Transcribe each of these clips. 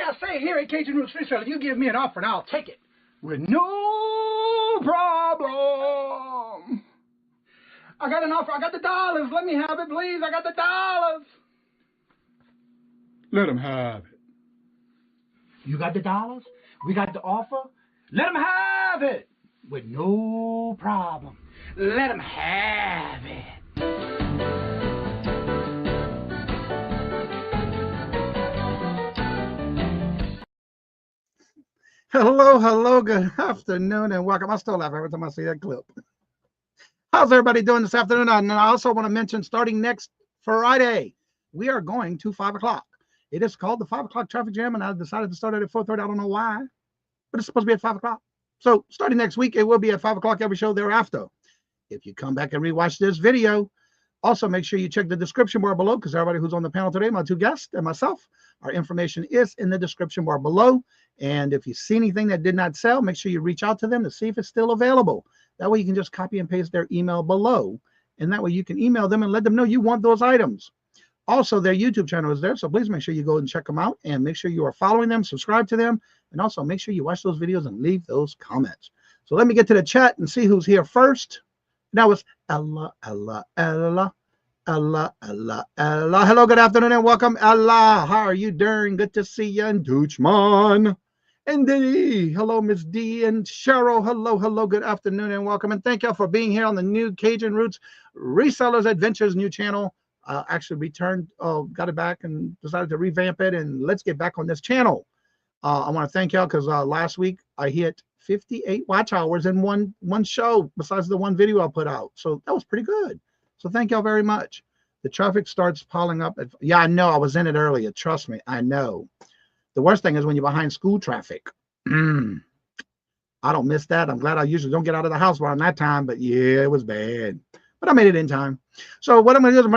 I say here at Kajun Reseller, you give me an offer and I'll take it with no problem. I got an offer. I got the dollars. Let me have it, please. I got the dollars. Let them have it. You got the dollars? We got the offer? Let them have it with no problem. Let them have it. Hello, good afternoon, and welcome. I still laugh every time I see that clip. How's everybody doing this afternoon? And I also want to mention, starting next Friday, we are going to 5 o'clock. It is called the 5 o'clock traffic jam, and I decided to start it at 4:30. I don't know why, but it's supposed to be at 5 o'clock. So starting next week, it will be at 5 o'clock every show thereafter. If you come back and rewatch this video, also make sure you check the description bar below, because everybody who's on the panel today, my two guests and myself, our information is in the description bar below. And if you see anything that did not sell, make sure you reach out to them to see if it's still available. That way you can just copy and paste their email below. And that way you can email them and let them know you want those items. Also, their YouTube channel is there, so please make sure you go and check them out, and make sure you are following them, subscribe to them, and also make sure you watch those videos and leave those comments. So let me get to the chat and see who's here first. Now it's Ella. Hello, good afternoon and welcome, Ella. How are you doing? Good to see you. And Dutchman. And D. Hello, Miss D. And Cheryl. Hello, good afternoon and welcome. And thank y'all for being here on the new Kajun Roots Resellers Adventures new channel. Actually returned, got it back and decided to revamp it, and let's get back on this channel. I want to thank y'all because last week I hit 58 watch hours in one show besides the one video I put out. So that was pretty good. So thank y'all very much. The traffic starts piling up. Yeah, I know. I was in it earlier. Trust me. I know. The worst thing is when you're behind school traffic. I don't miss that. I'm glad I usually don't get out of the house around that time. But yeah, it was bad. But I made it in time. So what I'm going to do is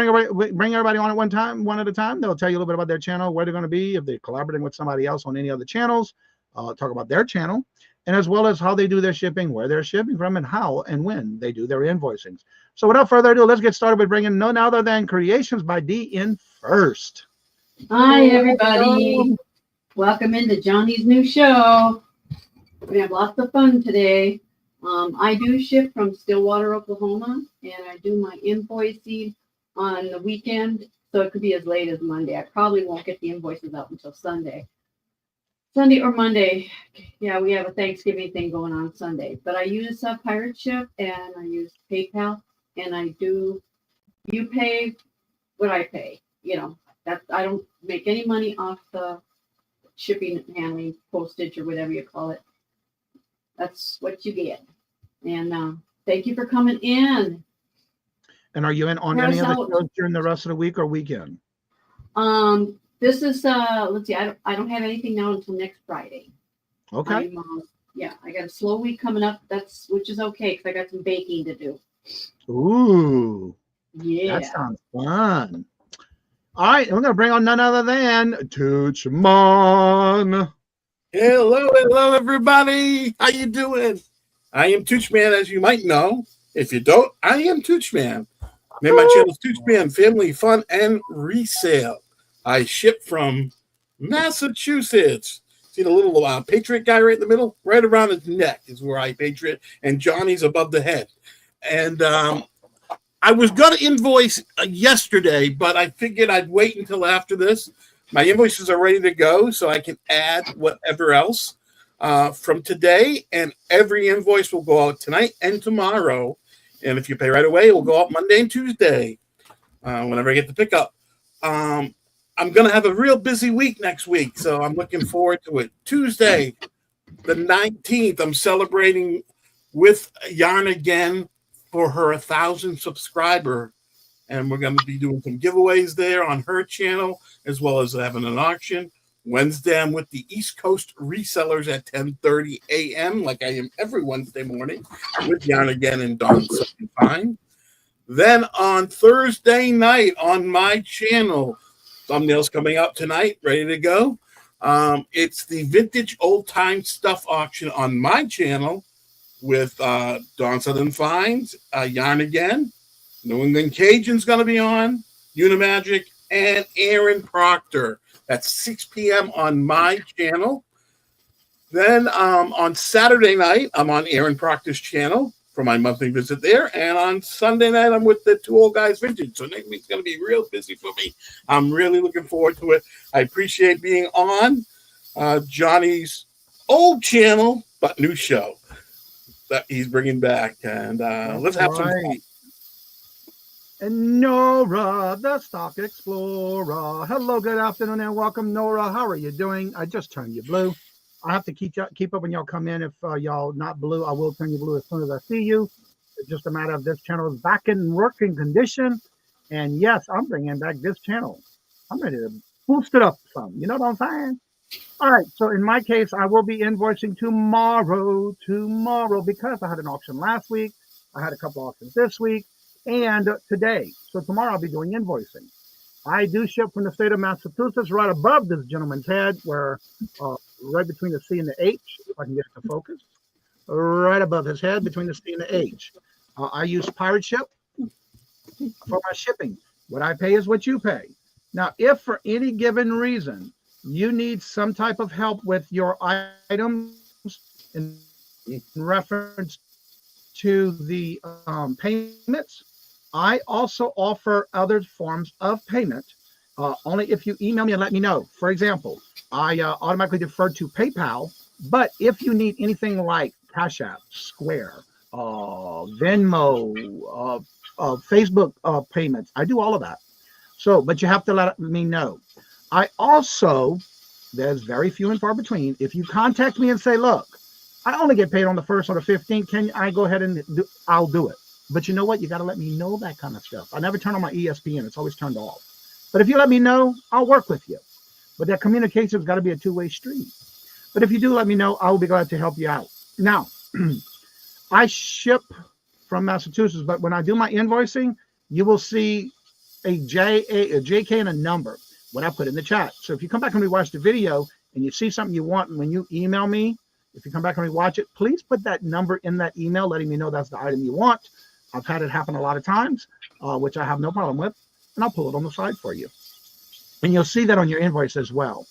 bring everybody on at one at a time. They'll tell you a little bit about their channel, where they're going to be, if they're collaborating with somebody else on any other channels, talk about their channel, and as well as how they do their shipping, where they're shipping from, and how and when they do their invoicings. So without further ado, let's get started with bringing none other than Creations by D in first. Hi, everybody. Welcome into Johnny's new show. We have lots of fun today. I do ship from Stillwater, Oklahoma, and I do my invoicing on the weekend, so it could be as late as Monday. I probably won't get the invoices out until Sunday or Monday. Yeah, we have a Thanksgiving thing going on Sunday, but I use Pirate Ship and I use PayPal, and you pay what I pay. You know, that I don't make any money off the shipping, handling, postage, or whatever you call it. That's what you get. And thank you for coming in. And are you in on any other shows during the rest of the week or weekend? This is let's see, I don't have anything now until next Friday. Okay. Yeah, I got a slow week coming up. Which is okay because I got some baking to do. Ooh. Yeah. That sounds fun. All right, we're gonna bring on none other than Toochman. Hello, everybody. How you doing? I am Toochman, as you might know. If you don't, I am Toochman. Name my channel is Toochman Family Fun and Resale. I ship from Massachusetts. See the little Patriot guy right in the middle? Right around his neck is where I Patriot, and Johnny's above the head. And I was going to invoice yesterday, but I figured I'd wait until after this. My invoices are ready to go, so I can add whatever else from today, and every invoice will go out tonight and tomorrow. And if you pay right away, it will go out Monday and Tuesday whenever I get the pickup. I'm going to have a real busy week next week, so I'm looking forward to it. Tuesday, the 19th, I'm celebrating with Yarn again for her 1,000 subscriber. And we're going to be doing some giveaways there on her channel, as well as having an auction. Wednesday, I'm with the East Coast resellers at 10:30 a.m., like I am every Wednesday morning, with Yarn again and Dawn Fine. Then on Thursday night on my channel, thumbnails coming out tonight, ready to go. It's the vintage old time stuff auction on my channel with Dawn Southern Finds, Yarn Again, New England Cajun's going to be on, Unimagic, and Aaron Proctor. That's 6 p.m. on my channel. Then on Saturday night, I'm on Aaron Proctor's channel for my monthly visit there. And on Sunday night, I'm with the Two Old Guys Vintage. So next week's going to be real busy for me. I'm really looking forward to it. I appreciate being on Johnny's old channel, but new show that he's bringing back. And let's have some fun. And Nora, the Stock Explorer. Hello, good afternoon, and welcome, Nora. How are you doing? I just turned you blue. I have to keep up when y'all come in. If y'all not blue, I will turn you blue as soon as I see you. It's just a matter of this channel is back in working condition. And yes, I'm bringing back this channel. I'm ready to boost it up some. You know what I'm saying? All right. So in my case, I will be invoicing tomorrow because I had an auction last week. I had a couple auctions this week and today. So tomorrow I'll be doing invoicing. I do ship from the state of Massachusetts, right above this gentleman's head, where right between the C and the H, if I can get it to focus, right above his head, between the C and the H. I use Pirate Ship for my shipping. What I pay is what you pay. Now, if for any given reason you need some type of help with your items in reference to the payments, I also offer other forms of payment, only if you email me and let me know. For example, I automatically defer to PayPal, but if you need anything like Cash App, Square, Venmo, Facebook payments, I do all of that. So, but you have to let me know. I also, there's very few and far between. If you contact me and say, look, I only get paid on the 1st or the 15th, can I go ahead and I'll do it. But you know what? You got to let me know that kind of stuff. I never turn on my ESPN. It's always turned off. But if you let me know, I'll work with you. But that communication's got to be a two-way street. But if you do let me know, I will be glad to help you out. Now, I ship from Massachusetts, but when I do my invoicing, you will see a JK and a number, what I put in the chat. So if you come back and rewatch the video and you see something you want, and when you email me, if you come back and rewatch it, please put that number in that email, letting me know that's the item you want. I've had it happen a lot of times, which I have no problem with, and I'll pull it on the side for you. And you'll see that on your invoice as well.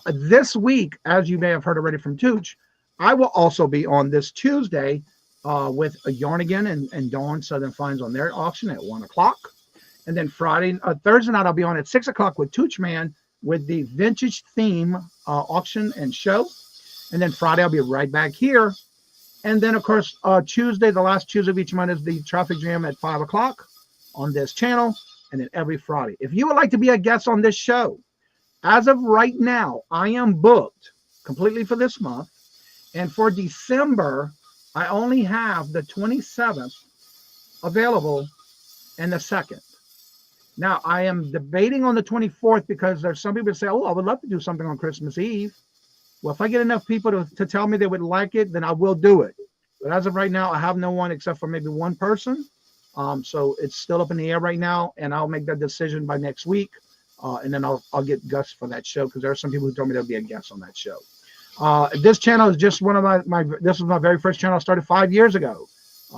This week, as you may have heard already from Tooch, I will also be on this Tuesday with a Yarn Again and Dawn Southern Finds on their auction at 1 o'clock. And then Thursday night, I'll be on at 6 o'clock with Tooch Man with the vintage theme auction and show. And then Friday, I'll be right back here. And then, of course, Tuesday, the last Tuesday of each month is the traffic jam at 5 o'clock on this channel. And then every Friday. If you would like to be a guest on this show, as of right now, I am booked completely for this month. And for December, I only have the 27th available and the 2nd. Now, I am debating on the 24th because there's some people that say, oh, I would love to do something on Christmas Eve. Well, if I get enough people to tell me they would like it, then I will do it. But as of right now, I have no one except for maybe one person. So it's still up in the air right now, and I'll make that decision by next week. And then I'll get Gus for that show because there are some people who told me there'll be a guest on that show. This channel is just one of this was my very first channel. I started 5 years ago.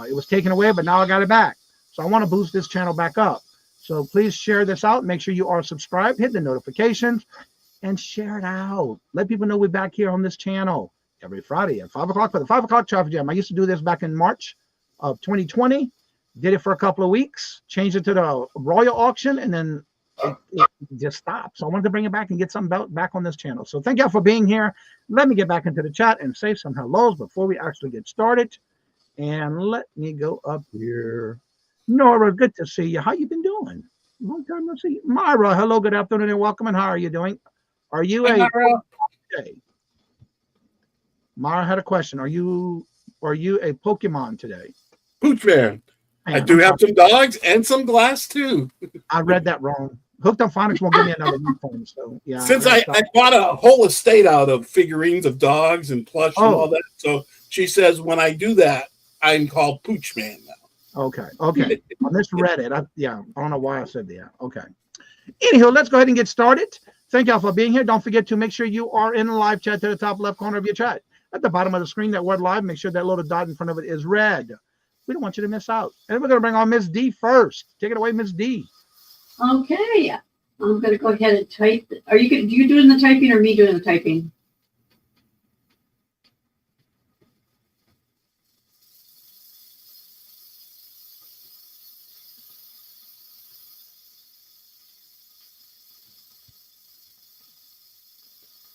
It was taken away, but now I got it back. So I want to boost this channel back up. So please share this out. Make sure you are subscribed, hit the notifications, and share it out. Let people know we're back here on this channel every Friday at 5 o'clock for the 5 o'clock traffic jam. I used to do this back in March of 2020. Did it for a couple of weeks, changed it to the Royal auction, and then it just stopped. So I wanted to bring it back and get something back on this channel. So thank y'all for being here. Let me get back into the chat and say some hellos before we actually get started. And let me go up here. Nora, good to see you. How you been doing? Long time no see. Myra, hello, good afternoon, and welcome. And how are you doing? Are you okay? Myra had a question. Are you a Pokemon today? Pooch Man. I do have some dogs and some glass too. I read that wrong. Hooked on Phonics won't give me another new phone. So yeah. Since I bought a whole estate out of figurines of dogs and plush and all that. So she says when I do that, I'm called Pooch Man now. Okay. I misread it. I don't know why I said that. Okay. Anywho, let's go ahead and get started. Thank y'all for being here. Don't forget to make sure you are in the live chat to the top left corner of your chat. At the bottom of the screen, that word live, make sure that little dot in front of it is red. We don't want you to miss out. And we're going to bring on Miss D first. Take it away, Miss D. Okay. I'm going to go ahead and type. Do you doing the typing or me doing the typing?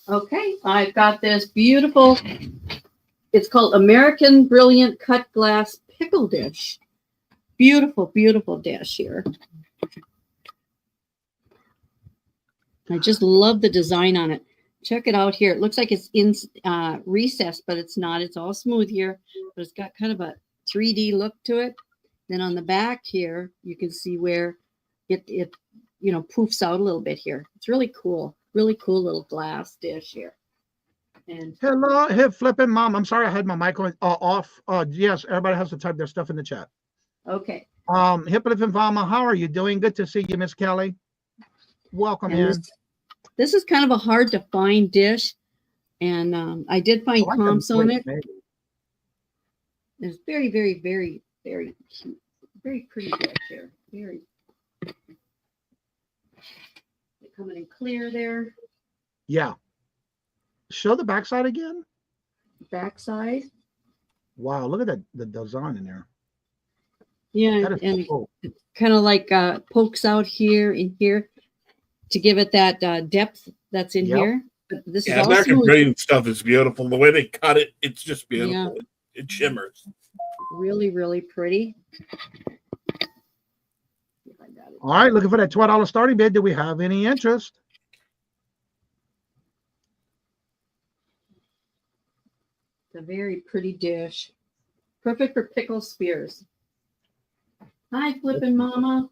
Okay, I've got this beautiful, it's called American Brilliant Cut Glass Pickle Dish. Beautiful, beautiful dish here. I just love the design on it. Check it out here. It looks like it's in recessed, but it's not. It's all smooth here, but it's got kind of a 3D look to it. Then on the back here, you can see where it poofs out a little bit here. It's really cool. Really cool little glass dish here. And hello, hip flipping mom. I'm sorry I had my mic off. Yes, everybody has to type their stuff in the chat. okay. Hip flipping mama, how are you doing? Good to see you, Miss Kelly. Welcome in. This is kind of a hard to find dish, and I did find comps on it. It's very, very, very, very cute. Very pretty dish here. Very. Coming in clear there. Yeah. Show the backside again. Backside. Wow, look at the design in there. Yeah, and cool. It kind of like pokes out here and here to give it that depth that's in here. But this is American Brilliant stuff is beautiful. The way they cut it, it's just beautiful. Yeah. It shimmers. Really, really pretty. All right, looking for that $12 starting bid. Do we have any interest? It's a very pretty dish. Perfect for pickle spears. Hi, Flippin' Mama.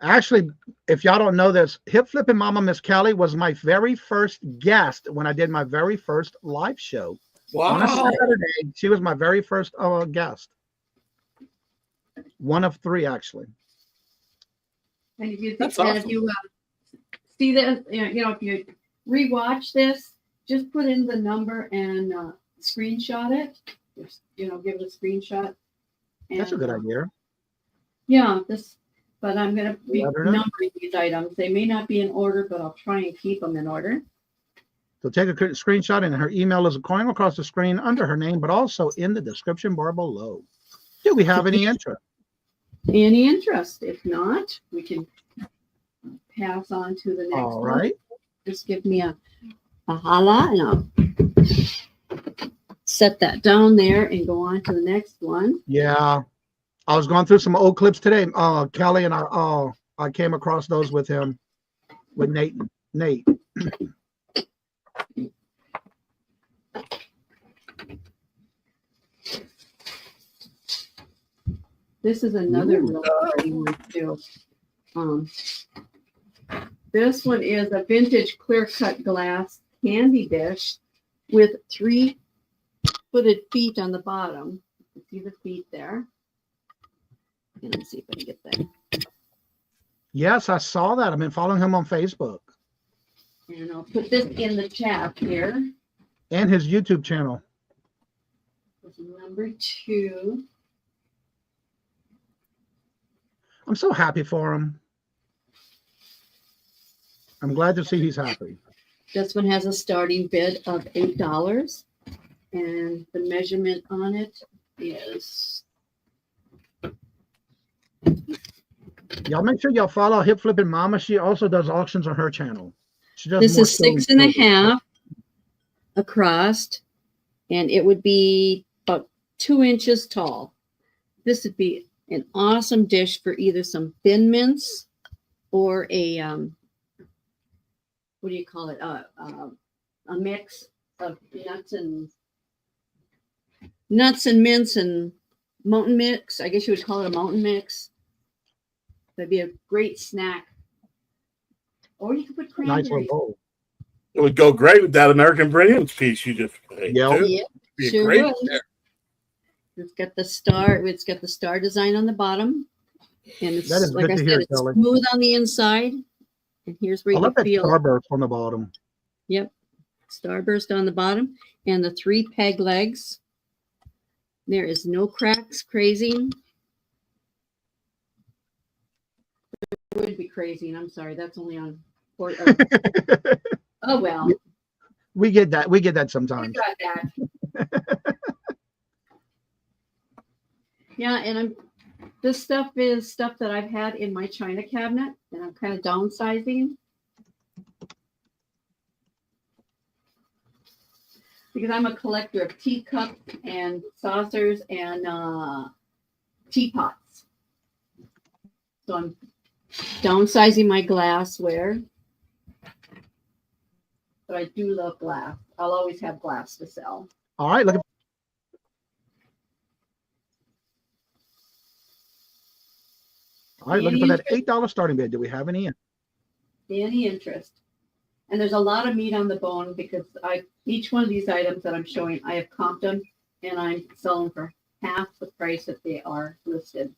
Actually, if y'all don't know this, Hip Flippin' Mama Miss Kelly was my very first guest when I did my very first live show. Wow. On a Saturday, she was my very first guest. One of three, actually. And if you That's awesome. If you see this, if you rewatch this, just put in the number and screenshot it. Just, give it a screenshot. And, that's a good idea. Yeah, but I'm going to be numbering these items. They may not be in order, but I'll try and keep them in order. So take a screenshot, and her email is going across the screen under her name, but also in the description bar below. Do we have any interest? Any interest? If not, we can pass on to the next one. All right. Just give me a holla, and I'll set that down there and go on to the next one. Yeah. I was going through some old clips today. Kelly and I came across those with him, with Nate. This is another real pretty one too. This one is a vintage clear-cut glass candy dish with 3-footed feet on the bottom. You can see the feet there. And let's see if I can get that. Yes, I saw that. I've been following him on Facebook. And I'll put this in the chat here. And his YouTube channel. This is number 2. I'm so happy for him. I'm glad to see he's happy. This one has a starting bid of $8. And the measurement on it is... Y'all make sure y'all follow Hip Flippin' Mama. She also does auctions on her channel. She does. This is 6.5 across, and it would be about 2 inches tall. This would be an awesome dish for either some thin mince or a what do you call it? A mix of nuts and mince and mountain mix. I guess you would call it a mountain mix. That'd be a great snack. Or you could put cranberries. Nice little bowl. It would go great with that American Brilliance piece you just played. Yeah, be sure great would. there. It's got the star. It's got the star design on the bottom, and it's That is like good I to said, hear, it's Kelly. smooth on the inside, And here's where I you love can that feel. starburst on the bottom. Yep. Starburst on the bottom and the 3 peg legs. There is no cracks, crazing. It would be crazing. I'm sorry. That's only on. Oh, well. We get that. We get that We sometimes. got that. Yeah, and this stuff is stuff that I've had in my china cabinet, and I'm kind of downsizing because I'm a collector of teacups and saucers and teapots. So I'm downsizing my glassware. But I do love glass. I'll always have glass to sell. All right, look. All right, looking for that $8 starting bid. Do we have any? Any interest? And there's a lot of meat on the bone because each one of these items that I'm showing, I have comped them and I'm selling for half the price that they are listed.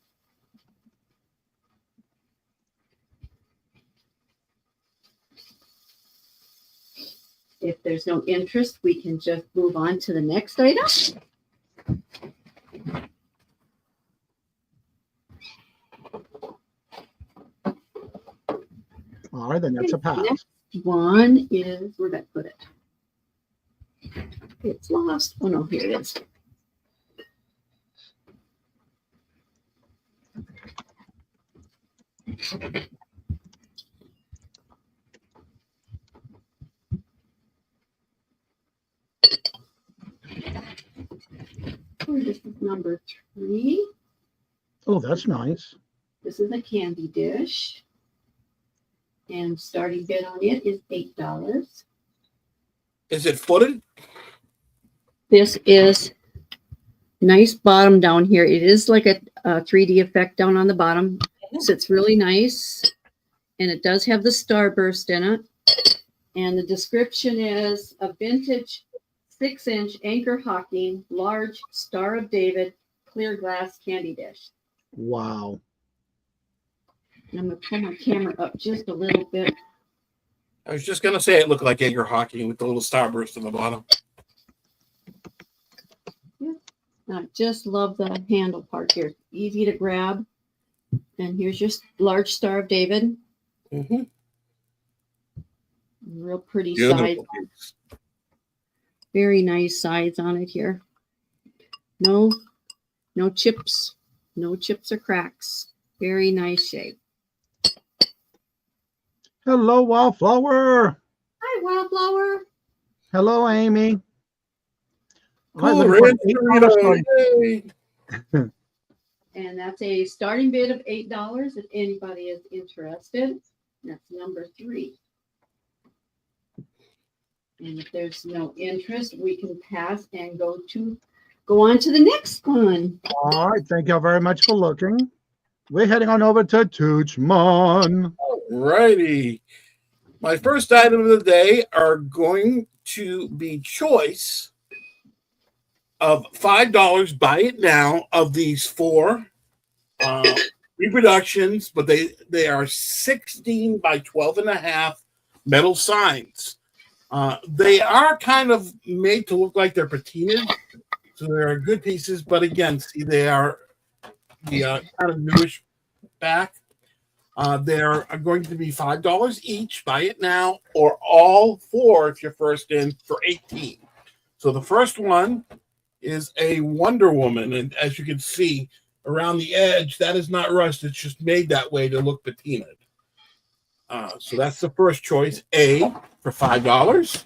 If there's no interest, we can just move on to the next item. All right, then that's a pass. Next one is, where'd I put it? It's lost. Oh no, here it is. This is number 3. Oh, that's nice. This is a candy dish. And starting bid on it is $8. Is it footed? This is nice bottom down here. It is like a 3D effect down on the bottom. Sits really nice. And it does have the starburst in it. And the description is a vintage 6-inch anchor hocking, large Star of David, clear glass candy dish. Wow. And I'm going to pull my camera up just a little bit. I was just going to say it looked like Edgar Hawking with the little starburst on the bottom. Yeah. I just love the handle part here. Easy to grab. And here's your large Star of David. Mm-hmm. Real pretty sides. Very nice sides on it here. No chips. No chips or cracks. Very nice shape. Hello, Wildflower. Hi, Wildflower. Hello, Amy. Cool, and that's a starting bid of $8 if anybody is interested. That's number 3. And if there's no interest, we can pass and go on to the next one. All right, thank you very much for looking. We're heading on over to Toochman. Alrighty. My first item of the day are going to be choice of $5. Buy it now of these 4 reproductions, but they are 16 by 12.5 metal signs. They are kind of made to look like they're patinaed, so they're good pieces. But again, see, they are the kind of newish back. They're going to be $5 each. Buy it now, or all 4 if you're first in for $18. So the first one is a Wonder Woman, and as you can see around the edge, that is not rust. It's just made that way to look patinaed. So that's the first choice, A, for $5.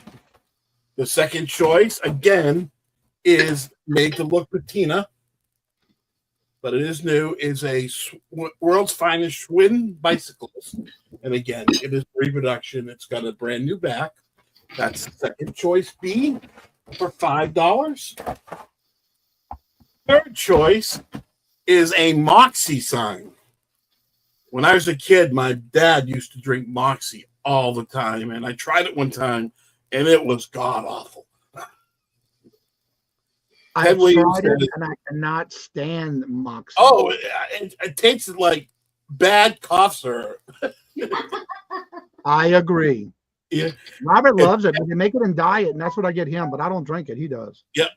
The second choice, again, is made to look patina, but it is new, is a World's Finest Schwinn bicyclist. And again, it is reproduction. It's got a brand new back. That's second choice B for $5. Third choice is a Moxie sign. When I was a kid, my dad used to drink Moxie all the time, and I tried it one time, and it was god-awful. I tried it, and I cannot stand Moxie. Oh, it tasted like bad cough syrup. I agree. Yeah. Robert loves it, but they make it in diet, and that's what I get him. But I don't drink it. He does. Yep.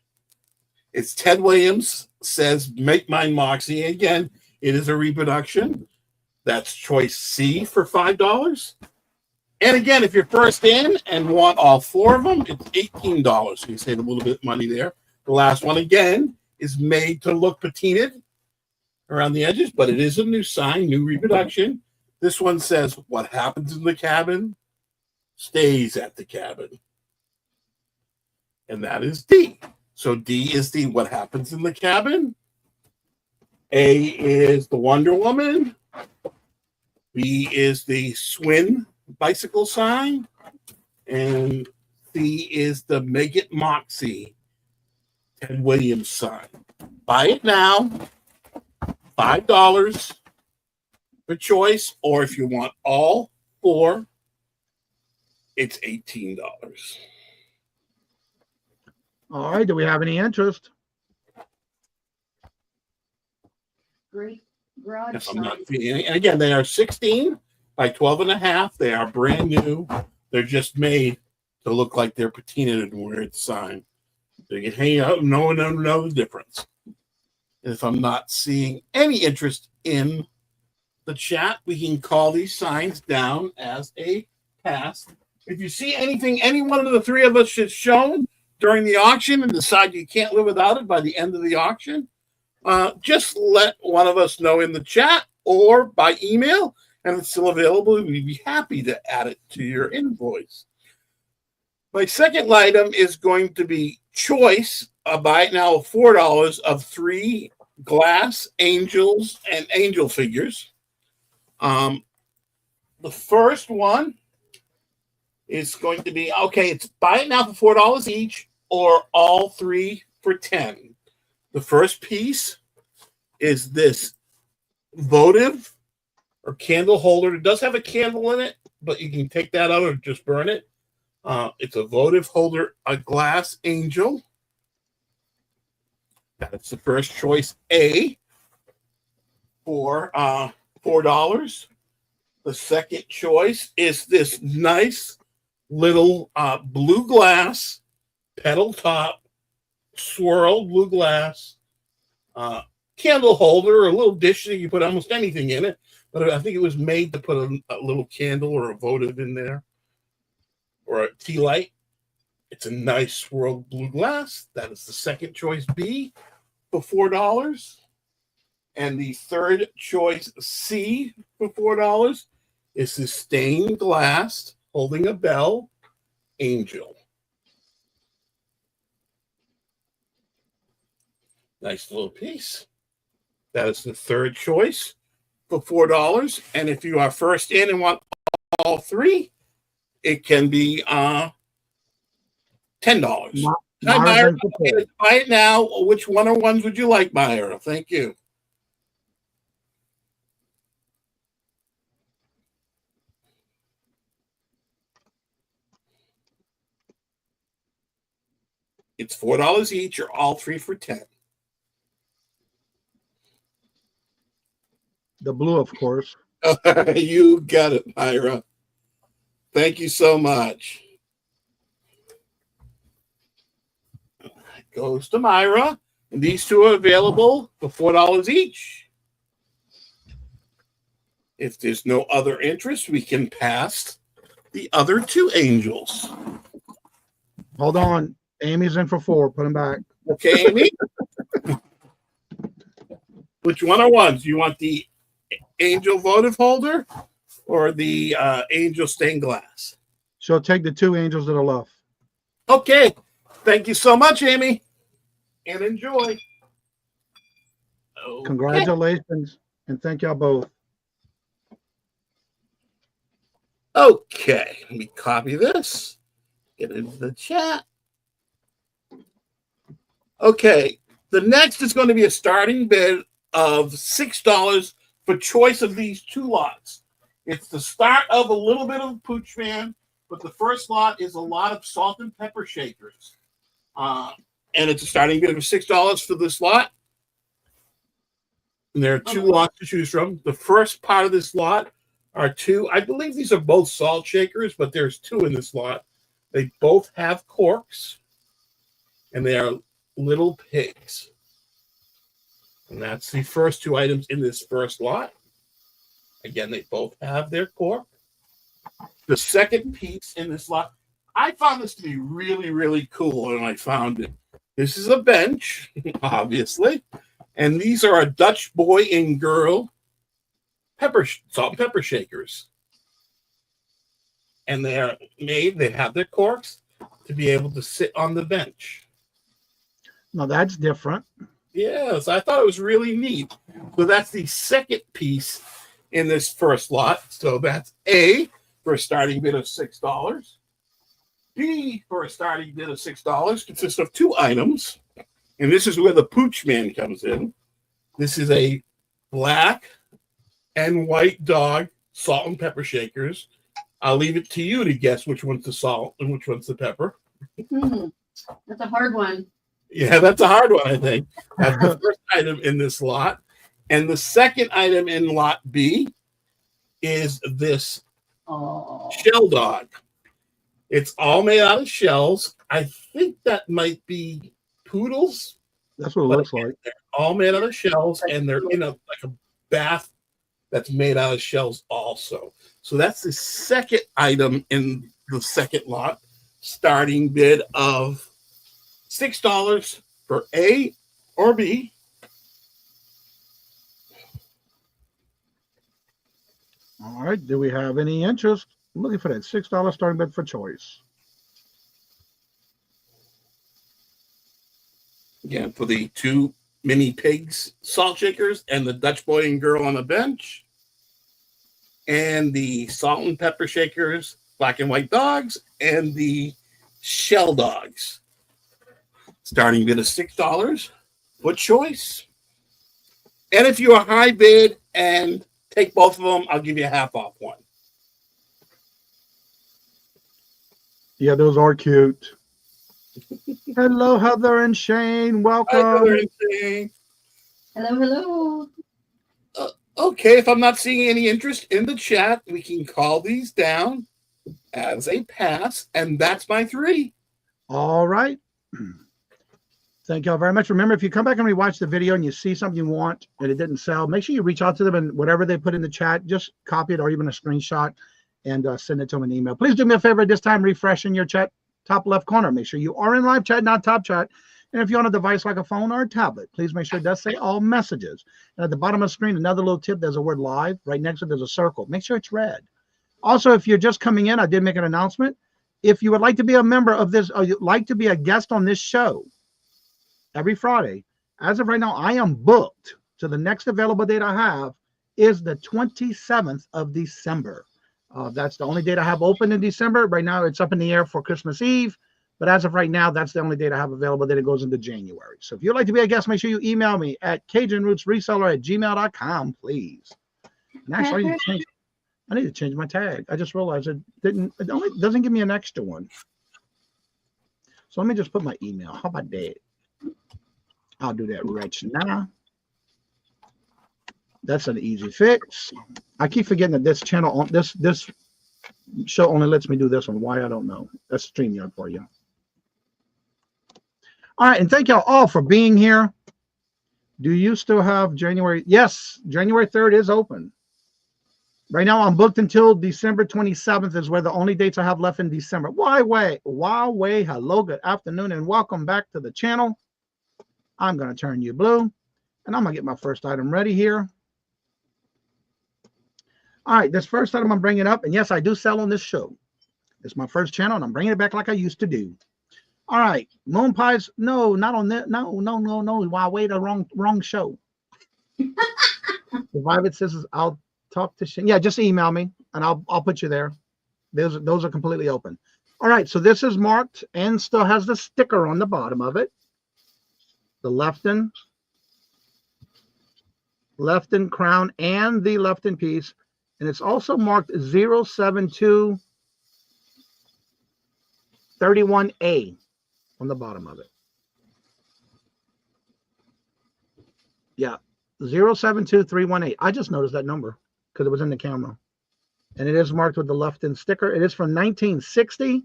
It's Ted Williams says, "Make mine Moxie." Again, it is a reproduction. That's choice C for $5. And again, if you're first in and want all 4 of them, it's $18. So you save a little bit of money there. The last one, again, is made to look patinaed around the edges, but it is a new sign, new reproduction. This one says, "What happens in the cabin stays at the cabin." And that is D. So D is the what happens in the cabin. A is the Wonder Woman. B is the Swin bicycle sign. And C is the Make It Moxie Ted Williams sign. Buy it now. $5 for choice. Or if you want all 4, it's $18. All right. Do we have any interest? Great garage If I'm not sign. seeing any. And again, they are 16 by 12 and a half. They are brand new. They're just made to look like they're patinaed and wear the sign. So you can hang out. No one will know the difference. And if I'm not seeing any interest in the chat, we can call these signs down as a pass. If you see anything any one of the 3 of us has shown during the auction and decide you can't live without it by the end of the auction, just let one of us know in the chat or by email, and it's still available. We'd be happy to add it to your invoice. My second item is going to be choice. Buy it now of $4 of 3 glass angels and angel figures. The first one is going to be, okay, it's buy it now for $4 each or all 3 for $10. The first piece is this votive or candle holder. It does have a candle in it, but you can take that out or just burn it. It's a votive holder, a glass angel. That's the first choice, A, for $4. The second choice is this nice little blue glass pedal top swirl blue glass candle holder or a little dish that you put almost anything in it, but I think it was made to put a little candle or a votive in there or a tea light. It's a nice swirled blue glass. That is the second choice, B, for $4. And the third choice, C, for $4 is this stained glass holding a bell angel. Nice little piece. That is the third choice for $4. And if you are first in and want all 3, it can be $10. Hi, Myra. Buy it now. Which one or ones would you like, Myra? Thank you. It's $4 each or all 3 for $10. The blue, of course. You got it, Myra. Thank you so much. It goes to Myra. And these 2 are available for $4 each. If there's no other interest, we can pass the other 2 angels. Hold on. Amy's in for 4. Put him back. Okay, Amy? Which one are ones? Do you want the angel votive holder or the angel stained glass? She'll take the 2 angels that are left. Okay. Thank you so much, Amy. And enjoy. Okay. Congratulations. And thank y'all both. Okay. Let me copy this. Get into the chat. Okay. The next is going to be a starting bid of $6 for choice of these 2 lots. It's the start of a little bit of Pooch Man, but the first lot is a lot of salt and pepper shakers. And it's a starting bid of $6 for this lot. And there are 2 lots to choose from. The first part of this lot are two. I believe these are both salt shakers, but there's two in this lot. They both have corks, and they are little pigs. And that's the first two items in this first lot. Again, they both have their cork. The second piece in this lot, I found this to be really, really cool when I found it. This is a bench, obviously, and these are a Dutch boy and girl salt and pepper shakers. And they are made, they have their corks to be able to sit on the bench. Now that's different. Yes, I thought it was really neat. So that's the second piece in this first lot. So that's A for a starting bid of $6. B for a starting bid of $6 consists of two items. And this is where the pooch man comes in. This is a black and white dog salt and pepper shakers. I'll leave it to you to guess which one's the salt and which one's the pepper. That's a hard one. Yeah, that's a hard one, I think. That's the first item in this lot. And the second item in lot B is this shell dog. It's all made out of shells. I think that might be poodles. That's what it looks like. They're all made out of shells, and they're in a bath that's made out of shells also. So that's the second item in the second lot. Starting bid of $6 for A or B. All right. Do we have any interest? I'm looking for that $6 starting bid for choice. Again, for the two mini pigs salt shakers and the Dutch boy and girl on the bench. And the salt and pepper shakers, black and white dogs, and the shell dogs. Starting bid of $6 for choice. And if you're a high bid and take both of them, I'll give you a half off one. Yeah, those are cute. Hello, Heather and Shane. Welcome. Hi, Heather and Shane. Hello. Okay, if I'm not seeing any interest in the chat, we can call these down as a pass, and that's my three. All right. Thank y'all very much. Remember, if you come back and rewatch the video and you see something you want and it didn't sell, make sure you reach out to them, and whatever they put in the chat, just copy it or even a screenshot and send it to them in email. Please do me a favor this time, refresh in your chat top left corner. Make sure you are in live chat, not top chat. And if you're on a device like a phone or a tablet, please make sure it does say all messages. And at the bottom of the screen, another little tip, there's a word live. Right next to it, there's a circle. Make sure it's red. Also, if you're just coming in, I did make an announcement. If you would like to be a member of this, or you'd like to be a guest on this show every Friday, as of right now, I am booked. So the next available date I have is the 27th of December. That's the only date I have open in December. Right now, it's up in the air for Christmas Eve. But as of right now, that's the only date I have available. Then it goes into January. So if you'd like to be a guest, make sure you email me at CajunRootsReseller@gmail.com, please. And actually, I need to change my tag. I just realized it doesn't give me an extra one. So let me just put my email. How about that? I'll do that right now. That's an easy fix. I keep forgetting that this channel on this show only lets me do this one. Why, I don't know. That's StreamYard for you. All right, and thank y'all all for being here. Do you still have January? Yes, January 3rd is open. Right now, I'm booked until December 27th is where the only dates I have left in December. Huawei, hello, good afternoon, and welcome back to the channel. I'm going to turn you blue, and I'm going to get my first item ready here. All right, this first item I'm bringing up, and yes, I do sell on this show. It's my first channel, and I'm bringing it back like I used to do. All right, moon pies. No, not on that. No. Huawei, the wrong show. Revive It says I'll talk to Shane. Yeah, just email me and I'll put you there. Those are completely open. All right, so this is marked and still has the sticker on the bottom of it. The Lefton crown and the Lefton piece, and it's also marked 07231A on the bottom of it. Yeah, 072318. I just noticed that number because it was in the camera. And it is marked with the left-in sticker. It is from 1960.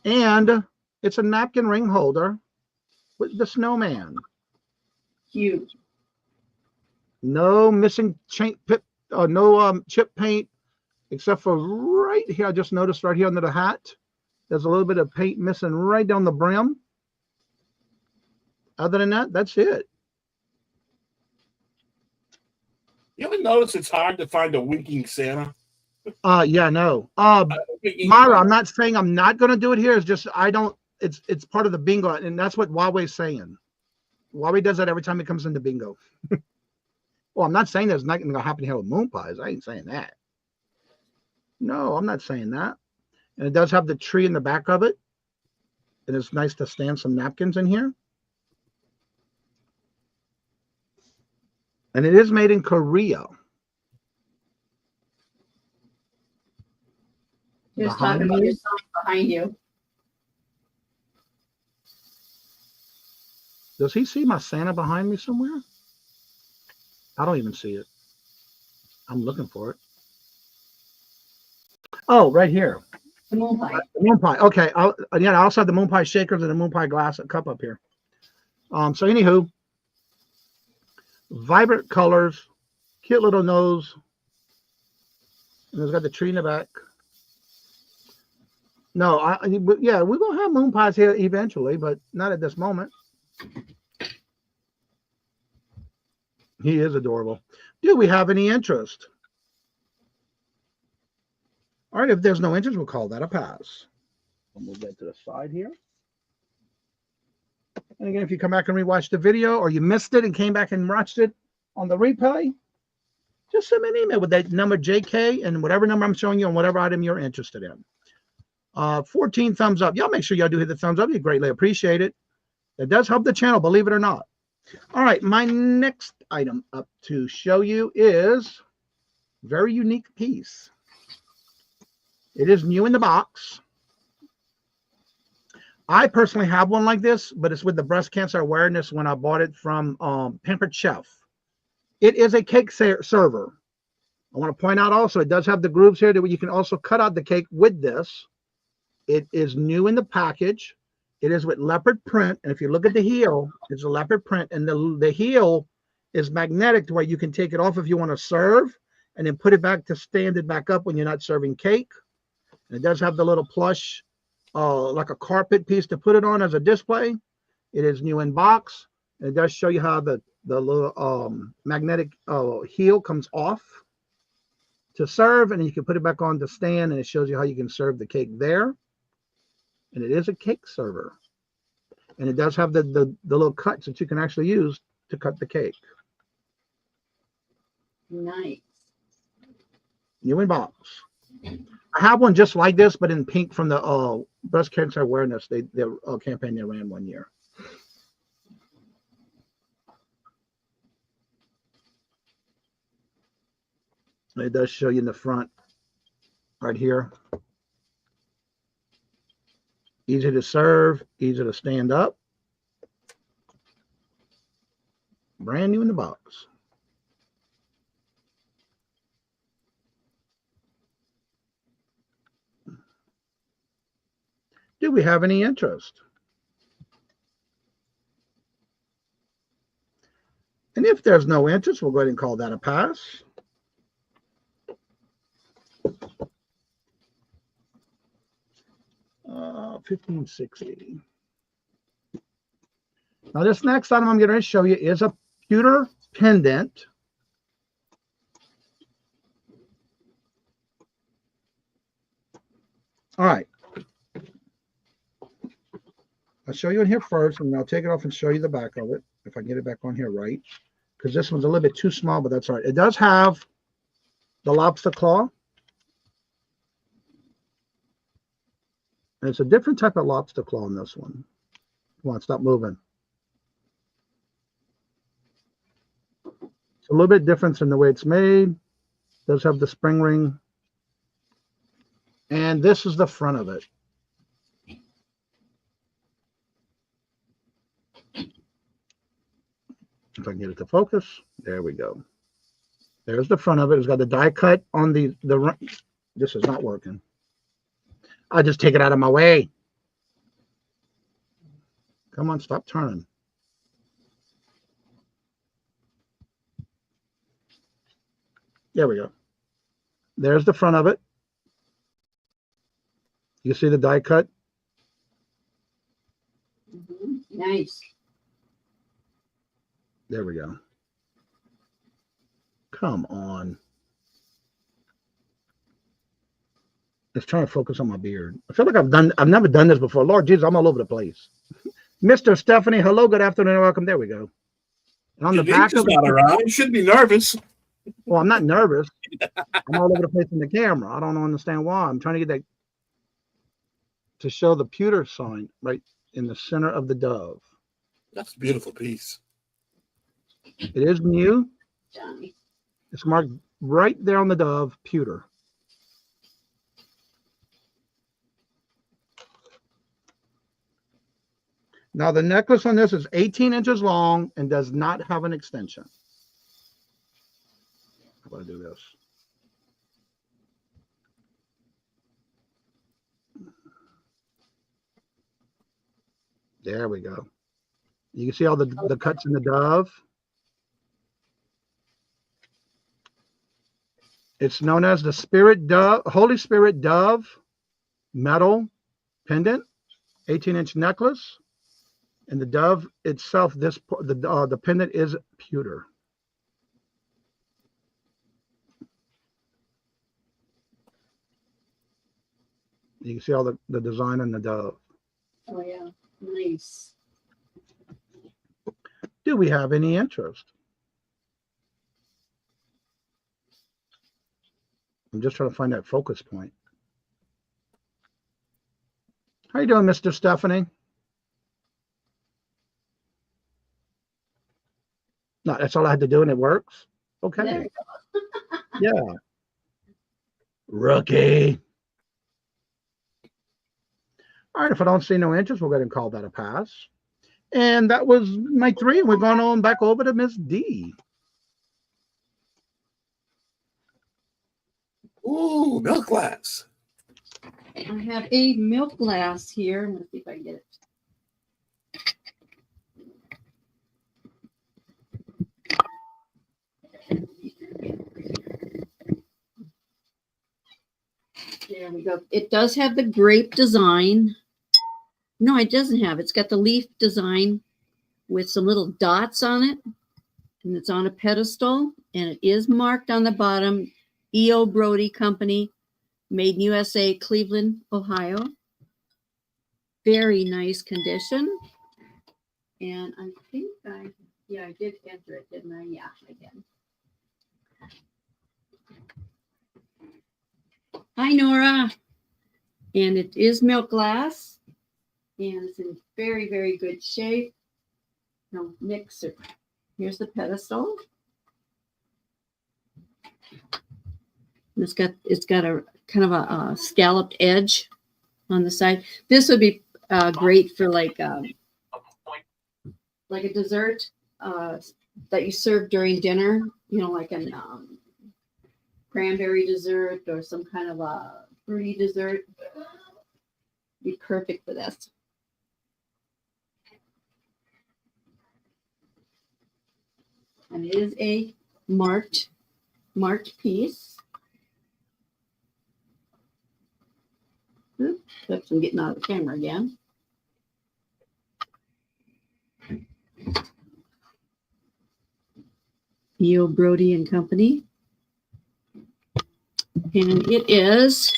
And it's a napkin ring holder with the snowman. Cute. No missing no chip paint, except for right here. I just noticed right here under the hat, there's a little bit of paint missing right down the brim. Other than that, that's it. You ever notice it's hard to find a winking Santa? Yeah, no. Myra, I'm not saying I'm not going to do it here. It's just I don't. It's part of the bingo, and that's what Huawei's saying. Huawei does that every time it comes into bingo. Well, I'm not saying there's nothing going to happen here with moon pies. I ain't saying that. No, I'm not saying that. And it does have the tree in the back of it, and it's nice to stand some napkins in here. And it is made in Korea. Just talking about your sign behind you. Does he see my Santa behind me somewhere? I don't even see it. I'm looking for it. Oh, right here. The moon pie. The moon pie. Okay. I also have the moon pie shakers and the moon pie glass cup up here. So anywho, vibrant colors, cute little nose, and it's got the tree in the back. No, yeah, we're gonna have moon pies here eventually, but not at this moment. He is adorable. Do we have any interest? All right, if there's no interest, we'll call that a pass. We'll move that to the side here. And again, if you come back and rewatch the video, or you missed it and came back and watched it on the replay, just send me an email with that number JK and whatever number I'm showing you on whatever item you're interested in. 14 thumbs up. Y'all make sure y'all do hit the thumbs up. You greatly appreciate it. It does help the channel, believe it or not. All right, my next item up to show you is a very unique piece. It is new in the box. I personally have one like this, but it's with the breast cancer awareness when I bought it from Pampered Chef. It is a cake server. I want to point out also, it does have the grooves here that you can also cut out the cake with this. It is new in the package. It is with leopard print. And if you look at the heel, it's a leopard print. And the heel is magnetic to where you can take it off if you want to serve and then put it back to stand it back up when you're not serving cake. And it does have the little plush, like a carpet piece to put it on as a display. It is new in box. And it does show you how the little magnetic heel comes off to serve. And you can put it back on to stand. And it shows you how you can serve the cake there. And it is a cake server. And it does have the little cuts that you can actually use to cut the cake. Nice. New in box. I have one just like this, but in pink from the breast cancer awareness their campaign they ran one year. It does show you in the front right here. Easy to serve, easy to stand up. Brand new in the box. Do we have any interest? And if there's no interest, we'll go ahead and call that a pass. $15.60. Now, this next item I'm going to show you is a pewter pendant. All right. I'll show you in here first, and I'll take it off and show you the back of it, if I can get it back on here right, because this one's a little bit too small, but that's all right. It does have the lobster claw. And it's a different type of lobster claw in this one. Come on, stop moving. It's a little bit different in the way it's made. It does have the spring ring. And this is the front of it. If I can get it to focus, there we go. There's the front of it. It's got the die cut on the. This is not working. I'll just take it out of my way. Come on, stop turning. There we go. There's the front of it. You see the die cut? Nice. There we go. Come on. Let's try to focus on my beard. I feel like I've never done this before. Lord Jesus, I'm all over the place. Mr. Stephanie, hello, good afternoon, welcome. There we go. And on the back of not around. You shouldn't be nervous. Well, I'm not nervous. I'm all over the place in the camera. I don't understand why. I'm trying to get that to show the pewter sign right in the center of the dove. That's a beautiful piece. It is new. Johnny. It's marked right there on the dove, pewter. Now, the necklace on this is 18 inches long and does not have an extension. I'm going to do this. There we go. You can see all the cuts in the dove. It's known as the Spirit Dove, Holy Spirit Dove metal pendant, 18-inch necklace. And the dove itself, the pendant is pewter. You can see all the design on the dove. Oh, yeah. Nice. Do we have any interest? I'm just trying to find that focus point. How you doing, Mr. Stephanie? No, that's all I had to do and it works? Okay. There we go. Yeah. Rookie. All right, if I don't see no interest, we'll go ahead and call that a pass. And that was my 3. We're going on back over to Miss D. Ooh, milk glass. I have a milk glass here. I'm going to see if I can get it. There we go. It does have the grape design. No, it doesn't have. It's got the leaf design with some little dots on it. And it's on a pedestal. And it is marked on the bottom, E.O. Brody Company, made in USA, Cleveland, Ohio. Very nice condition. And I think I did enter it, didn't I? Yeah, I did. Hi, Nora. And it is milk glass. And it's in very, very good shape. No, mixer. Here's the pedestal. And it's got a kind of a scalloped edge on the side. This would be great for like a dessert that you serve during dinner. You know, like a cranberry dessert or some kind of a fruity dessert. Be perfect for this. And it is a marked piece. Oops, I'm getting out of the camera again. E.O. Brody and Company. And it is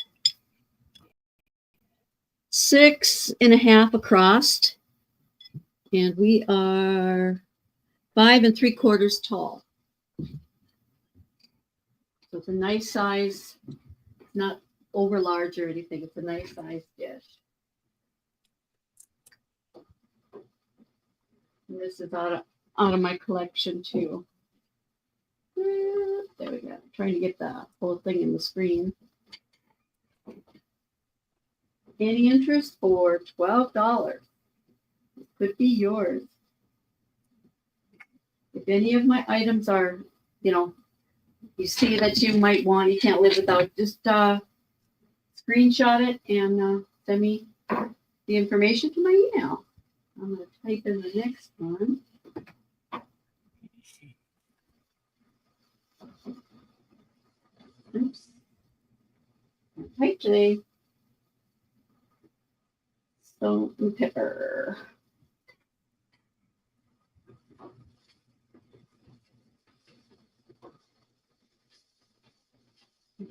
6.5 across. And we are 5 3/4 tall. So it's a nice size, not over large or anything. It's a nice size dish. And this is out of my collection too. There we go. I'm trying to get the whole thing in the screen. Any interest for $12? It could be yours. If any of my items are, you see that you might want, you can't live without, just screenshot it and send me the information to my email. I'm going to type in the next one. Oops. Type today. Salt and pepper.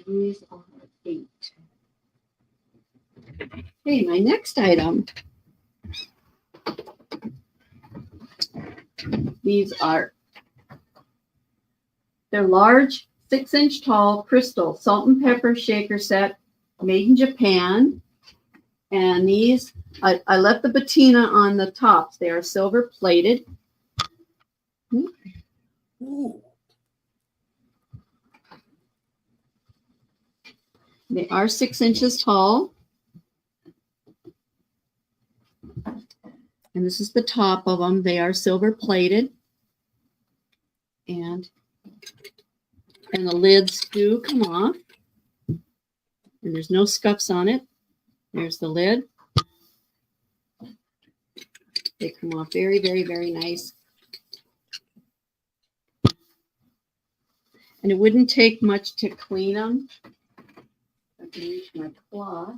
These are 8. Okay, my next item. These are, they're large, 6-inch tall crystal salt and pepper shaker set, made in Japan. And these, I left the patina on the tops. They are silver plated. Ooh. They are 6 inches tall. And this is the top of them. They are silver plated. And the lids do come off. And there's no scuffs on it. There's the lid. They come off very, very, very nice. And it wouldn't take much to clean them. I can use my cloth.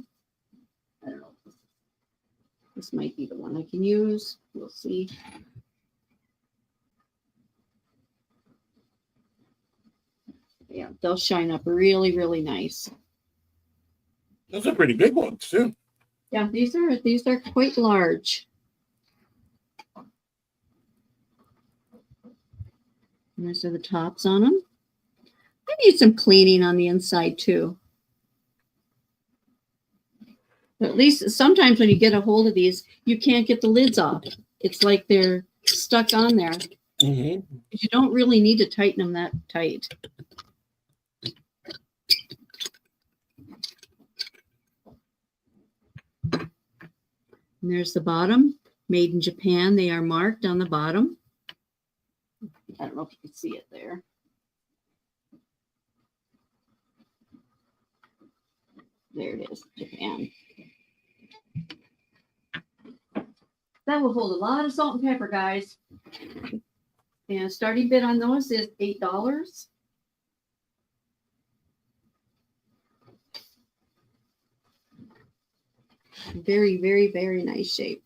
I don't know. This might be the one I can use. We'll see. Yeah, they'll shine up really, really nice. Those are pretty big ones too. Yeah, these are quite large. And these are the tops on them. I need some cleaning on the inside too. But at least sometimes when you get a hold of these, you can't get the lids off. It's like they're stuck on there. Mm-hmm. You don't really need to tighten them that tight. And there's the bottom, made in Japan. They are marked on the bottom. I don't know if you can see it there. There it is, Japan. That will hold a lot of salt and pepper, guys. And starting bid on those is $8. Very, very, very nice shape.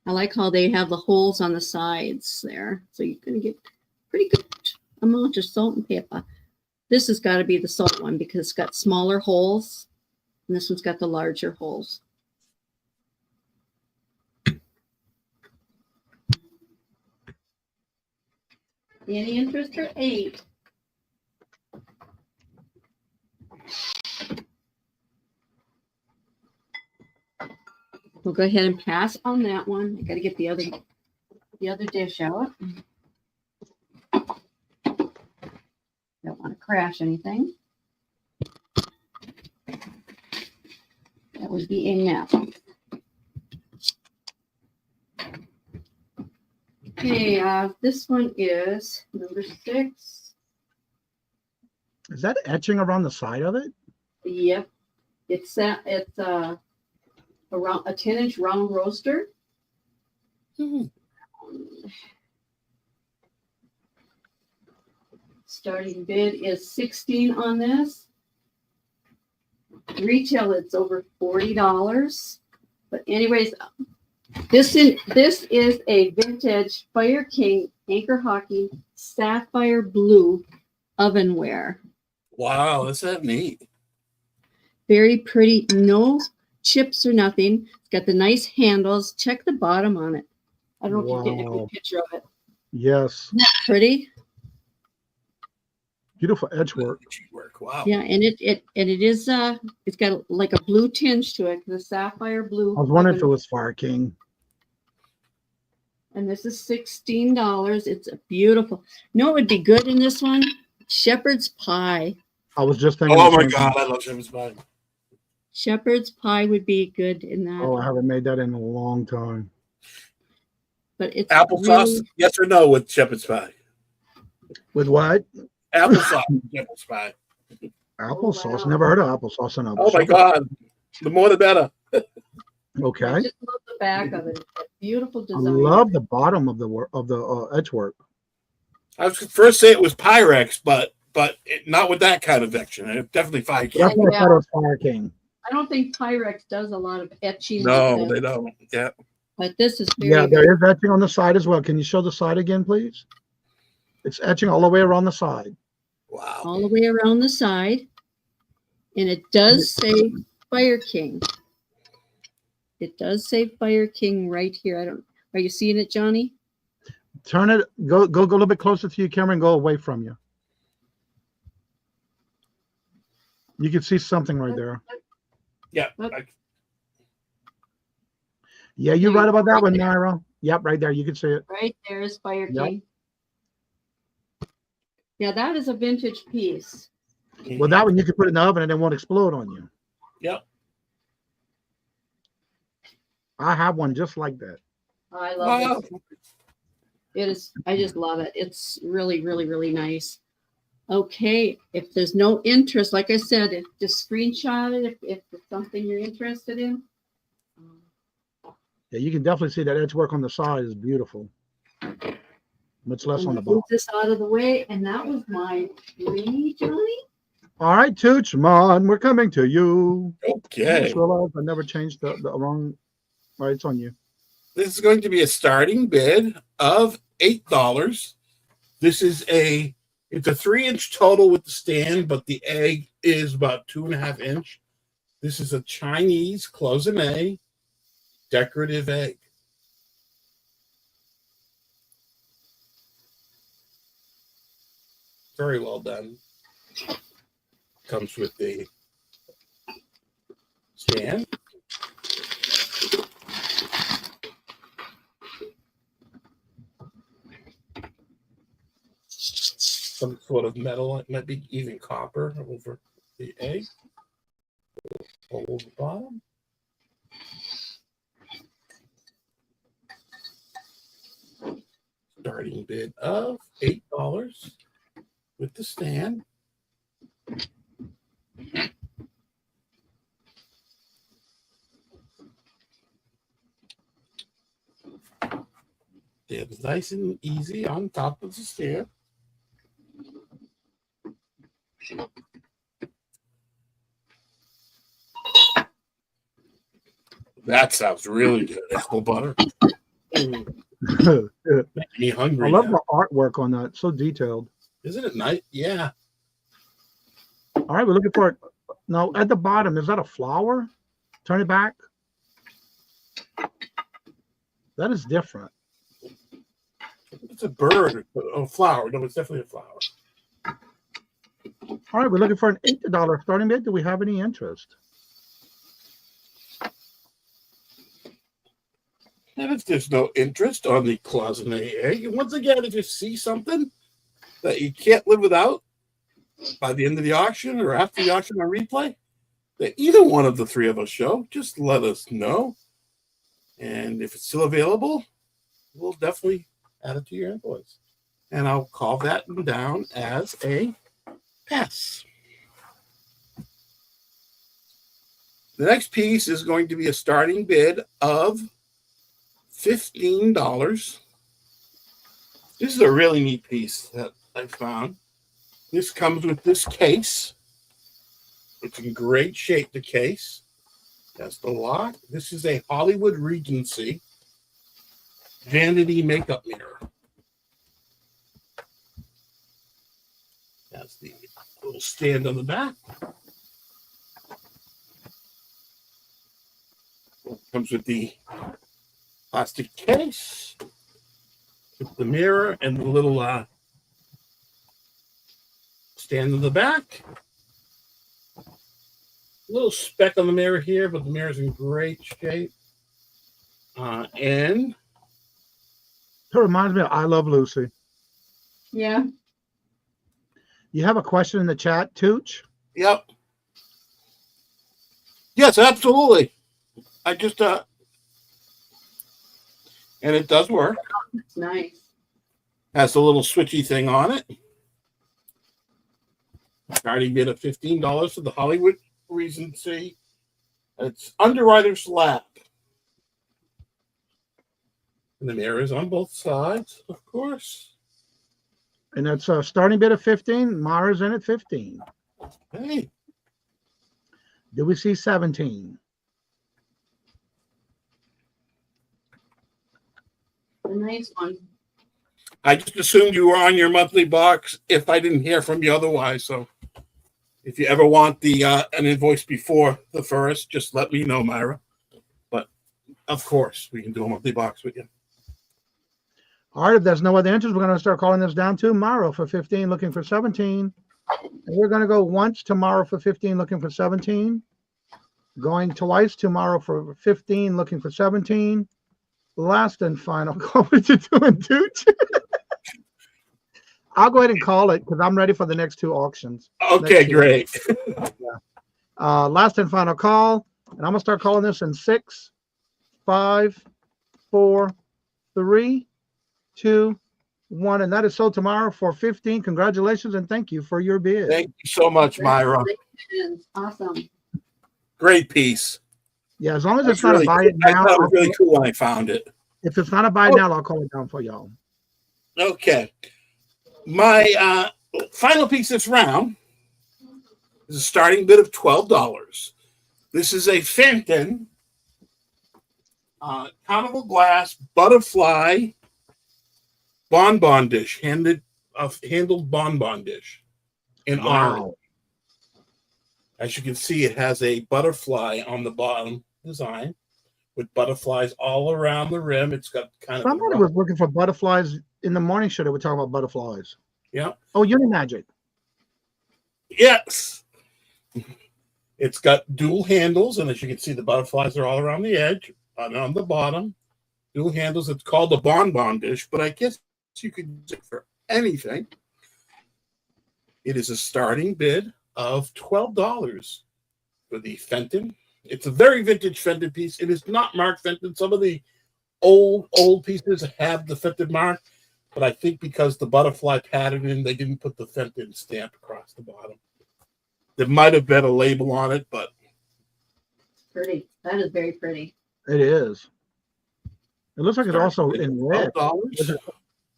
I like how they have the holes on the sides there. So you're going to get pretty good amount of salt and pepper. This has got to be the salt one because it's got smaller holes. And this one's got the larger holes. Any interest for 8? We'll go ahead and pass on that one. I got to get the other dish out. Don't want to crash anything. That would be a nap. Okay, this one is number 6. Is that etching around the side of it? Yep, it's around a 10-inch round roaster. Mm-hmm. Starting bid is $16 on this. Retail, it's over $40. But anyways, this is a vintage Fire King Anchor Hockey sapphire blue ovenware. Wow, that's that neat. Very pretty. No chips or nothing. It's got the nice handles. Check the bottom on it. I don't know if you get a good picture of it. Yes. Isn't that pretty? Beautiful edge work. Wow. Yeah, and it is it's got like a blue tinge to it, the sapphire blue. I was wondering if it was Fire King. And this is $16. It's a beautiful. You know what would be good in this one? Shepherd's pie. I was just thinking. Oh my God, I love shepherd's pie. Shepherd's pie would be good in that. Oh, I haven't made that in a long time. but it's Applesauce, really, yes or no with shepherd's pie? With what? Applesauce with shepherd's pie. Applesauce. wow. Never heard of applesauce in a Oh my shepherd's God. The more the better. I Okay. just love the back of it. It's a beautiful I design. love the bottom of the edge work. I was first say it was Pyrex, but not with that kind of action. It definitely Fire King. That's what I Yeah. thought it was Fire King. I don't think Pyrex does a lot of etching. No, like they this, don't. Yeah. but this is very, Yeah, very there is etching on the side as well. Can you show the side again, please? It's etching all the way around the side. Wow. all the way around the side. And it does say Fire King. It does say Fire King right here. Are you seeing it, Johnny? Turn it, go a little bit closer to your camera and go away from you. You can see something right there. Yeah. Yeah, you're right about that one, Naira. Yep, right there. You can see it. Right there is Fire Yep. King. Yeah, that is a vintage piece. Well, that one you can put in the oven and it won't explode on you. Yep. I have one just like that. I love Wow. it. It is. I just love it. It's really, really, really nice. Okay, if there's no interest, like I said, just screenshot it if it's something you're interested in. Yeah, you can definitely see that edge work on the side is beautiful. Much less on the Move bottom. this out of the way, and that was my tree, Johnny. All right, Toochman, we're coming to you. I Okay. just realized I never changed the wrong. All right, it's on you. This is going to be a starting bid of $8. This is it's a 3-inch total with the stand, but the egg is about 2.5 inch. This is a Chinese cloisonne decorative egg. Very well done. Comes with the stand. Some sort of metal, it might be even copper over the egg. Over the bottom. Starting bid of $8 with the stand. It's nice and easy on top of the stand. That sounds really good. Apple butter. Making me hungry. I love now. the artwork on that. So detailed. Isn't it nice? Yeah. All right, we're looking for it. Now, at the bottom, is that a flower? Turn it back. That is different. It's a bird. A flower. No, it's definitely a flower. All right, we're looking for an $8 starting bid. Do we have any interest? And if there's no interest on the cloisonne egg, and once again, if you see something that you can't live without by the end of the auction or after the auction or replay, that either one of the three of us show, just let us know. And if it's still available, we'll definitely add it to your invoice. And I'll call that down as a pass. The next piece is going to be a starting bid of $15. This is a really neat piece that I found. This comes with this case. It's in great shape, the case. That's the lock. This is a Hollywood Regency vanity makeup mirror. That's the little stand on the back. Comes with the plastic case, with the mirror and the little stand in the back. A little speck on the mirror here, but the mirror's in great shape. And It reminds me of I Love Lucy. Yeah. You have a question in the chat, Tooch? yep. Yes, absolutely. I just And it does work. It's nice. Has a little switchy thing on it. Starting bid of $15 for the Hollywood Regency. It's Underwriter's Lap. And the mirrors on both sides, of course. And that's a starting bid of 15. Mara's in at 15. Hey. Do we see 17? A nice one. I just assumed you were on your monthly box if I didn't hear from you otherwise. So if you ever want the an invoice before the first, just let me know, Myra. But of course, we can do a monthly box with you. All right, if there's no other interest, we're going to start calling this down to Mara for 15, looking for 17. And we're going to go once tomorrow for 15, looking for 17. Going twice tomorrow for 15, looking for 17. Last and final call. What you doing, dude? I'll go ahead and call it because I'm ready for the next two auctions. Okay, great. Last and final call. And I'm going to start calling this in 6, 5, 4, 3, 2, 1. And that is sold tomorrow for 15. Congratulations and thank you for your bid. Thank you so much, Myra. Awesome. Great piece. Yeah, as long as That's it's not really a buy cool. it now. I thought it was really cool when I found it. If it's not a buy now, I'll call it down for y'all. Okay. My final piece this round is a starting bid of $12. This is a Fenton conical glass butterfly bonbon dish, handled bonbon dish in orange. As you can see, it has a butterfly on the bottom design with butterflies all around the rim. It's got kind of somebody was looking for butterflies in the morning show. They were talking about butterflies. Yeah. Oh, Unimagic. Yes. It's got dual handles, and as you can see, the butterflies are all around the edge and on the bottom. Dual handles. It's called the bonbon dish, but I guess you could use it for anything. It is a starting bid of $12 for the Fenton. It's a very vintage Fenton piece. It is not marked Fenton. Some of the old pieces have the Fenton mark, but I think because the butterfly pattern, they didn't put the Fenton stamp across the bottom. There might have been a label on it, but Pretty. That is very pretty. It is. It looks like it's also in red, $12.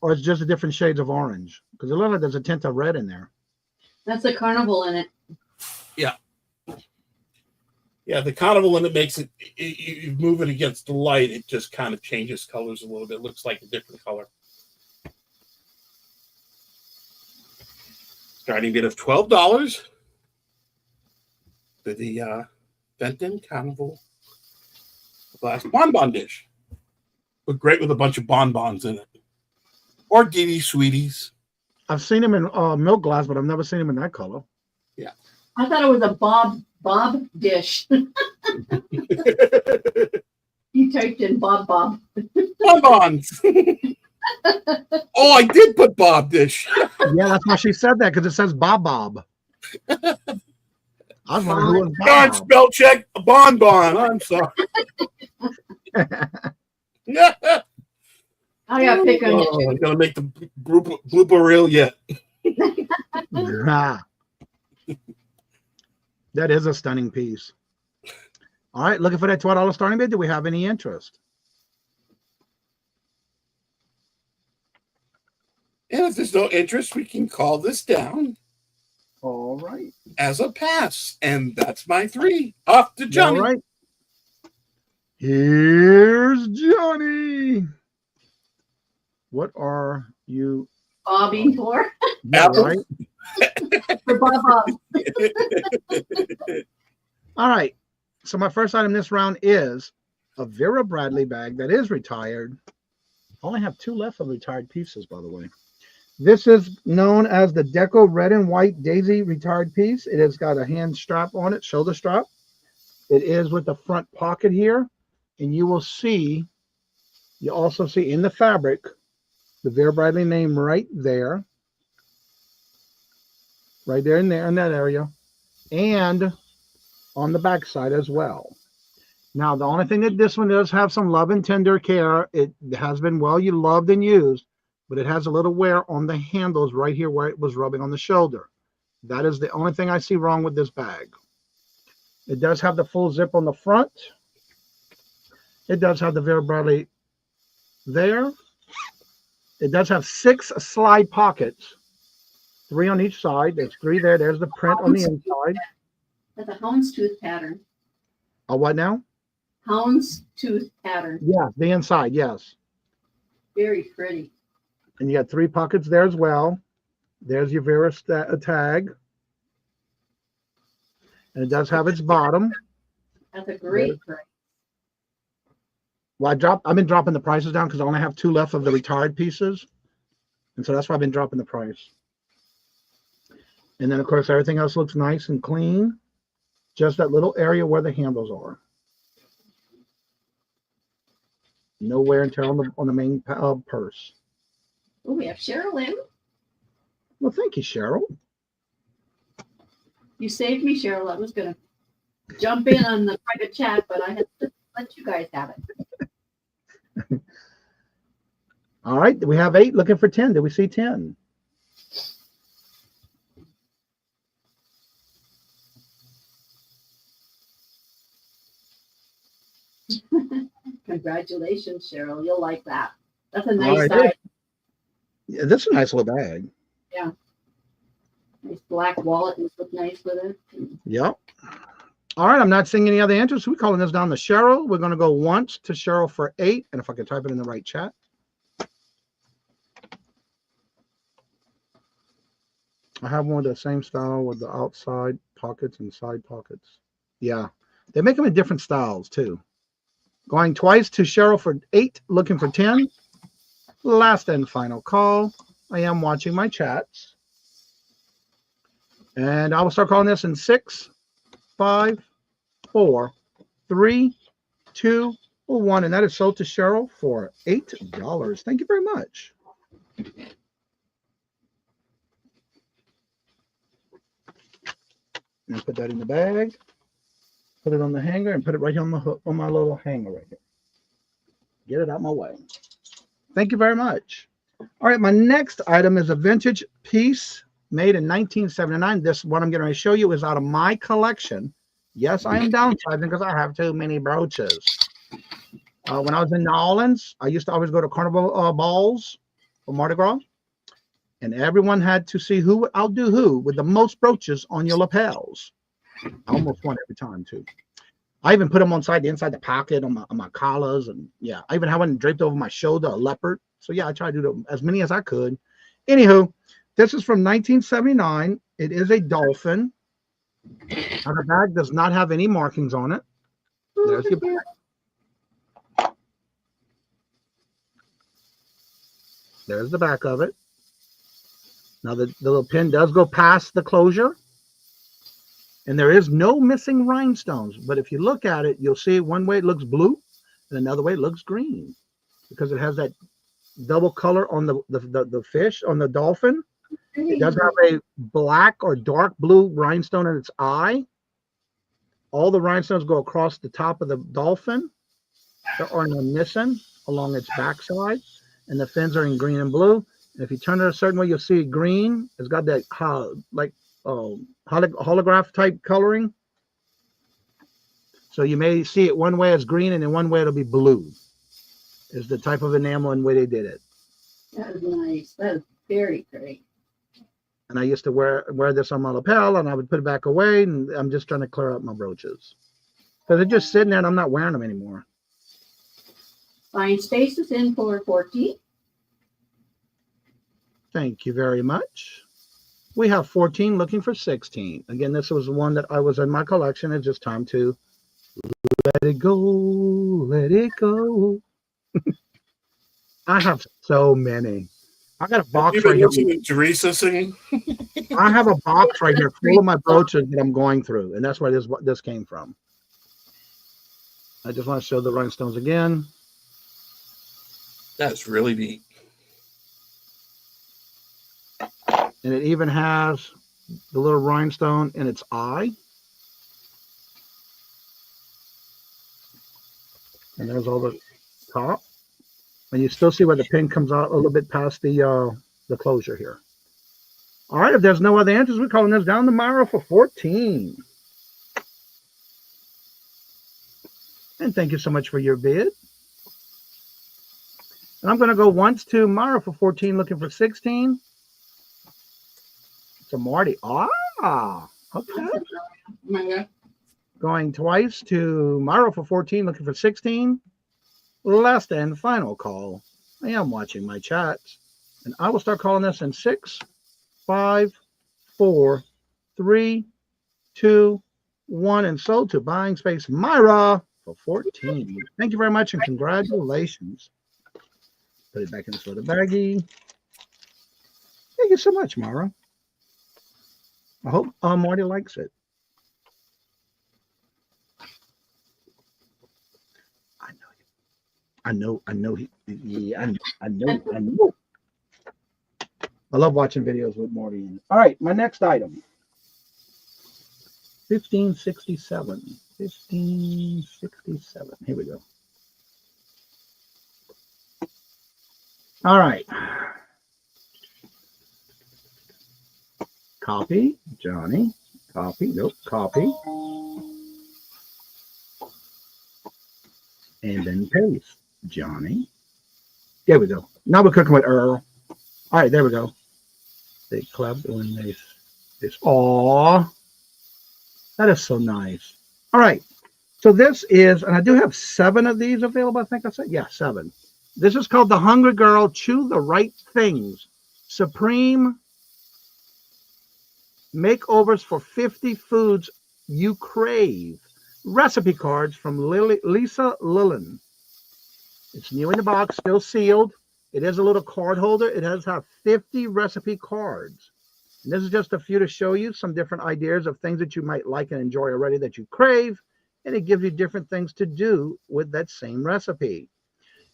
or it's just different shades of orange. Because it looks like there's a tint of red in there. That's a carnival in it. Yeah. Yeah, the carnival, when it makes it, you move it against the light, it just kind of changes colors a little bit. It looks like a different color. Starting bid of $12 for the Fenton Carnival glass bonbon dish. Look great with a bunch of bonbons in it. Or Dee Sweeties. I've seen them in milk glass, but I've never seen them in that color. Yeah. I thought it was a Bob dish. You typed in Bob. Bonbons. Oh, I did put Bob dish. Yeah, that's why she said that, because it says Bob. I was wondering who was God, Bob. spell check a bonbon. I'm sorry. I got to pick on you. I'm going to make the blooper reel yet. Ah. That is a stunning piece. All right, looking for that $12 starting bid. Do we have any interest? And if there's no interest, we can call this down All right. as a pass. And that's my 3. Off to Johnny. All right. Here's Johnny. What are you Bobbing for? Yeah, right? For Bob. All right. So my first item this round is a Vera Bradley bag that is retired. I only have 2 left of retired pieces, by the way. This is known as the Deco Red and White Daisy retired piece. It has got a hand strap on it, shoulder strap. It is with the front pocket here. And you will see, you also see in the fabric, the Vera Bradley name right there. Right there in that area. And on the back side as well. Now, the only thing that this one does have some love and tender care. It has been well loved and used, but it has a little wear on the handles right here where it was rubbing on the shoulder. That is the only thing I see wrong with this bag. It does have the full zip on the front. It does have the Vera Bradley there. It does have 6 slide pockets, 3 on each side. There's 3 there. There's the print on the inside. That's a houndstooth pattern. A what now? Houndstooth pattern. Yeah, the inside, yes. Very pretty. And you got 3 pockets there as well. There's your Vera tag. And it does have its bottom. That's a great price. Well, I've been dropping the prices down because I only have 2 left of the retired pieces. And so that's why I've been dropping the price. And then, of course, everything else looks nice and clean. Just that little area where the handles are. No wear and tear on the main purse. Oh, we have Cheryl in. Well, thank you, Cheryl. You saved me, Cheryl. I was going to jump in on the private chat, but I had to let you guys have it. All right, we have 8 looking for 10. Did we see 10? Congratulations, Cheryl. You'll like that. That's a nice right, size. Yeah, this is a nice little bag. Yeah. Nice black wallet and look nice with it. Yep. All right, I'm not seeing any other answers. We're calling this down to Cheryl. We're going to go once to Cheryl for 8. And if I can type it in the right chat. I have one of the same style with the outside pockets and side pockets. Yeah. They make them in different styles, too. Going twice to Cheryl for 8, looking for 10. Last and final call. I am watching my chats. And I will start calling this in 6, 5, 4, 3, 2, 1. And that is sold to Cheryl for $8. Thank you very much. And put that in the bag. Put it on the hanger and put it right here on the hook, on my little hanger right here. Get it out my way. Thank you very much. All right, my next item is a vintage piece made in 1979. This one I'm going to show you is out of my collection. Yes, I am downsizing because I have too many brooches. When I was in New Orleans, I used to always go to carnival balls for Mardi Gras. And everyone had to see who would outdo who with the most brooches on your lapels. I almost won every time too. I even put them inside the pocket on my collars, and yeah, I even had one draped over my shoulder, a leopard. So yeah, I tried to do as many as I could. Anywho, this is from 1979. It is a dolphin. Now, the bag does not have any markings on it. There's your bag. There's the back of it. Now the little pin does go past the closure. And there is no missing rhinestones. But if you look at it, you'll see one way it looks blue and another way it looks green because it has that double color on the fish, on the dolphin. It does have a black or dark blue rhinestone in its eye. All the rhinestones go across the top of the dolphin. There are no missing along its backside. And the fins are in green and blue. And if you turn it a certain way, you'll see green. It's got that holograph type coloring. So you may see it one way as green and in one way it'll be blue. Is the type of enamel and way they did it. That is nice. That is very great. And I used to wear this on my lapel and I would put it back away, and I'm just trying to clear up my brooches. Because they're just sitting there and I'm not wearing them anymore. Fine space is in for 14. Thank you very much. We have 14 looking for 16. Again, this was one that I was in my collection. It's just time to let it go, let it go. I have so many. I got a box right here. Teresa singing? I have a box right here full of my brooches that I'm going through, and that's where this came from. I just want to show the rhinestones again. That's really neat. And it even has the little rhinestone in its eye. And there's all the top. And you still see where the pin comes out a little bit past the closure here. All right, if there's no other answers, we're calling this down tomorrow for 14. And thank you so much for your bid. And I'm going to go once to Mara for 14, looking for 16. To Marty. Ah, okay. Going twice to Mara for 14, looking for 16. Last and final call. I am watching my chats. And I will start calling this in 6, 5, 4, 3, 2, 1. And sold to Buying Space Myra for 14. Thank you very much and congratulations. Put it back in this little baggie. Thank you so much, Myra. I hope Marty likes it. I know. I love watching videos with Marty in it. All right, my next item. 1567. 1567. Here we go. All right. Copy, Johnny. Copy. Nope. Copy. And then paste, Johnny. There we go. Now we're cooking with Earl. All right, there we go. They club doing this. Aw, that is so nice. All right, so this is, and I do have 7 of these available. I think I said, yeah, 7. This is called the Hungry Girl Chew the Right Things Supreme Makeovers for 50 Foods You Crave. Recipe cards from Lisa Lillen. It's new in the box, still sealed. It is a little card holder. It has 50 recipe cards. And this is just a few to show you some different ideas of things that you might like and enjoy already that you crave. And it gives you different things to do with that same recipe.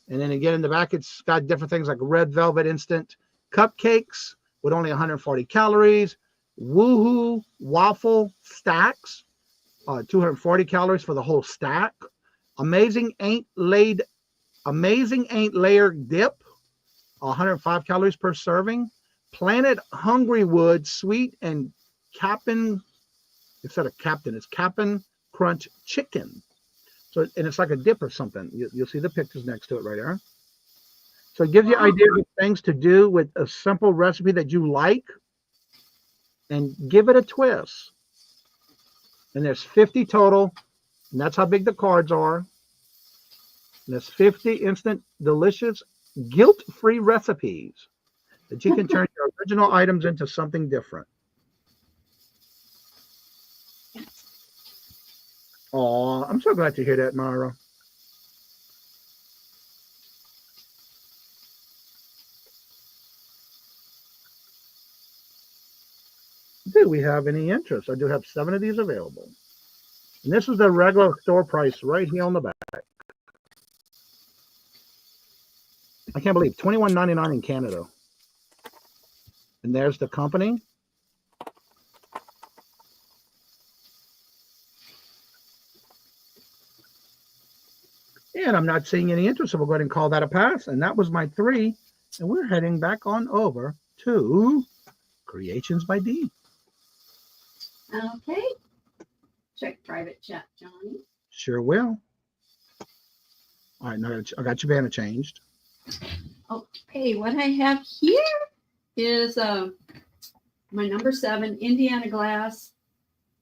And then again, in the back, it's got different things like red velvet instant cupcakes with only 140 calories, woohoo waffle stacks, 240 calories for the whole stack. Amazing ain't layered dip, 105 calories per serving. Planet Hungry Wood sweet and Cap'n, instead of Captain, it's Cap'n Crunch chicken. So, and it's like a dip or something. You'll see the pictures next to it right there. So it gives you ideas of things to do with a simple recipe that you like and give it a twist. And there's 50 total, and that's how big the cards are. And there's 50 instant, delicious, guilt-free recipes that you can turn your original items into something different. Oh, I'm so glad to hear that, Myra. Do we have any interest? I do have 7 of these available. And this is the regular store price right here on the back. I can't believe $21.99 in Canada. And there's the company. And I'm not seeing any interest, so we'll go ahead and call that a pass. And that was my 3. And we're heading back on over to Creations by D. Okay. Check private chat, Johnny. Sure will. All right, now I got your banner changed. Okay, what I have here is my number 7 Indiana glass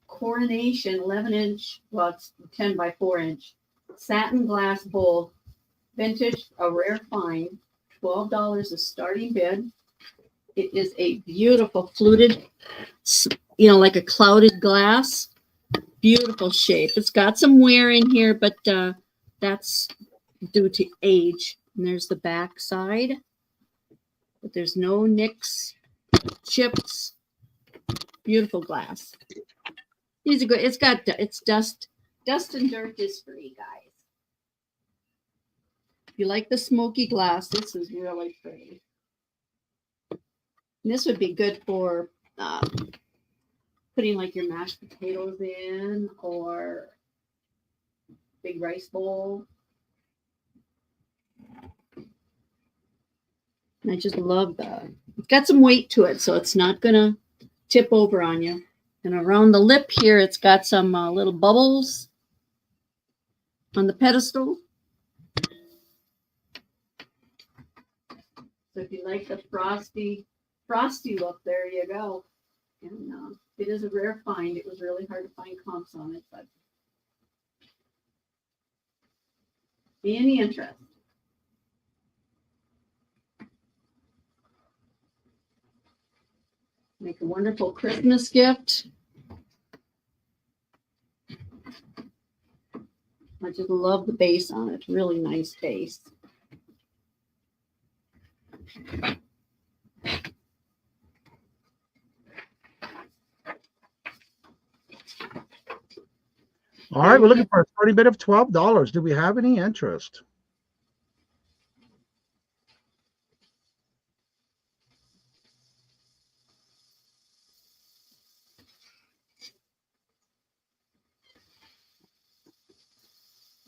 coronation 11-inch, well, it's 10 by 4 inch satin glass bowl, vintage, a rare find, $12 a starting bid. It is a beautiful fluted, like a clouded glass. Beautiful shape. It's got some wear in here, but that's due to age. And there's the back side, but there's no nicks, chips. Beautiful glass. These are good. It's dust and dirt is free, guys. If you like the smoky glass, this is really pretty. And this would be good for putting like your mashed potatoes in or big rice bowl. I just love that. It's got some weight to it, so it's not going to tip over on you. And around the lip here, it's got some little bubbles on the pedestal. So if you like the frosty look, there you go. And it is a rare find. It was really hard to find comps on it, but any interest? Make a wonderful Christmas gift. I just love the base on it. Really nice base. All right, we're looking for a starting bid of $12. Do we have any interest?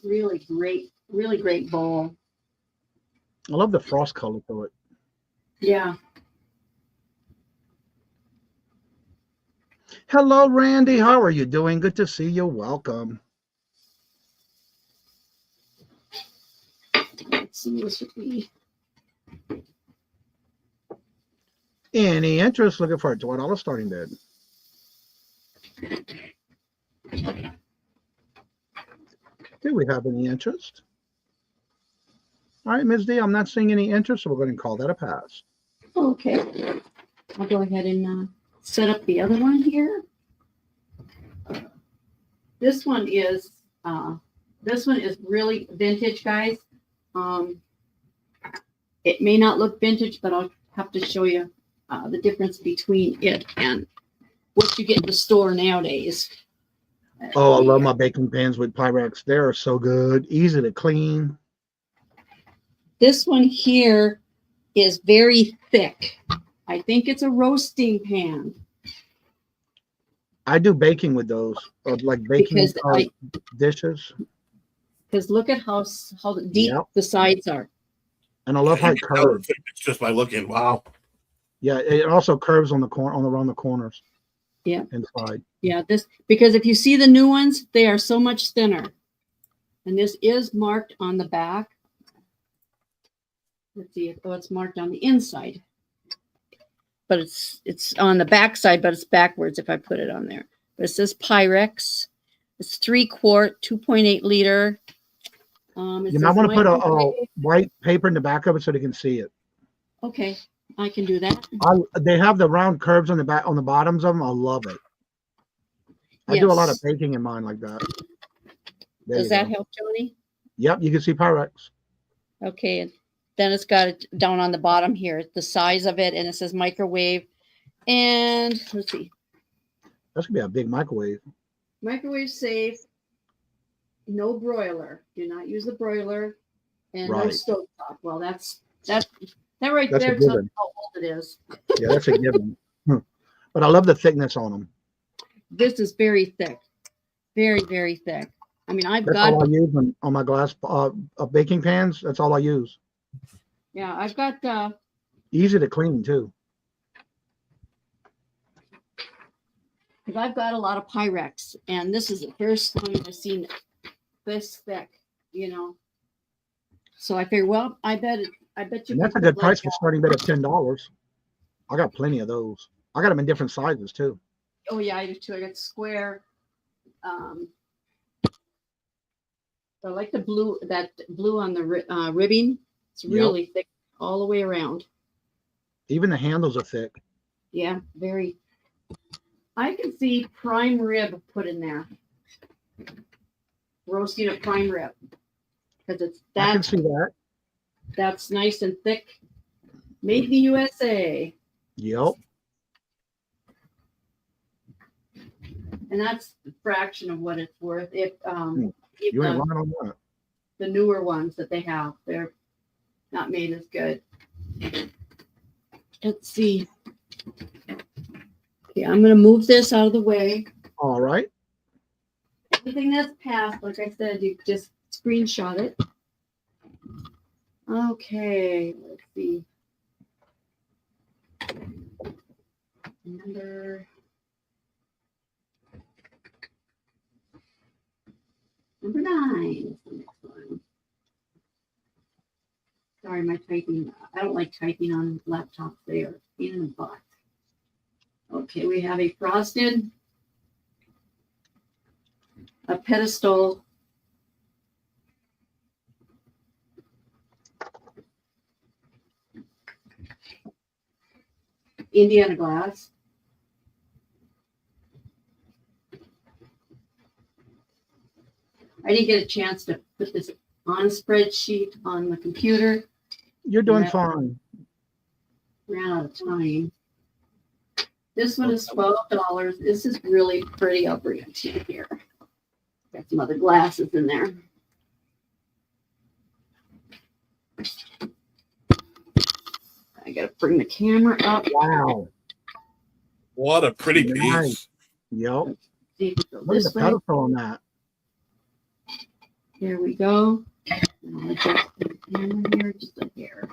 Really great bowl. I love the frost color to it. Yeah. Hello, Randy. How are you doing? Good to see you. Welcome. Let's see, this would be Any interest? Looking for a $12 starting bid. Do we have any interest? All right, Ms. D, I'm not seeing any interest, so we're going to call that a pass. okay. I'll go ahead and set up the other one here. This one is really vintage, guys. It may not look vintage, but I'll have to show you the difference between it and what you get in the store nowadays. Oh, I love my baking pans with Pyrex. They are so good, easy to clean. This one here is very thick. I think it's a roasting pan. I do baking with those, like baking dishes. Because look at how deep the sides are. And I love how it curves. It's just by looking. Wow. Yeah, it also curves on the around the corners. Yeah. Inside. Yeah, because if you see the new ones, they are so much thinner. And this is marked on the back. Let's see. Oh, it's marked on the inside. But it's on the back side, but it's backwards if I put it on there. But it says Pyrex. It's 3-quart, 2.8 liter. You might want to put a white paper in the back of it so they can see it. Okay, I can do that. They have the round curves on the back, on the bottoms of them. I love it. I do a lot of baking in mine like that. Does that help, Johnny? Yep, you can see Pyrex. Okay, and then it's got it down on the bottom here, the size of it, and it says microwave. And let's see. That's gonna be a big microwave. Microwave safe. No broiler. Do not use the broiler, and no stove top. Well, that right there tells you how old it is. Yeah, that's a given. But I love the thickness on them. This is very thick, very, very thick. I mean, That's all I use on my glass baking pans. That's all I use. Yeah, I've got easy to clean too. Because I've got a lot of Pyrex, and this is the first time I've seen this thick, you know. So I figured, well, I bet you. And that's a good price for starting bid of $10. I got plenty of those. I got them in different sizes too. Oh yeah, I do too. I got square. I like the blue. That blue on the ribbing. It's really thick all the way around. Even the handles are thick. Yeah, very. I can see prime rib put in there. Roasting a prime rib. Because it's that. I can see that. That's nice and thick. Made in the USA. Yep. And that's a fraction of what it's worth. If you ain't running on that. The newer ones that they have, they're not made as good. Let's see. Okay, I'm going to move this out of the way. All right. Everything that's passed, like I said, you just screenshot it. Okay, let's see. Number 9 is the next one. Sorry, my typing. I don't like typing on laptops. They are in the butt. Okay, we have a frosted, a pedestal, Indiana glass, I didn't get a chance to put this on a spreadsheet on the computer. You're doing fine. Ran out of time. This one is $12. This is really pretty. I'll bring it to you here. Got some other glasses in there. I gotta bring the camera up. Wow. What a pretty piece. Nice. Yep. See if it goes Look at this the way. pedestal on that. Here we go. And I'll adjust the camera here just a hair.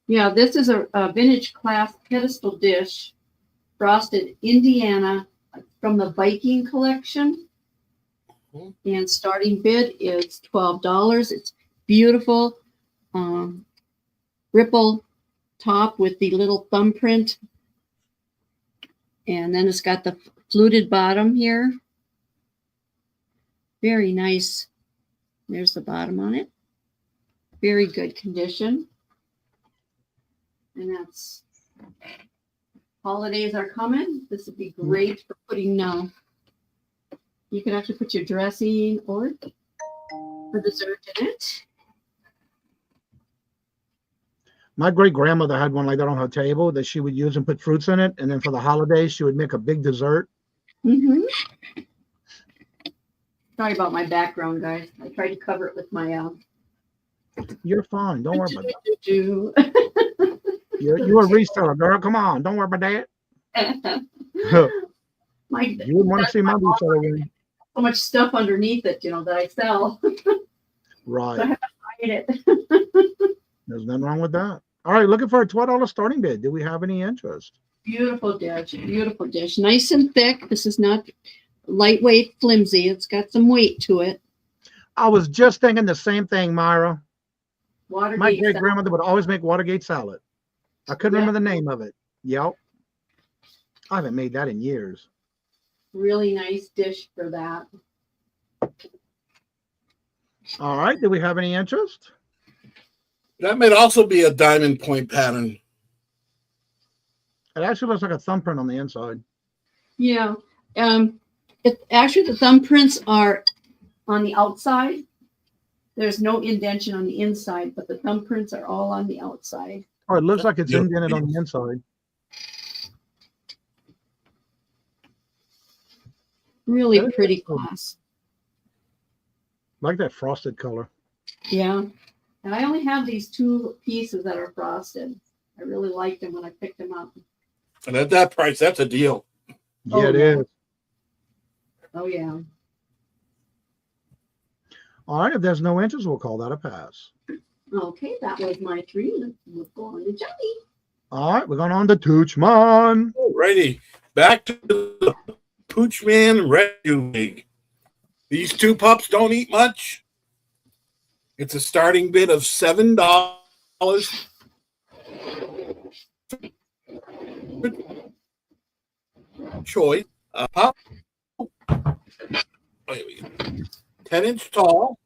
Yeah, this is a vintage class pedestal dish, frosted Indiana from the Viking collection. And starting bid is $12. It's beautiful. Ripple top with the little thumbprint. And then it's got the fluted bottom here. Very nice. There's the bottom on it. Very good condition. And that's, holidays are coming. This would be great for putting, you can actually put your dressing or for dessert in it. My great grandmother had one like that on her table that she would use and put fruits in it. And then for the holidays, she would make a big dessert. Mm-hmm. Sorry about my background, guys. I tried to cover it with my You're fine. Don't worry about that. that. You're a reseller, girl. Come on. Don't worry about that. You wouldn't want to see my reseller ring. So much stuff underneath it, that I sell. Right. So I have to hide it. There's nothing wrong with that. All right, looking for a $12 starting bid. Do we have any interest? Beautiful dish. Beautiful dish. Nice and thick. This is not lightweight, flimsy. It's got some weight to it. I was just thinking the same thing, Myra. Watergate My great salad. grandmother would always make Watergate salad. I couldn't remember the name of it. Yep. I haven't made that in years. Really nice dish for that. All right. Do we have any interest? That might also be a diamond point pattern. It actually looks like a thumbprint on the inside. Yeah. Actually, the thumbprints are on the outside. There's no indentation on the inside, but the thumbprints are all on the outside. Oh, it looks like it's Yep. indented on the inside. Really That is pretty cool. glass. Like that frosted color. Yeah. And I only have these 2 pieces that are frosted. I really liked them when I picked them up. And at that price, that's a deal. Yeah, Oh, it yeah. is. Oh, yeah. All right. If there's no interest, we'll call that a pass. Okay, that was my 3. Let's go on to Johnny. All right. We're going on to Toochman. Alrighty. Back to the Poochman Rescue League. These 2 pups don't eat much. It's a starting bid of $7. Choice. Pup. Oh, here we go. 10-inch tall.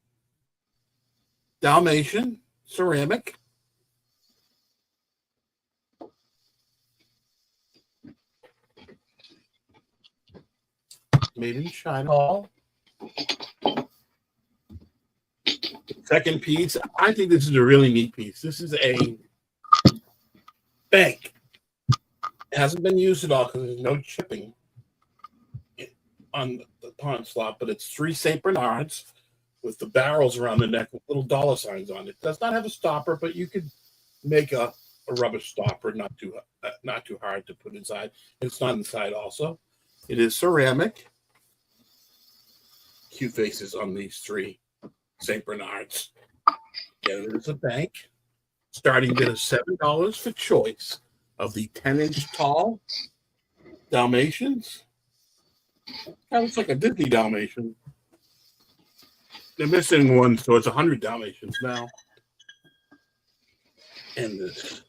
Dalmatian. Ceramic. Made in China. Second piece. I think this is a really neat piece. This is a bank. It hasn't been used at all because there's no chipping on the pawn slot, but it's 3 St. Bernards with the barrels around the neck with little dollar signs on it. It does not have a stopper, but you could make a rubber stopper, not too hard to put inside. It's not inside also. It is ceramic. Cute faces on these 3 St. Bernards. Yeah, there's a bank. Starting bid of $7 for choice. of the 10-inch tall Dalmatians. That looks like a Disney Dalmatian. They're missing one, so it's 100 Dalmatians now. And this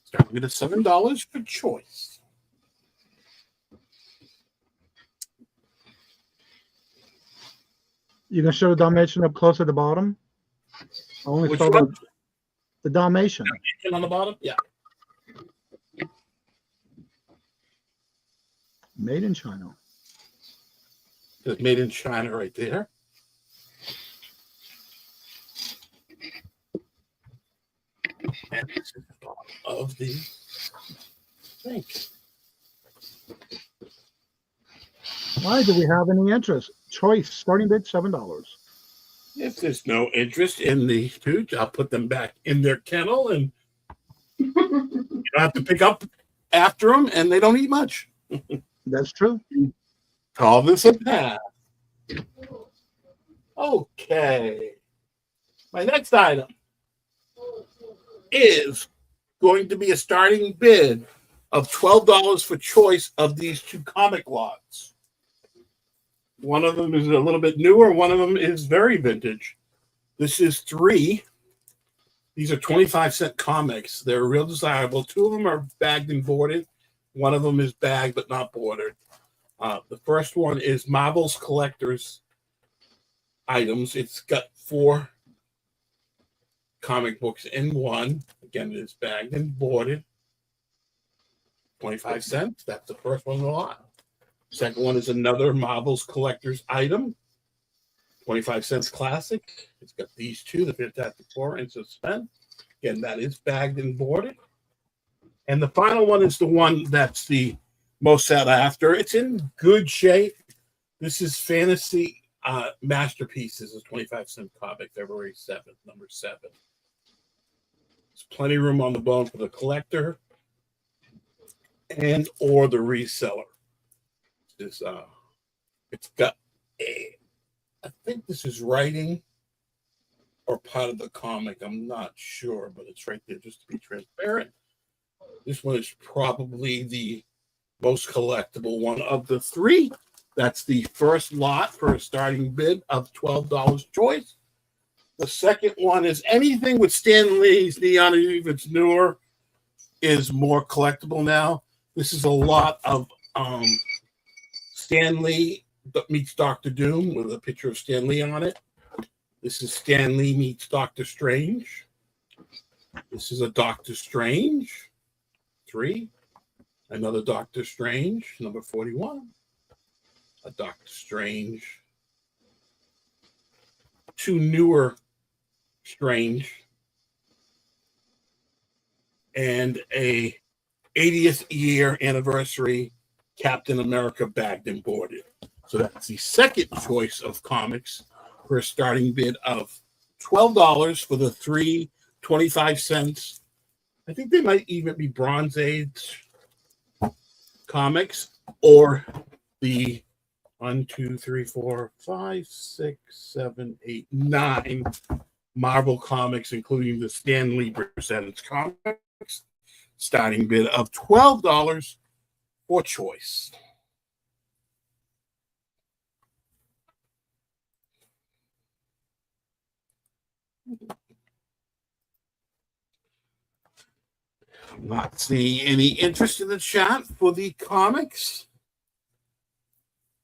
starting at $7 for choice. You can show the Dalmatian up close at the bottom. I only Which saw one? the Dalmatian. Dalmatian on the bottom? Yeah. Made in China. It's made in China right there. And this is the bottom of the thing. Why do we have any interest? Choice starting bid $7. If there's no interest in the tooch, I'll put them back in their kennel, and you don't have to pick up after them, and they don't eat much. That's true. Call this a pass. Okay. My next item is going to be a starting bid of $12 for choice of these two comic lots. One of them is a little bit newer. One of them is very vintage. This is 3. These are 25-cent comics. They're real desirable. 2 of them are bagged and boarded. One of them is bagged but not boarded. The first one is Marvel's Collector's Items. It's got 4 comic books in one. Again, it is bagged and boarded. 25 cents. That's the first one in the lot. Second one is another Marvel's Collector's Item. 25 cents classic. It's got these 2, the Fantastic Four and Suspense. Again, that is bagged and boarded. And the final one is the one that's the most sought after. It's in good shape. This is Fantasy Masterpieces, a 25-cent comic, February 7th, number 7. There's plenty of room on the bone for the collector and or the reseller. It's got I think this is writing or part of the comic. I'm not sure, but it's right there just to be transparent. This one is probably the most collectible one of the 3. That's the first lot for a starting bid of $12 choice. The second one is anything with Stan Lee's Neon, even if it's newer, is more collectible now. This is a lot of Stan Lee meets Dr. Doom with a picture of Stan Lee on it. This is Stan Lee meets Doctor Strange. This is a Doctor Strange 3. Another Doctor Strange, number 41. A Doctor Strange. 2 newer Strange. And a 80th year anniversary Captain America bagged and boarded. So that's the second choice of comics for a starting bid of $12 for the 3 25 cents. I think they might even be Bronze Age comics, or the 1, 2, 3, 4, 5, 6, 7, 8, 9 Marvel comics, including the Stan Lee Presents comics. Starting bid of $12 for choice. I'm not seeing any interest in the chat for the comics.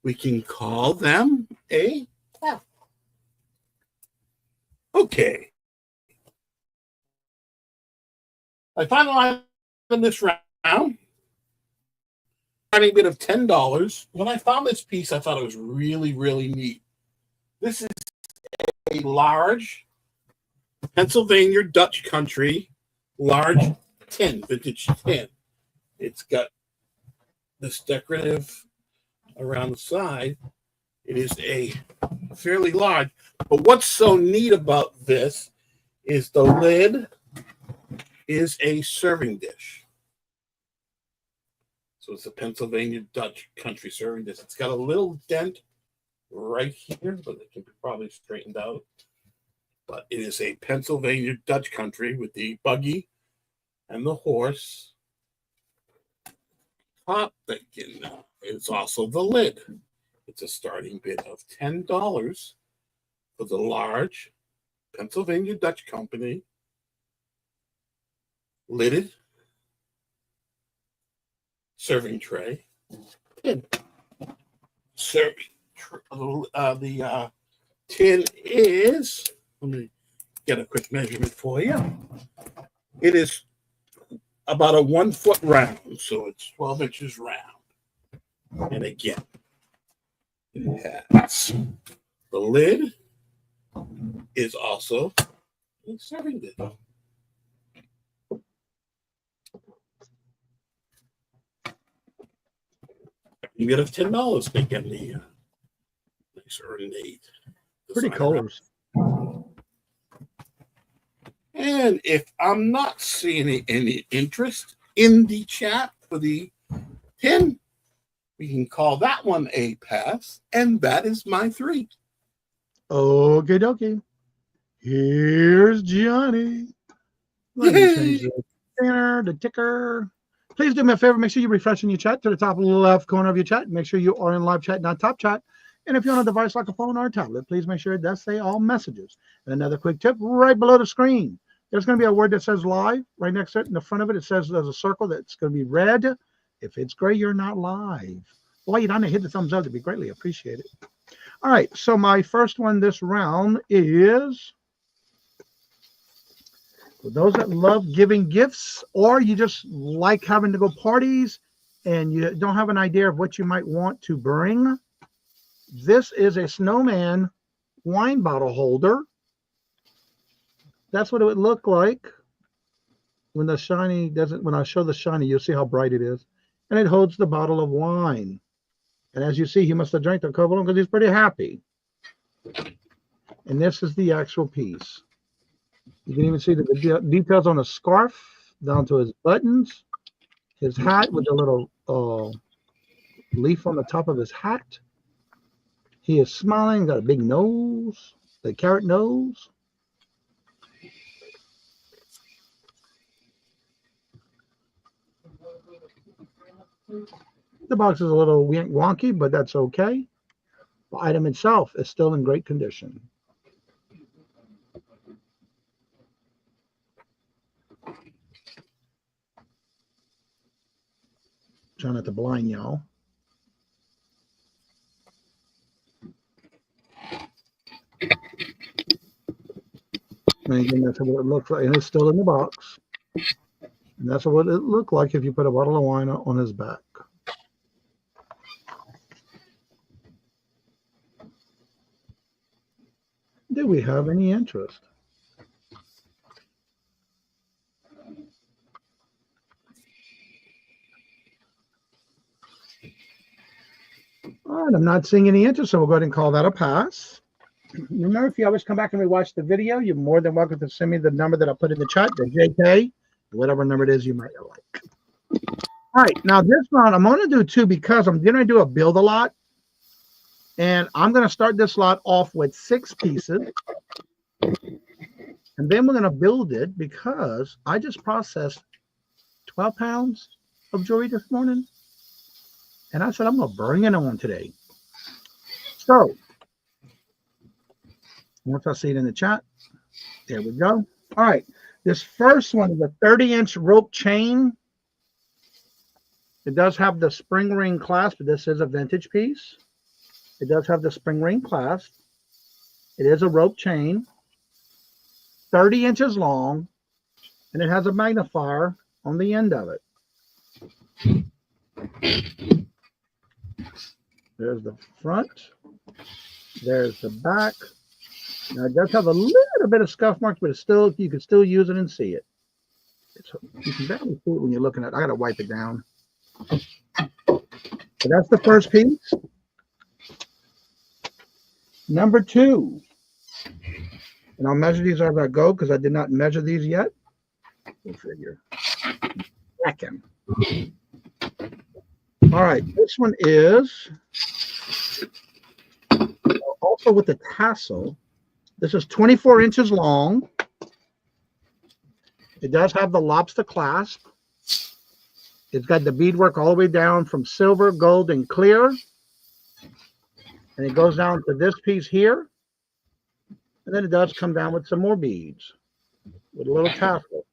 We can call them a F. Okay. I finalized in this round. Starting bid of $10. When I found this piece, I thought it was really, really neat. This is a large Pennsylvania Dutch country, large tin, vintage tin. It's got this decorative around the side. It is a fairly large, but what's so neat about this is the lid is a serving dish. So it's a Pennsylvania Dutch country serving dish. It's got a little dent right here, but it can be probably straightened out. but it is a Pennsylvania Dutch country with the buggy and the horse. Top thinking is also the lid. It's a starting bid of $10 for the large Pennsylvania Dutch company lidded serving tray. And the tin is, let me get a quick measurement for you. It is about a 1 foot round, so it's 12 inches round. And again, it has the lid is also a serving lid. You get a $10 making the nice ornate. Pretty colors. And if I'm not seeing any interest in the chat for the 10, we can call that one a pass, and that is my 3. Okay, dokie. Here's Johnny. Let me change the ticker. Please do me a favor. Make sure you refresh in your chat to the top left corner of your chat. Make sure you are in live chat, not top chat. And if you're on a device like a phone or a tablet, please make sure it does say all messages. And another quick tip, right below the screen, there's going to be a word that says live. Right next to it, in the front of it, it says there's a circle that's going to be red. If it's gray, you're not live. While you're down there, hit the thumbs up. It'd be greatly appreciated. All right, so my first one this round is for those that love giving gifts, or you just like having to go parties and you don't have an idea of what you might want to bring. This is a snowman wine bottle holder. That's what it would look like when the shiny doesn't, when I show the shiny, you'll see how bright it is. And it holds the bottle of wine. And as you see, he must have drank a couple of them because he's pretty happy. And this is the actual piece. You can even see the details on the scarf down to his buttons, his hat with a little leaf on the top of his hat. He is smiling, got a big nose, the carrot nose. The box is a little wonky, but that's okay. The item itself is still in great condition. Trying not to blind y'all. And again, that's what it looks like. And it's still in the box. And that's what it looked like if you put a bottle of wine on his back. Do we have any interest? All right, I'm not seeing any interest, so we'll go ahead and call that a pass. Remember, if you always come back and rewatch the video, you're more than welcome to send me the number that I put in the chat, the JK, whatever number it is you might like. All right, now this round, I'm going to do 2 because I'm going to do a build a lot. And I'm going to start this lot off with 6 pieces. And then we're going to build it because I just processed 12 pounds of jewelry this morning. And I said, I'm going to bring it on today. So, once I see it in the chat, there we go. All right. This first one is a 30-inch rope chain. It does have the spring ring clasp, but this is a vintage piece. It does have the spring ring clasp. It is a rope chain, 30 inches long, and it has a magnifier on the end of it. There's the front. There's the back. Now it does have a little bit of scuff marks, but it's still, you can still use it and see it. You can definitely see it when you're looking at it. I got to wipe it down. So that's the first piece. Number 2. And I'll measure these as I go because I did not measure these yet. We'll figure. Second. All right, this one is also with the tassel. This is 24 inches long. It does have the lobster clasp. It's got the beadwork all the way down from silver, gold, and clear. And it goes down to this piece here. And then it does come down with some more beads with a little tassel.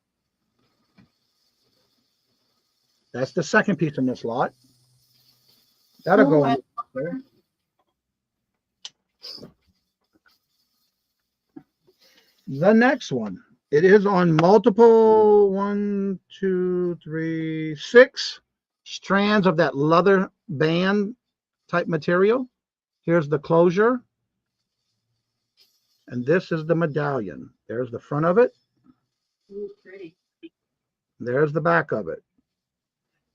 That's the second piece in this lot. That'll go in there. The next one. It is on multiple 1, 2, 3, 6 strands of that leather band type material. Here's the closure. And this is the medallion. There's the front of it. Ooh, pretty. There's the back of it.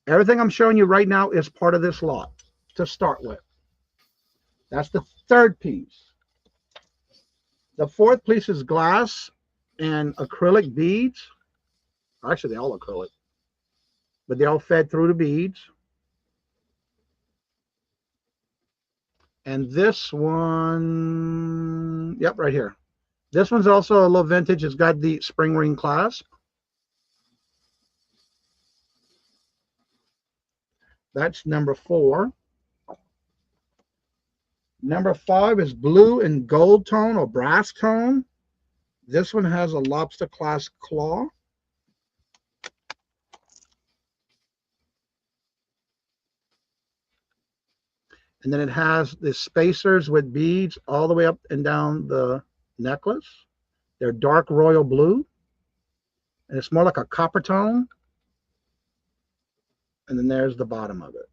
Everything I'm showing you right now is part of this lot to start with. That's the third piece. The fourth piece is glass and acrylic beads. Actually, they're all acrylic, but they're all fed through the beads. And this one, yep, right here. This one's also a little vintage. It's got the spring ring clasp. That's number 4. Number 5 is blue and gold tone or brass tone. This one has a lobster clasp claw. And then it has the spacers with beads all the way up and down the necklace. They're dark royal blue. And it's more like a copper tone. And then there's the bottom of it.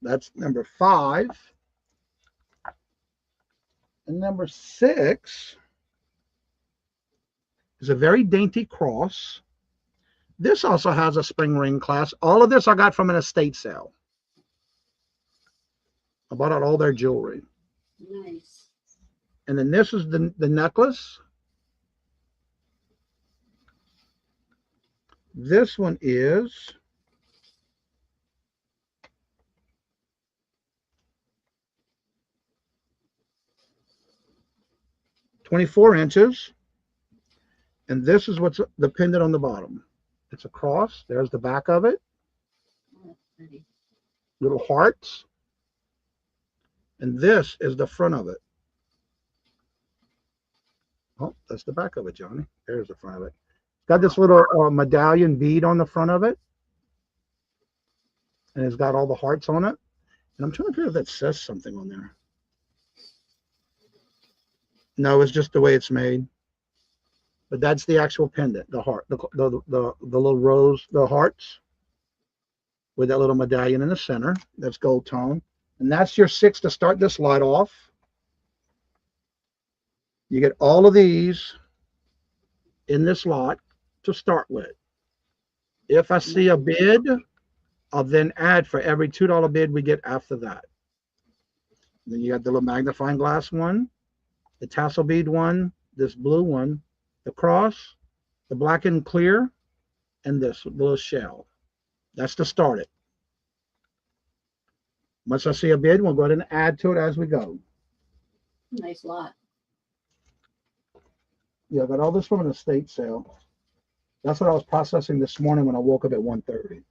That's number 5. And number 6 is a very dainty cross. This also has a spring ring clasp. All of this I got from an estate sale. I bought out all their jewelry. Nice. And then this is the necklace. This one is .24 inches. And this is what's the pendant on the bottom. It's a cross. There's the back of it. Oh, that's pretty. Little hearts. And this is the front of it. Oh, that's the back of it, Johnny. There's the front of it. It's got this little medallion bead on the front of it. And it's got all the hearts on it. And I'm trying to figure if that says something on there. No, it's just the way it's made. But that's the actual pendant, the heart, the little rose, the hearts with that little medallion in the center. That's gold tone. And that's your 6 to start this lot off. You get all of these in this lot to start with. If I see a bid, I'll then add for every $2 bid we get after that. Then you got the little magnifying glass one, the tassel bead one, this blue one, the cross, the black and clear, and this little shell. That's to start it. Once I see a bid, we'll go ahead and add to it as we go. Nice lot. Yeah, I got all this from an estate sale. That's what I was processing this morning when I woke up at 1:30.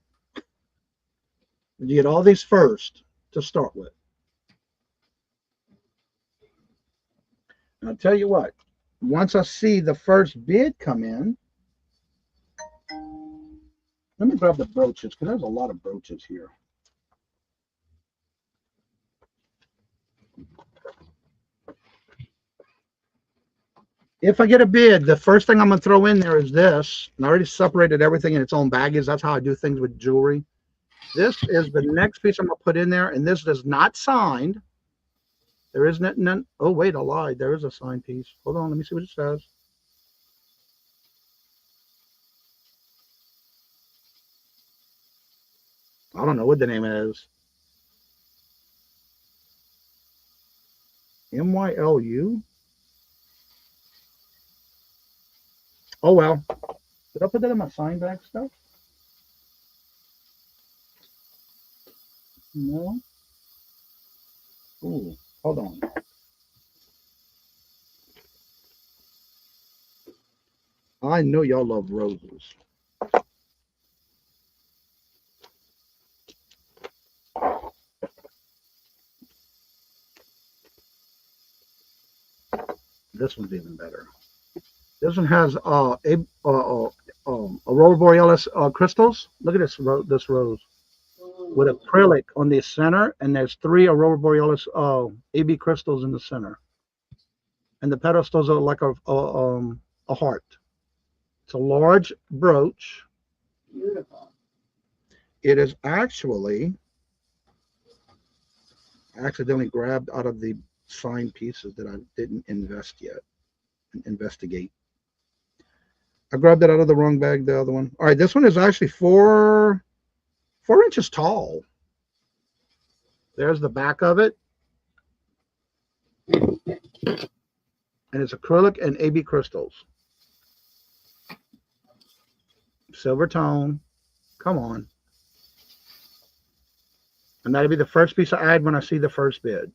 You get all these first to start with. And I'll tell you what, once I see the first bid come in, let me grab the brooches because there's a lot of brooches here. If I get a bid, the first thing I'm going to throw in there is this. And I already separated everything in its own baggage. That's how I do things with jewelry. This is the next piece I'm going to put in there. And this is not signed. There isn't none. Oh, wait, I lied. There is a signed piece. Hold on. Let me see what it says. I don't know what the name is. MYLU? Oh, well. Did I put that in my sign bag stuff? No. Ooh, hold on. I know y'all love roses. This one's even better. This one has Aurora Borealis crystals. Look at this rose with acrylic on the center, and there's 3 Aurora Borealis AB crystals in the center, and the pedestals are like a heart. It's a large brooch. Beautiful. It is actually accidentally grabbed out of the signed pieces that I didn't investigate. I grabbed it out of the wrong bag, the other one. All right, this one is actually 4 inches tall. There's the back of it. And it's acrylic and AB crystals. Silver tone. Come on. And that'll be the first piece I add when I see the first bid.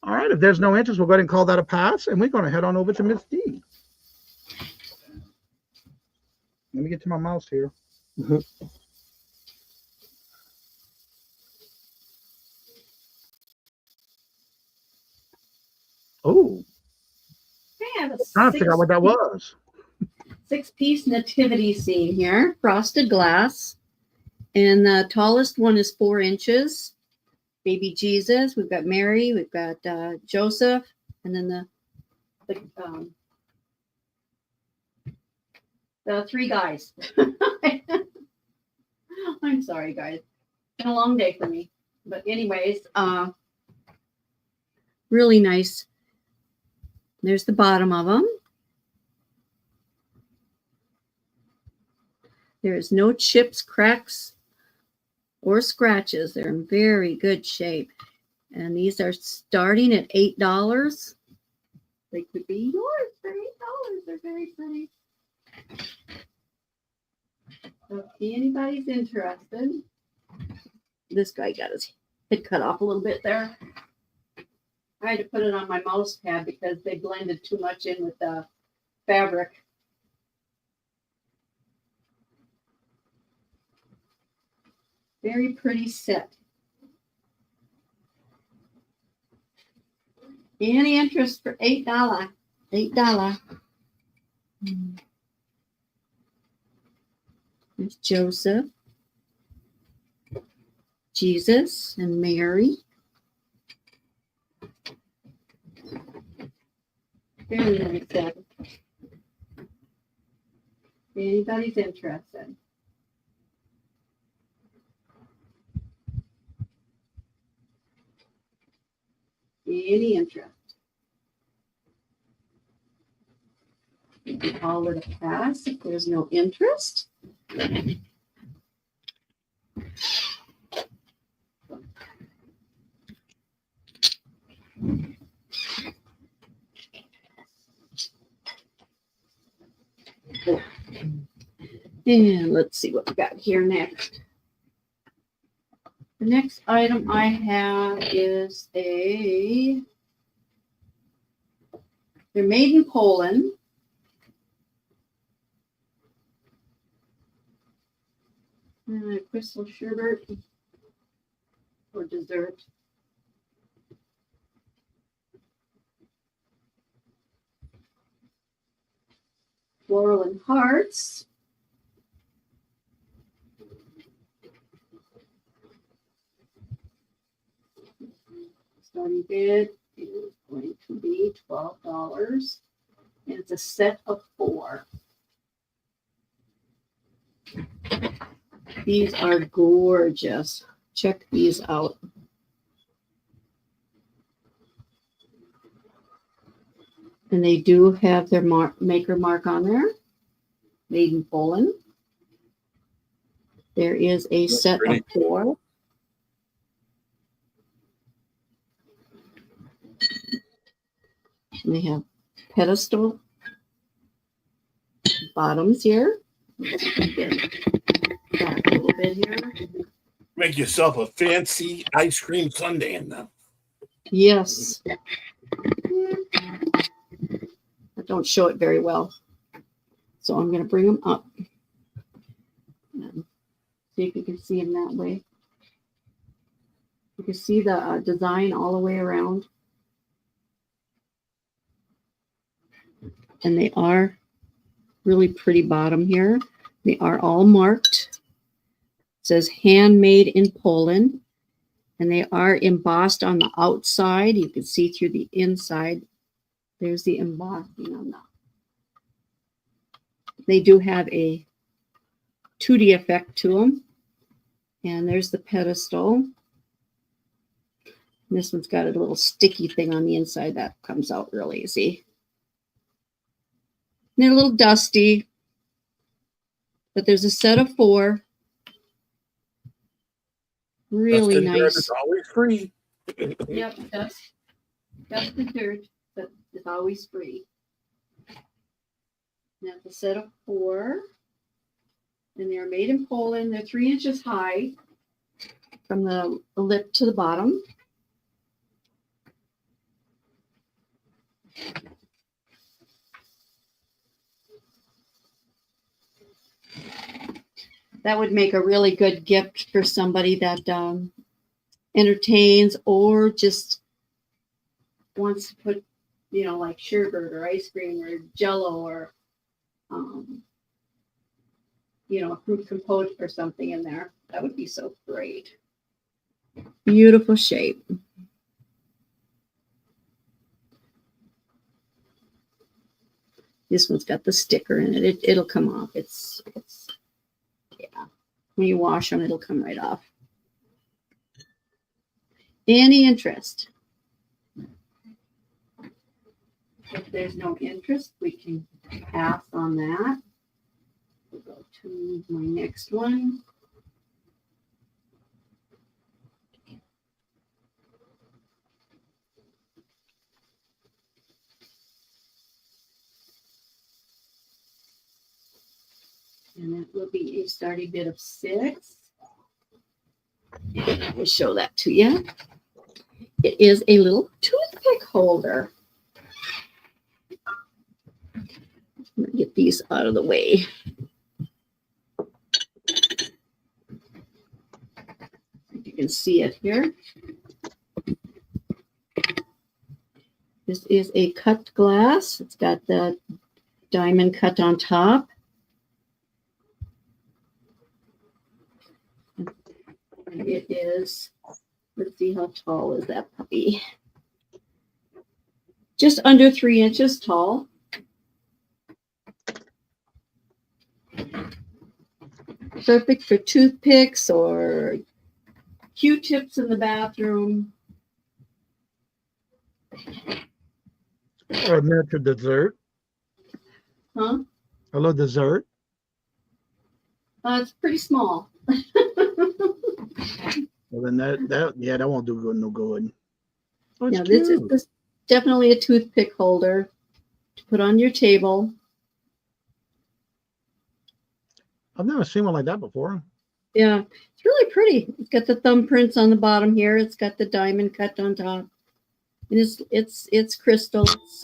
All right, if there's no interest, we'll go ahead and call that a pass, and we're going to head on over to Miss D. Let me get to my mouse here. Oh, I have a trying to figure out what that was. 6-piece nativity scene here, frosted glass, and the tallest one is 4 inches. Baby Jesus, we've got Mary, we've got Joseph, and then the 3 guys. I'm sorry, guys. It's been a long day for me. But anyways, really nice. There's the bottom of them. There's no chips, cracks, or scratches. They're in very good shape. And these are starting at $8. They could be yours for $8. They're very pretty. So if anybody's interested, this guy got his head cut off a little bit there. I had to put it on my mouse pad because they blended too much in with the fabric. Very pretty set. Any interest for $8? $8. There's Joseph, Jesus, and Mary. Very nice set. If anybody's interested. Any interest? You can call it a pass if there's no interest. And let's see what we got here next. The next item I have is they're made in Poland. Crystal sherbet for dessert. Floral and hearts. Starting bid is going to be $12. And it's a set of 4. These are gorgeous. Check these out. And they do have their maker mark on there. Made in Poland. There is a set of 4. And they have pedestal bottoms here. Back a little bit here. Make yourself a fancy ice cream sundae in them. Yes. I don't show it very well. So I'm going to bring them up. And see if you can see them that way. You can see the design all the way around. And they are really pretty bottom here. They are all marked. It says handmade in Poland. And they are embossed on the outside. You can see through the inside. There's the embossing on that. They do have a 2D effect to them. And there's the pedestal. And this one's got a little sticky thing on the inside that comes out real easy. And they're a little dusty. But there's a set of 4. Really nice. It's always free. Yep, that's the dirt, but it's always free. Now it's a set of 4, and they're made in Poland. They're 3 inches high from the lip to the bottom. That would make a really good gift for somebody that entertains or just wants to put, you know, like sherbet or ice cream or jello or, you know, a fruit compote or something in there. That would be so great. Beautiful shape. This one's got the sticker in it. It'll come off. It's yeah. When you wash them, it'll come right off. Any interest? If there's no interest, we can pass on that. We'll go to my next one. And that will be a starting bid of 6. And I will show that to you. It is a little toothpick holder. I'm going to get these out of the way. You can see it here. This is a cut glass. It's got the diamond cut on top. And it is, let's see how tall is that puppy. Just under 3 inches tall. Perfect for toothpicks or Q-tips in the bathroom. Or a miniature dessert. Huh? A little dessert. It's pretty small. Well, then that won't do good, no good. Oh, Yeah, this is definitely a toothpick holder to put on your table. I've never seen one like that before. Yeah, it's really pretty. It's got the thumbprints on the bottom here. It's got the diamond cut on top. And it's crystal. It's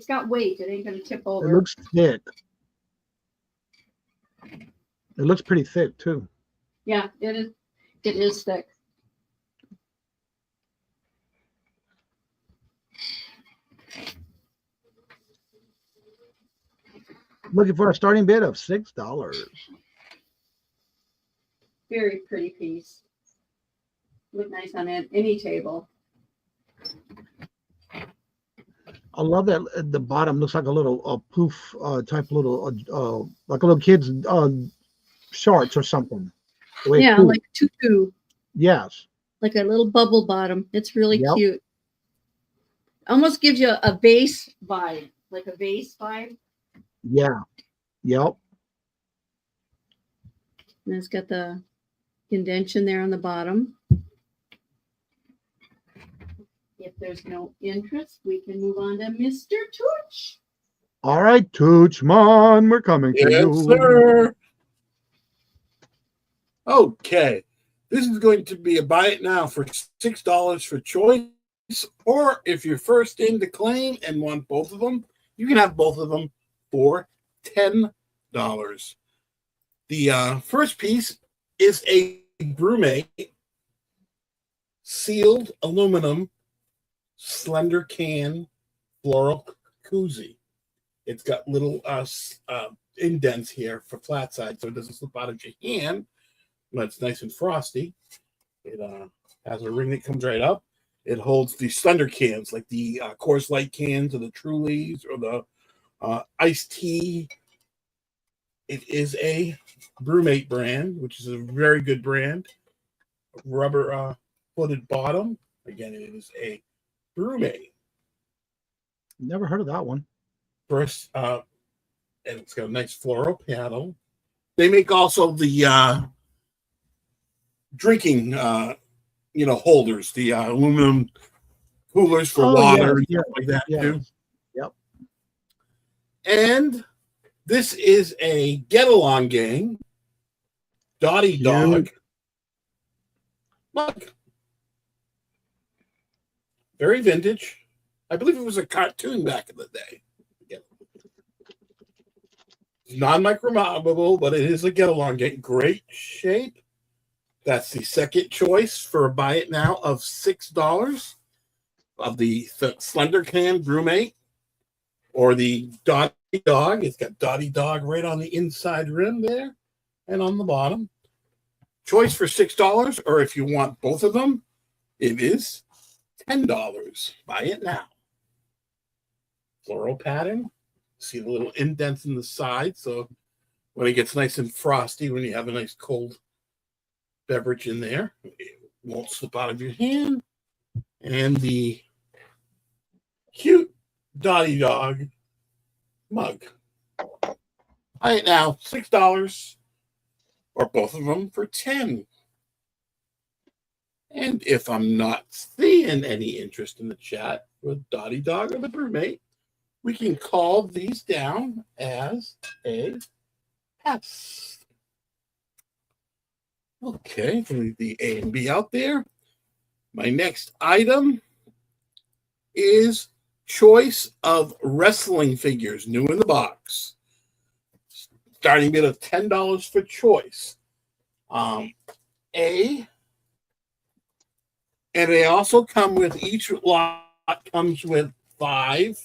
got weight. It ain't gonna tip over. It looks thick. It looks pretty thick too. Yeah, it is. It is thick. Looking for a starting bid of $6. Very pretty piece. Look nice on any table. I love that the bottom looks like a little poof type little like a little kid's shorts or something. Yeah, poof. like tutu. Yes. Like a little bubble bottom. It's really Yep. cute. Almost gives you a vase vibe, like a vase vibe. Yeah. Yep. And it's got the indentation there on the bottom. If there's no interest, we can move on to Mr. Tooch. All right, Toochman, we're coming to Yes, you. sir. Okay. This is going to be a buy it now for $6 for choice. Or if you're first in to claim and want both of them, you can have both of them for $10. The first piece is a Brewmate sealed aluminum slender can floral koozie. It's got little indents here for flat side so it doesn't slip out of your hand. But it's nice and frosty. It has a ring that comes right up. It holds the slender cans, like the Coors Light cans or the Trulies or the iced tea. It is a Brewmate brand, which is a very good brand. Rubber footed bottom. Again, it is a Brewmate. Never heard of that one. First, and it's got a nice floral panel. They make also the drinking, holders, the aluminum coolers for water and stuff like that too. Yep. And this is a get along gang Dottie Dog mug. Very vintage. I believe it was a cartoon back in the day. Non-micromovable, but it is a get along gang. Great shape. That's the second choice for a buy it now of $6 of the slender can Brewmate or the Dottie Dog. It's got Dottie Dog right on the inside rim there and on the bottom. Choice for $6, or if you want both of them, it is $10. Buy it now. Floral pattern. See the little indents in the side, so when it gets nice and frosty, when you have a nice cold beverage in there, it won't slip out of your hand. And the cute Dottie Dog mug. Buy it now, $6, or both of them for $10. And if I'm not seeing any interest in the chat with Dottie Dog or the Brewmate, we can call these down as a pass. Okay, leave the A and B out there. My next item is choice of wrestling figures, new in the box. Starting bid of $10 for choice. And they also come with, each lot comes with 5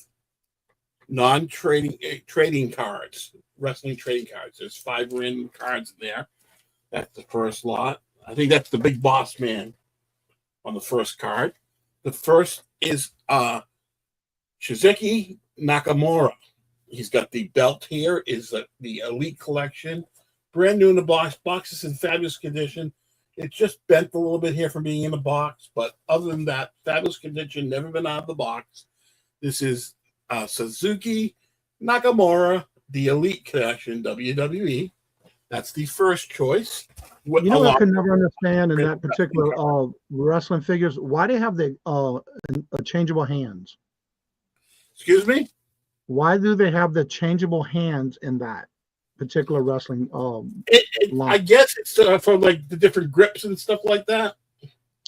trading cards, wrestling trading cards. There's 5 random cards in there. That's the first lot. I think that's the big boss man on the first card. The first is Shizuki Nakamura. He's got the belt here, is the Elite Collection. Brand new in the box. Box is in fabulous condition. It's just bent a little bit here from being in the box, but other than that, fabulous condition, never been out of the box. This is Suzuki Nakamura, the Elite Collection, WWE. That's the first choice. You know, I could never understand in that particular wrestling figures, why they have the changeable hands. Excuse me? Why do they have the changeable hands in that particular wrestling I guess it's for like the different grips and stuff like that.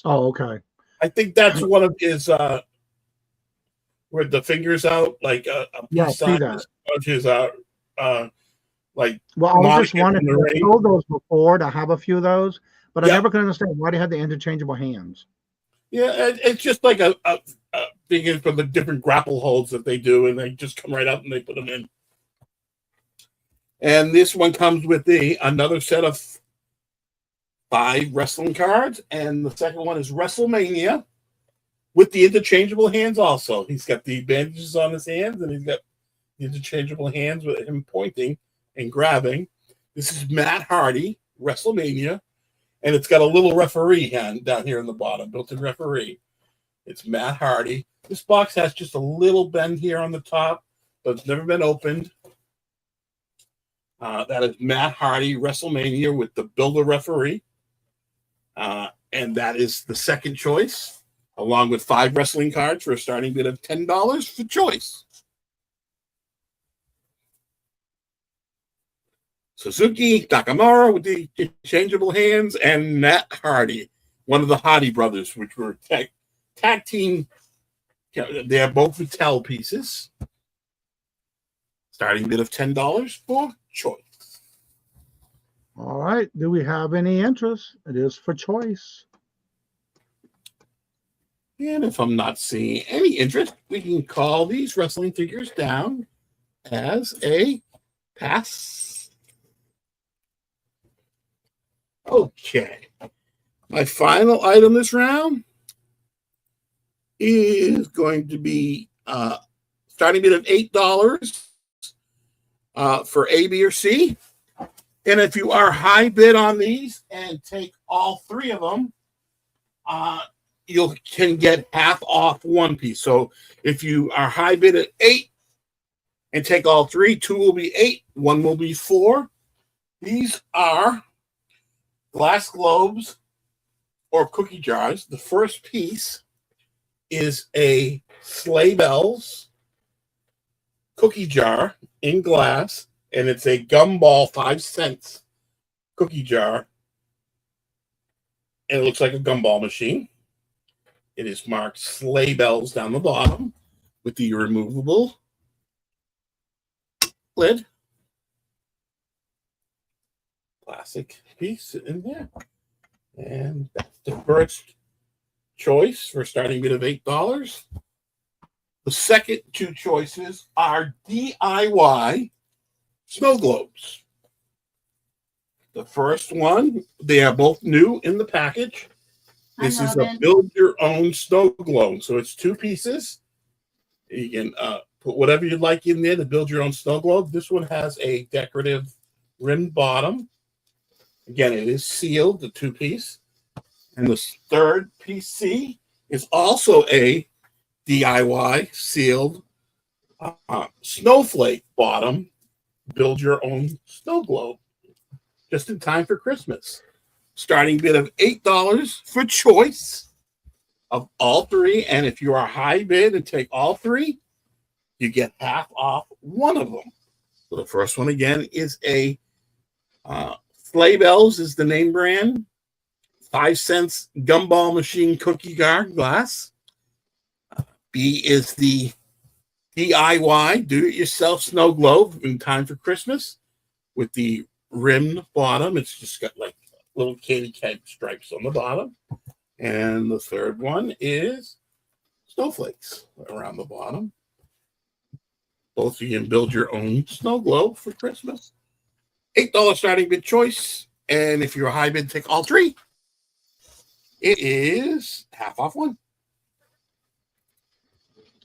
Oh, okay. I think that's one of his where the fingers out, like a piece see that. of his like. Well, I was just wondering. I told those before to have a few of those, but I never could understand why they had the interchangeable hands. Yeah, it's just like a thing for the different grapple holds that they do, and they just come right out and they put them in. And this one comes with another set of 5 wrestling cards, and the second one is WrestleMania with the interchangeable hands also. He's got the bandages on his hands, and he's got the interchangeable hands with him pointing and grabbing. This is Matt Hardy, WrestleMania, and it's got a little referee hand down here in the bottom, built-in referee. It's Matt Hardy. This box has just a little bend here on the top, but it's never been opened. That is Matt Hardy, WrestleMania with the Builder referee. And that is the second choice, along with 5 wrestling cards for a starting bid of $10 for choice. Suzuki Nakamura with the interchangeable hands, and Matt Hardy, one of the Hardy brothers, which were tag team. They are both Mattel pieces. Starting bid of $10 for choice. All right. Do we have any interest? It is for choice. And if I'm not seeing any interest, we can call these wrestling figures down as a pass. Okay. My final item this round is going to be starting bid of $8 for A, B, or C. And if you are high bid on these and take all three of them, you can get half off one piece. So if you are high bid at 8 and take all three, 2 will be 8, 1 will be 4. These are glass globes or cookie jars. The first piece is a Sleigh Bells cookie jar in glass, and it's a gumball 5-cent cookie jar. And it looks like a gumball machine. It is marked Sleigh Bells down the bottom with the removable lid. Plastic piece in there. And that's the first choice for starting bid of $8. The second two choices are DIY snow globes. The first one, they are both new in the package. This is a build-your-own snow globe. So it's 2 pieces. You can put whatever you'd like in there to build your own snow globe. This one has a decorative rimmed bottom. Again, it is sealed, the 2-piece. And the third piece C is also a DIY sealed snowflake bottom. Build your own snow globe. Just in time for Christmas. Starting bid of $8 for choice of all three. And if you are high bid and take all three, you get half off one of them. So the first one again is a Sleigh Bells is the name brand. 5-cent gumball machine cookie jar glass. B is the DIY do-it-yourself snow globe in time for Christmas with the rimmed bottom. It's just got like little candy cane stripes on the bottom. And the third one is snowflakes around the bottom. Both of you can build your own snow globe for Christmas. $8 starting bid choice. And if you're a high bid, take all three. It is half off one.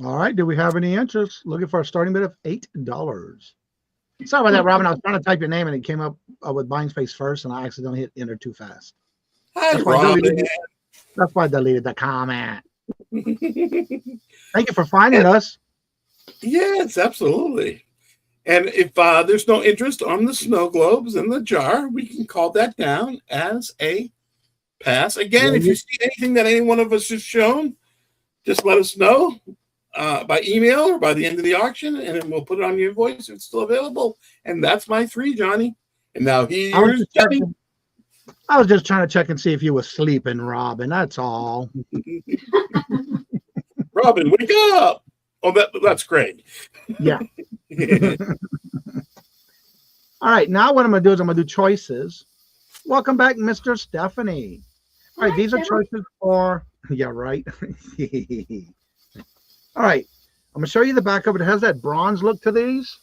All right. Do we have any interest? Looking for a starting bid of $8. Sorry about that, Robin. I was trying to type your name and it came up with buying space first, and I accidentally hit enter too fast. Hi, Robin. That's why I deleted the comment. Thank you for finding us. Yes, absolutely. And if there's no interest on the snow globes in the jar, we can call that down as a pass. Again, if you see anything that any one of us has shown, just let us know by email or by the end of the auction, and then we'll put it on your invoice if it's still available. And that's my 3, Johnny. And now here's Johnny. I was just trying to check and see if you were sleeping, Robin. That's all. Robin, wake up. Oh, that's great. Yeah. All right. Now what I'm going to do is I'm going to do choices. Welcome back, Mr. Stephanie. All right. These are choices for, yeah, right. All right. I'm going to show you the back of it. It has that bronze look to these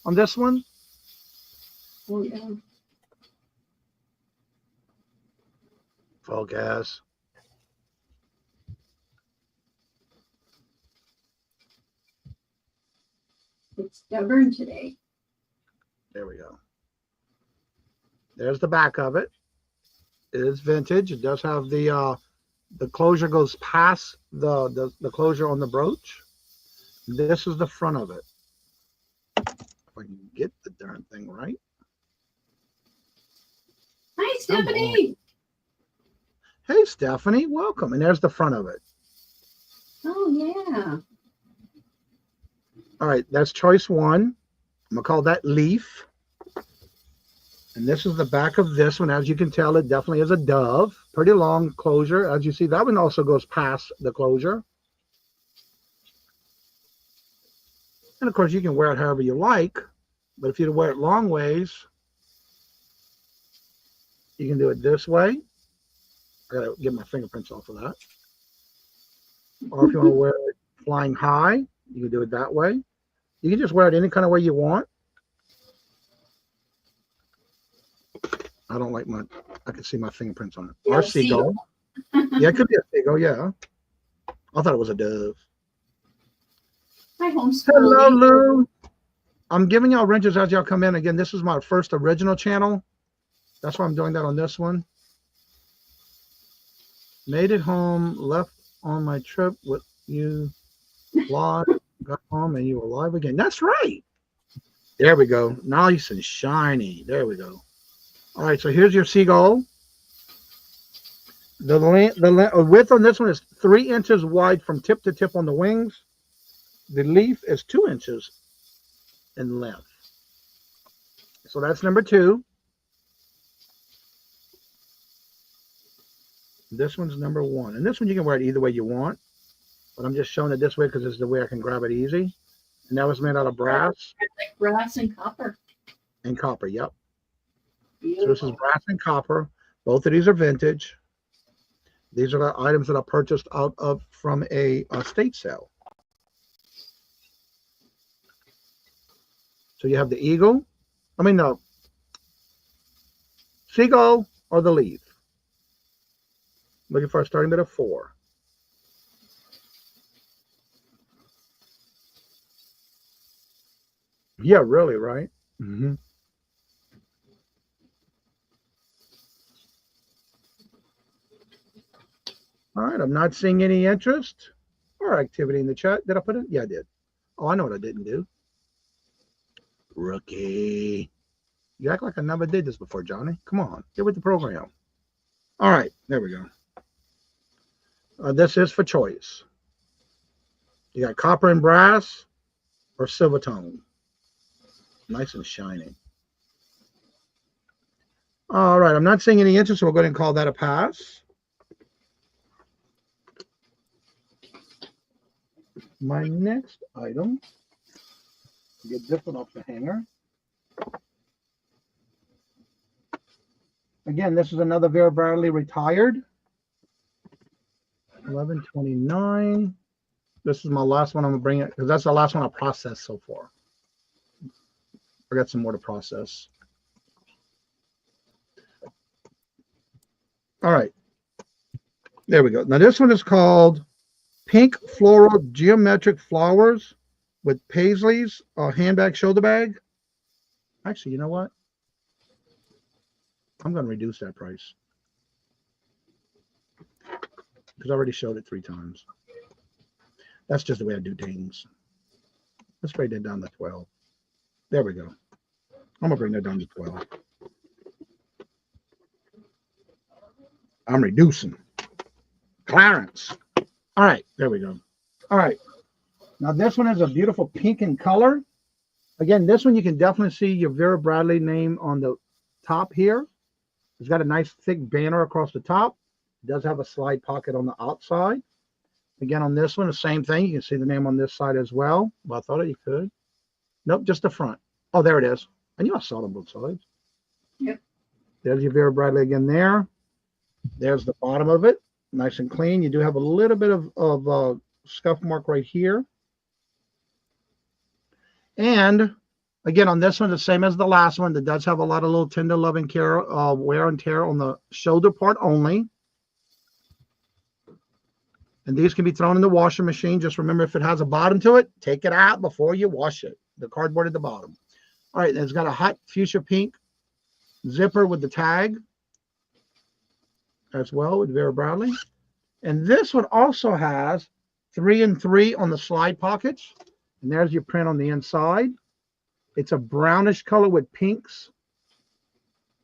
on this one. Oh, yeah. Focus. It's stubborn today. There we go. There's the back of it. It is vintage. It does have the closure goes past the closure on the brooch. This is the front of it. If I can get the darn thing right. Hi, Stephanie. Hey, Stephanie, welcome. And there's the front of it. Oh, yeah. All right, that's choice 1. I'm going to call that leaf. And this is the back of this one. As you can tell, it definitely is a dove. Pretty long closure. As you see, that one also goes past the closure. And of course, you can wear it however you like. But if you wear it long ways, you can do it this way. I gotta get my fingerprints off of that. Or if you want to wear it flying high, you can do it that way. You can just wear it any kind of way you want. I don't like I can see my fingerprints on it. Or seagull. Yeah, it could be a seagull, yeah. I thought it was a dove. Hi, homeschool. Hello, Lou. I'm giving y'all wrenches as y'all come in. Again, this is my first original channel. That's why I'm doing that on this one. Made it home, left on my trip with you, live, got home, and you were live again. That's right. There we go. Nice and shiny. There we go. All right, so here's your seagull. The width on this one is 3 inches wide from tip to tip on the wings. The leaf is 2 inches in length. So that's number 2. This one's number 1. And this one you can wear it either way you want. But I'm just showing it this way because it's the way I can grab it easy. And that was made out of brass. Like brass and copper. And copper, yep. Beautiful. So this is brass and copper. Both of these are vintage. These are the items that I purchased out of from a estate sale. So you have the eagle. I mean, the seagull or the leaf. Looking for a starting bid of 4. Yeah, really, right? Mm-hmm. All right, I'm not seeing any interest or activity in the chat. Did I put it? Yeah, I did. Oh, I know what I didn't do. Rookie. You act like I never did this before, Johnny. Come on, get with the program. All right, there we go. This is for choice. You got copper and brass or silver tone. Nice and shiny. All right, I'm not seeing any interest, so we'll go ahead and call that a pass. My next item, get this one off the hanger. Again, this is another Vera Bradley retired. 1129. This is my last one I'm gonna bring it because that's the last one I processed so far. I got some more to process. All right, there we go. Now this one is called Pink Floral Geometric Flowers with Paisleys, handbag, shoulder bag. Actually, you know what? I'm going to reduce that price because I already showed it 3 times. That's just the way I do things. Let's bring that down to 12. There we go. I'm going to bring that down to 12. I'm reducing. Clarence. All right, there we go. All right. Now this one is a beautiful pink in color. Again, this one you can definitely see your Vera Bradley name on the top here. It's got a nice thick banner across the top. It does have a slide pocket on the outside. Again, on this one, the same thing. You can see the name on this side as well. Well, I thought you could. Nope, just the front. Oh, there it is. I knew I saw it on both sides. Yep. There's your Vera Bradley again there. There's the bottom of it. Nice and clean. You do have a little bit of scuff mark right here. And again, on this one, the same as the last one, that does have a lot of little tender love and care, wear and tear on the shoulder part only. And these can be thrown in the washing machine. Just remember, if it has a bottom to it, take it out before you wash it. The cardboard at the bottom. All right, it's got a hot fuchsia pink zipper with the tag as well with Vera Bradley. And this one also has 3 and 3 on the slide pockets. And there's your print on the inside. It's a brownish color with pinks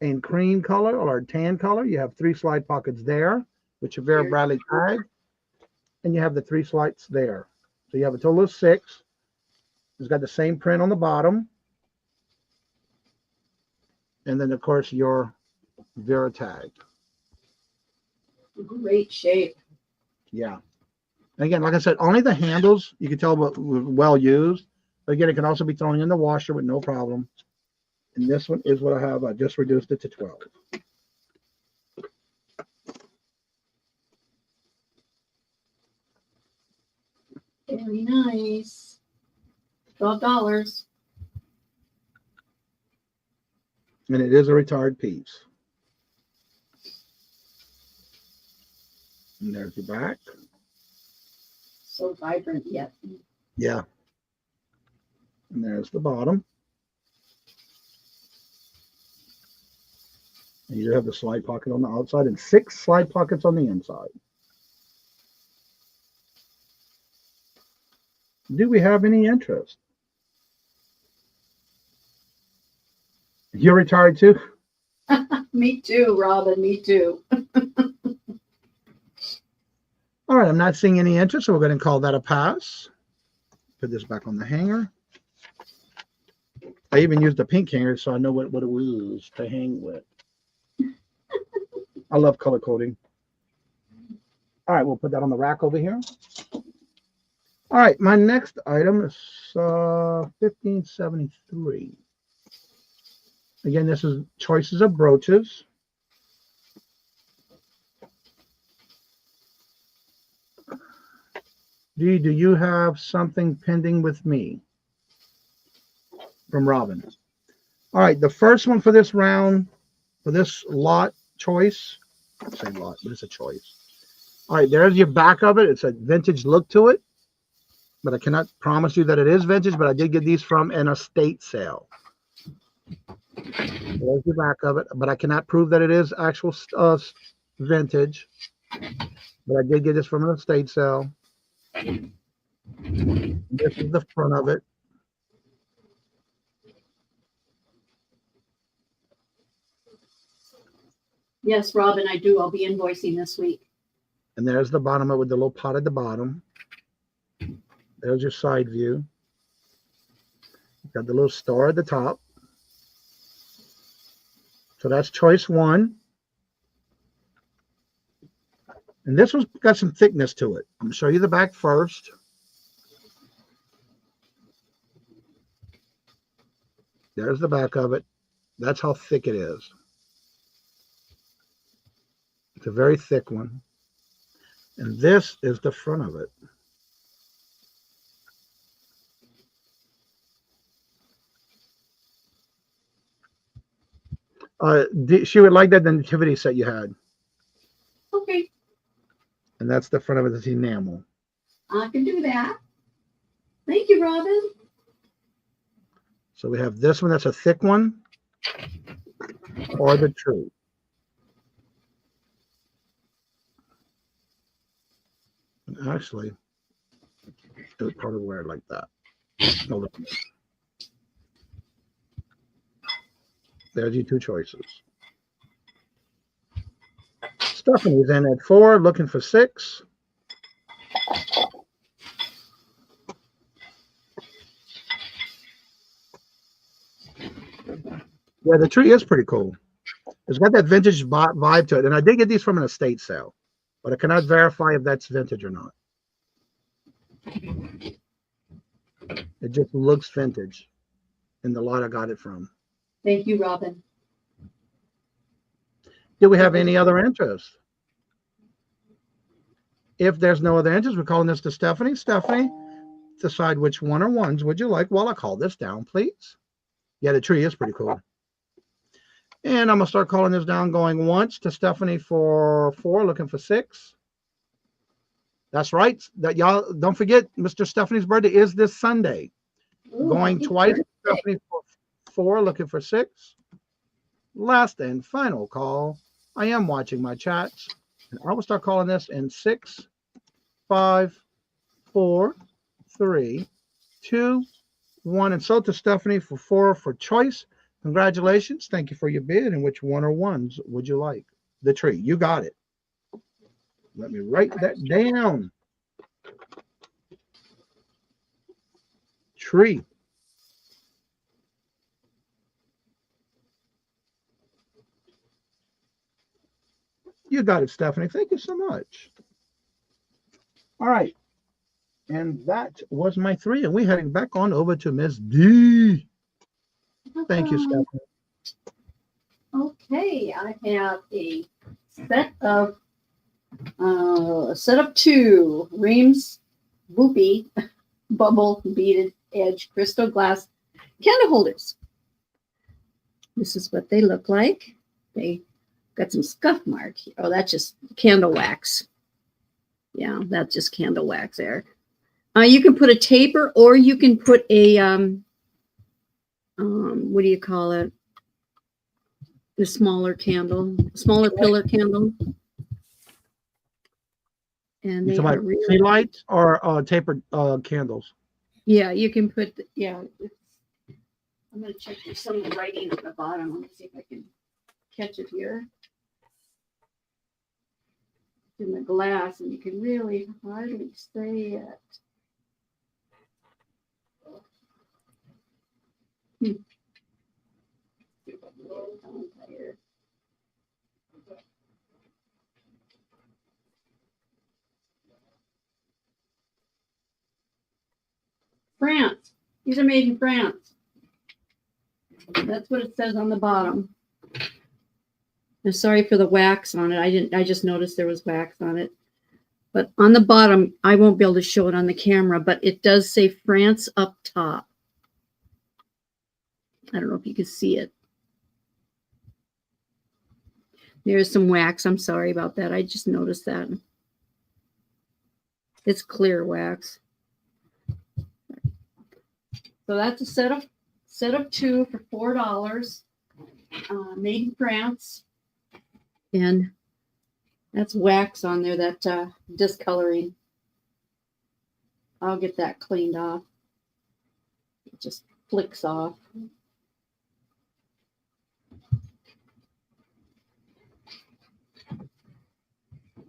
and cream color or tan color. You have 3 slide pockets there with your Vera Bradley tag. And you have the 3 slides there. So you have a total of 6. It's got the same print on the bottom. And then, of course, your Vera tag. Great shape. Yeah. Again, like I said, only the handles you can tell were well used. But again, it can also be thrown in the washer with no problem. And this one is what I have. I just reduced it to 12. Very nice. $12. And it is a retired piece. And there's your back. So vibrant yet. Yeah. And there's the bottom. And you have the slide pocket on the outside and 6 slide pockets on the inside. Do we have any interest? You're retired too? Me too, Robin. Me too. All right, I'm not seeing any interest, so we're going to call that a pass. Put this back on the hanger. I even used a pink hanger so I know what it was to hang with. I love color coding. All right, we'll put that on the rack over here. All right, my next item is 1573. Again, this is choices of brooches. Dee, do you have something pending with me? From Robin. All right, the first one for this round, for this lot choice, I say lot, but it's a choice. All right, there's your back of it. It's a vintage look to it, but I cannot promise you that it is vintage, but I did get these from an estate sale. There's the back of it, but I cannot prove that it is actual vintage. But I did get this from an estate sale. This is the front of it. Yes, Robin, I do. I'll be invoicing this week. And there's the bottom of it with the little pot at the bottom. There's your side view. Got the little star at the top. So that's choice one. And this one's got some thickness to it. I'm going to show you the back first. There's the back of it. That's how thick it is. It's a very thick one. And this is the front of it. She would like that nativity set you had. Okay. And that's the front of it. It's enamel. I can do that. Thank you, Robin. So we have this one. That's a thick one. Or the tree. And actually, it would probably wear it like that. Hold on. There's your two choices. Stephanie's in at 4, looking for 6. Yeah, the tree is pretty cool. It's got that vintage vibe to it. And I did get these from an estate sale, but I cannot verify if that's vintage or not. It just looks vintage in the lot I got it from. Thank you, Robin. Do we have any other interest? If there's no other interest, we're calling this to Stephanie. Stephanie, decide which one or ones would you like while I call this down, please. Yeah, the tree is pretty cool. And I'm going to start calling this down, going once to Stephanie for 4, looking for 6. That's right. That y'all don't forget, Mr. Stephanie's birthday is this Sunday. Ooh, Going twice, Stephanie for 4, looking for 6. Last and final call. I am watching my chats. And I will start calling this in 6, 5, 4, 3, 2, 1. And so to Stephanie for 4 for choice. Congratulations. Thank you for your bid. And which one or ones would you like? The tree. You got it. Let me write that down. Tree. You got it, Stephanie. Thank you so much. All right. And that was my 3. And we're heading back on over to Miss D. Thank you, Stephanie. Okay, I have a set of 2 Reams Whoopie bubble beaded edge crystal glass candle holders. This is what they look like. They got some scuff mark. Oh, that's just candle wax. Yeah, that's just candle wax there. You can put a taper, or you can put a what do you call it? The smaller candle, smaller pillar candle. And You talking about tea lights or tapered candles? Yeah, you can put. Yeah, I'm gonna check for some of the writing at the bottom. Let me see if I can catch it here. In the glass, and you can really hardly see it. France. These are made in France. That's what it says on the bottom. I'm sorry for the wax on it. I just noticed there was wax on it. But on the bottom, I won't be able to show it on the camera, but it does say France up top. I don't know if you can see it. There's some wax. I'm sorry about that. I just noticed that. It's clear wax. So that's a set of 2 for $4, made in France. And that's wax on there, that discoloring. I'll get that cleaned off. It just flicks off.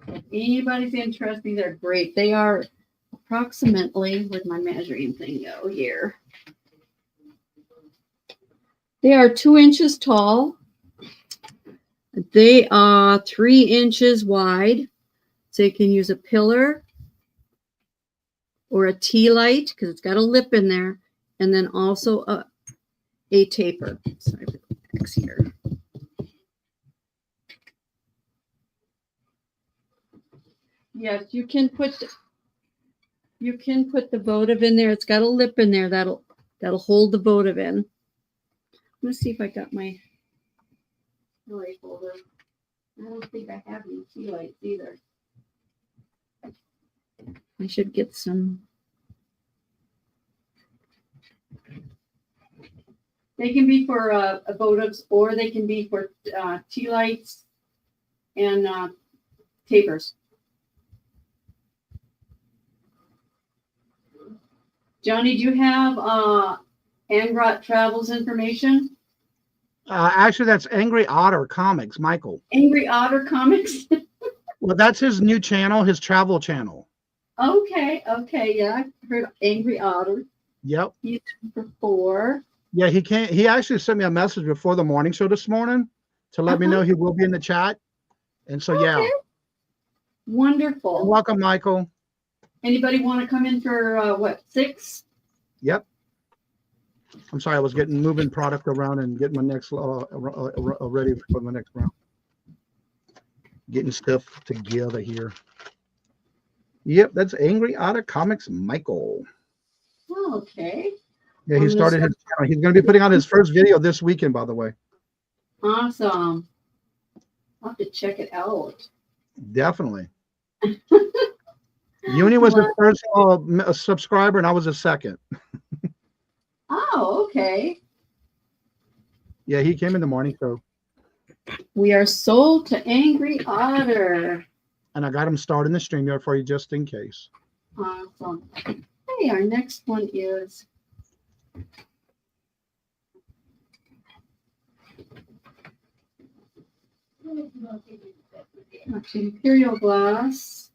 If anybody's interested, they're great. They are approximately, where'd my measuring thing go here? They are 2 inches tall. They are 3 inches wide. So you can use a pillar or a tea light because it's got a lip in there. And then also a taper. Sorry for the wax here. Yes, you can put the votive in there. It's got a lip in there that'll hold the votive in. Let's see if I got my light holder. I don't think I have any tea lights either. I should get some. They can be for votives, or they can be for tea lights and tapers. Johnny, do you have Angrot Travels information? Actually, that's Angry Otter Comics, Michael. Angry Otter Comics? Well, that's his new channel, his travel channel. Okay, yeah. I heard Angry Otter. Yep. He's for 4. Yeah, he actually sent me a message before the morning show this morning to let me know he will be in the chat. And so, yeah. Wonderful. You're welcome, Michael. Anybody want to come in for 6? Yep. I'm sorry, I was moving product around and getting my next ready for the next round. Getting stuff together here. Yep, that's Angry Otter Comics, Michael. Oh, okay. Yeah, he started his channel. He's going to be putting out his first video this weekend, by the way. Awesome. I'll have to check it out. Definitely. Uni was the first subscriber, and I was the second. Oh, okay. Yeah, he came in the morning, so. We are sold to Angry Otter. And I got him started in the StreamYard for you just in case. Awesome. Hey, our next one is Imperial Glass.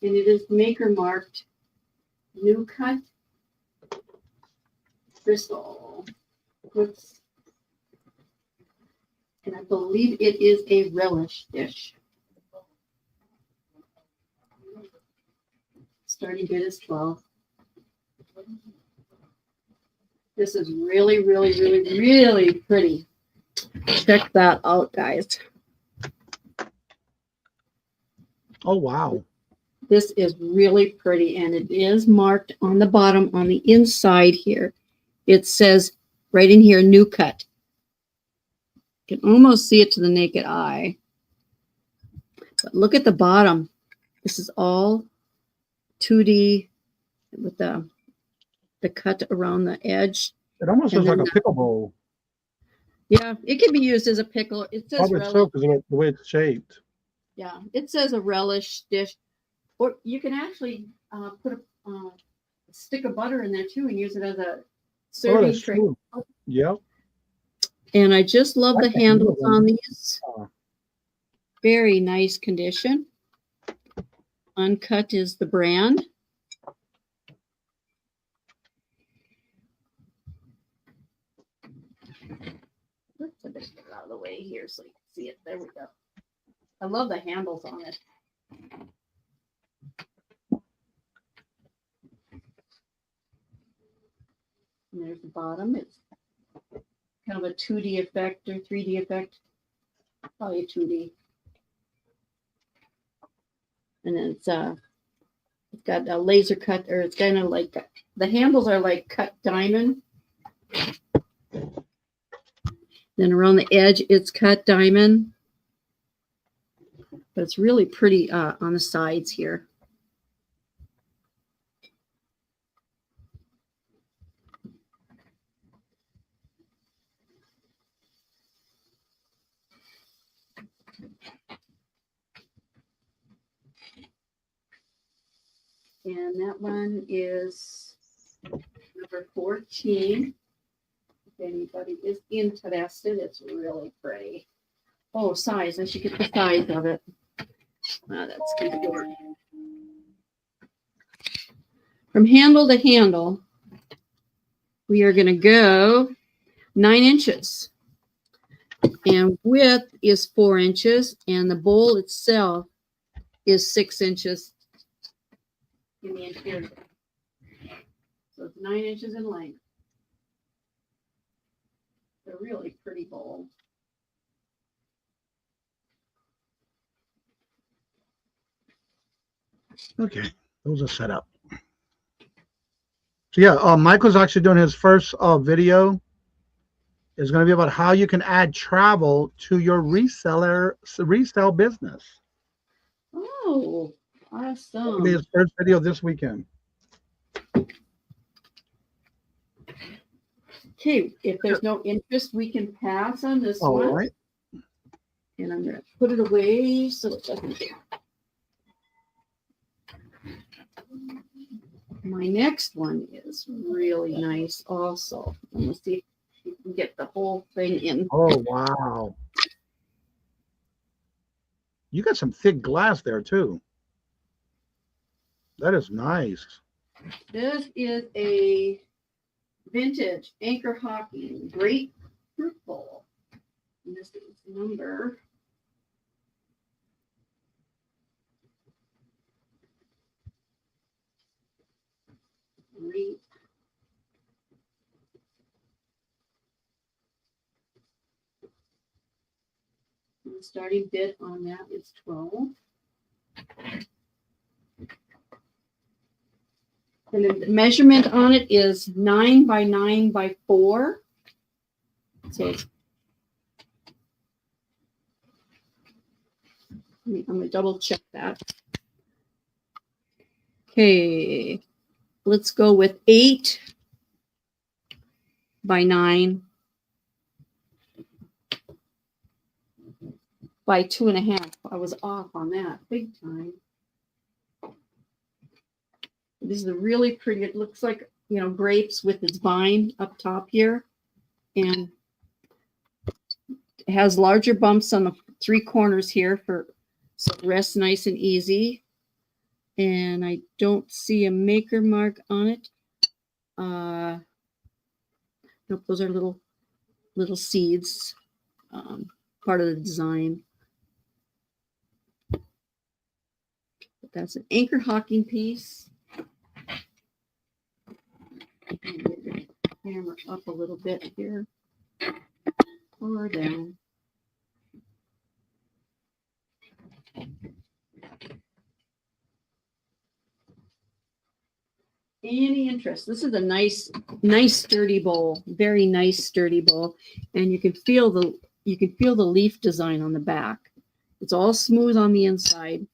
And it is maker marked new cut crystal. Oops. And I believe it is a relish dish. Starting good as well. This is really, really, really, really pretty. Check that out, guys. Oh, wow. This is really pretty, and it is marked on the bottom on the inside here. It says right in here, new cut. You can almost see it to the naked eye. But look at the bottom. This is all 2D with the cut around the edge. It almost looks like a pickle bowl. Yeah, it can be used as a pickle. It says Probably relish. so, because of the way it's shaped. Yeah, it says a relish dish. Or you can actually put a stick of butter in there too and use it as a serving tray. True. Yep. And I just love the handles on these. Oh. Very nice condition. Uncut is the brand. Let's get it out of the way here so you can see it. There we go. I love the handles on it. And there's the bottom. It's kind of a 2D effect or 3D effect. Probably a 2D. And then it's got a laser cut, or it's kind of like the handles are like cut diamond. Then around the edge, it's cut diamond. But it's really pretty on the sides here. And that one is number 14. If anybody is interested, it's really pretty. Oh, size. I should get the size of it. That's good. From handle to handle, we are going to go 9 inches. And width is 4 inches. And the bowl itself is 6 inches in the interior. So it's 9 inches in length. It's a really pretty bowl. Okay, those are set up. So yeah, Michael's actually doing his first video. It's going to be about how you can add travel to your resale business. Oh, awesome. It'll be his first video this weekend. Okay, if there's no interest, we can pass on this All one. right. And I'm going to put it away so it doesn't. My next one is really nice also. Let's see if you can get the whole thing in. Oh, wow. You got some thick glass there, too. That is nice. This is a vintage Anchor Hockey Great Fruit Bowl. And this is number 3. And the starting bid on that is 12. And the measurement on it is 9 by 9 by 4. So it's, I'm going to double check that. Okay, let's go with 8 by 9 by 2.5. I was off on that big time. This is a really pretty, it looks like, you know, grapes with its vine up top here. And it has larger bumps on the 3 corners here for so it rests nice and easy. And I don't see a maker mark on it. Nope, those are little little seeds, part of the design. But that's an anchor hocking piece. Camera up a little bit here or down. Any interest? This is a nice sturdy bowl, very nice sturdy bowl, and you can feel the leaf design on the back. It's all smooth on the inside,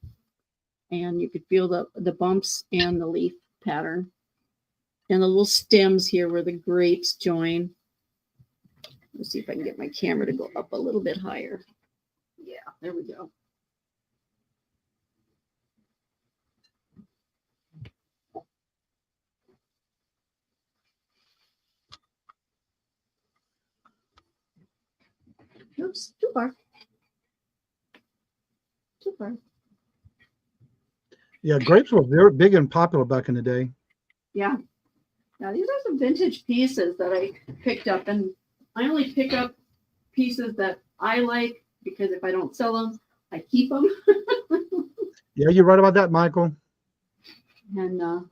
and you can feel the bumps and the leaf pattern, and the little stems here where the grapes join. Let's see if I can get my camera to go up a little bit higher. Yeah, there we go. Oops, too far. Too far. Yeah, grapes were very big and popular back in the day. Yeah. Now these are some vintage pieces that I picked up, and I only pick up pieces that I like because if I don't sell them, I keep them. Yeah, you're right about that, Michael. And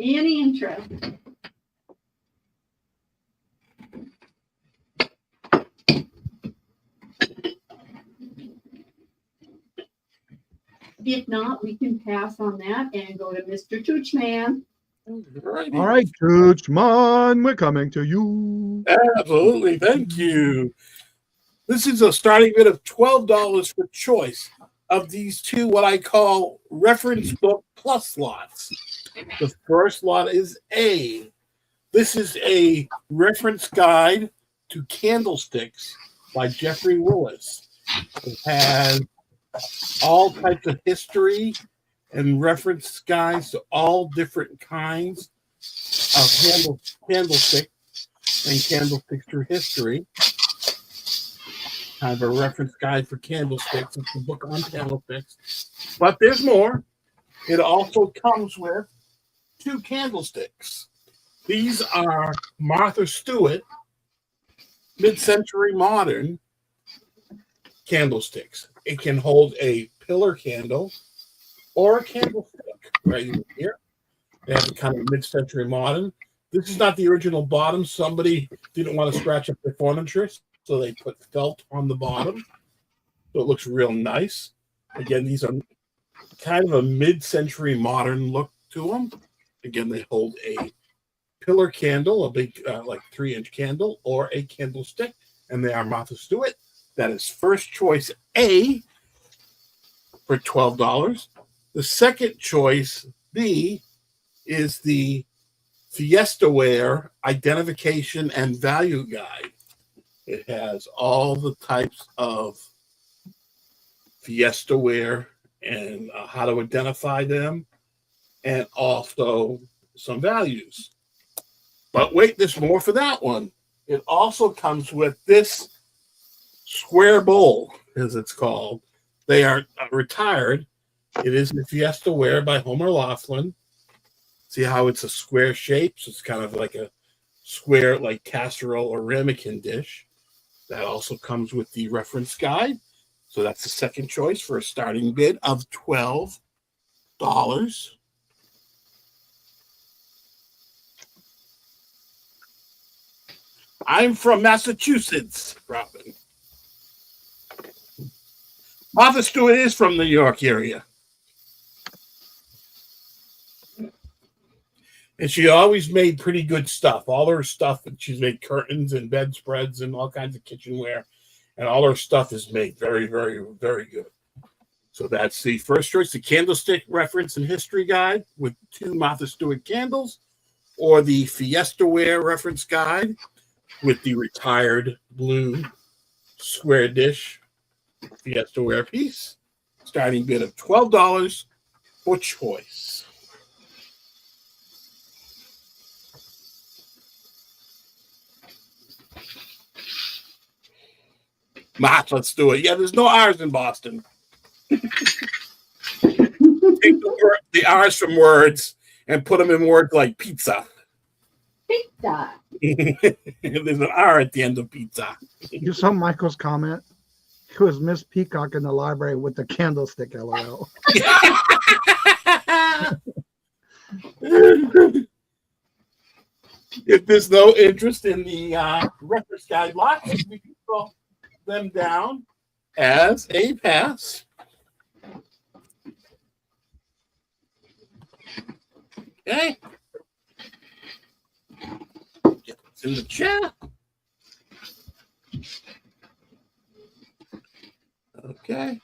any interest? If not, we can pass on that and go to Mr. Toochman. All right, Toochman, we're coming to you. Absolutely. Thank you. This is a starting bid of $12 for choice of these two, what I call reference book plus lots. The first lot is A. This is a reference guide to candlesticks by Jeffrey Willis. It has all types of history and reference guides to all different kinds of candlesticks and candlesticks through history. Kind of a reference guide for candlesticks. It's a book on candlesticks. But there's more. It also comes with 2 candlesticks. These are Martha Stewart mid-century modern candlesticks. It can hold a pillar candle or a candlestick right here. They have a kind of mid-century modern. This is not the original bottom. Somebody didn't want to scratch up their furniture, so they put felt on the bottom. So it looks real nice. Again, these are kind of a mid-century modern look to them. Again, they hold a pillar candle, a big like 3-inch candle, or a candlestick, and they are Martha Stewart. That is first choice A for $12. The second choice B is the Fiestaware Identification and Value Guide. It has all the types of Fiestaware and how to identify them, and also some values. But wait, there's more for that one. It also comes with this square bowl, as it's called. They are retired. It is the Fiestaware by Homer Laughlin. See how it's a square shape? So it's kind of like a square, like casserole or ramekin dish. That also comes with the reference guide. So that's the second choice for a starting bid of $12. I'm from Massachusetts, Robin. Martha Stewart is from the New York area. And she always made pretty good stuff. All her stuff, she's made curtains and bedspreads and all kinds of kitchenware. And all her stuff is made very, very, very good. So that's the first choice, the Candlestick Reference and History Guide with 2 Martha Stewart candles, or the Fiestaware Reference Guide with the retired blue square dish Fiestaware piece. Starting bid of $12 for choice. Let's do it. Yeah, there's no R's in Boston. Take the R's from words and put them in words like pizza. Pizza. There's an R at the end of pizza. You saw Michael's comment? It was Miss Peacock in the library with the candlestick, LOL. If there's no interest in the reference guide lots, we can throw them down as a pass. Okay. Get this in the chat. Okay.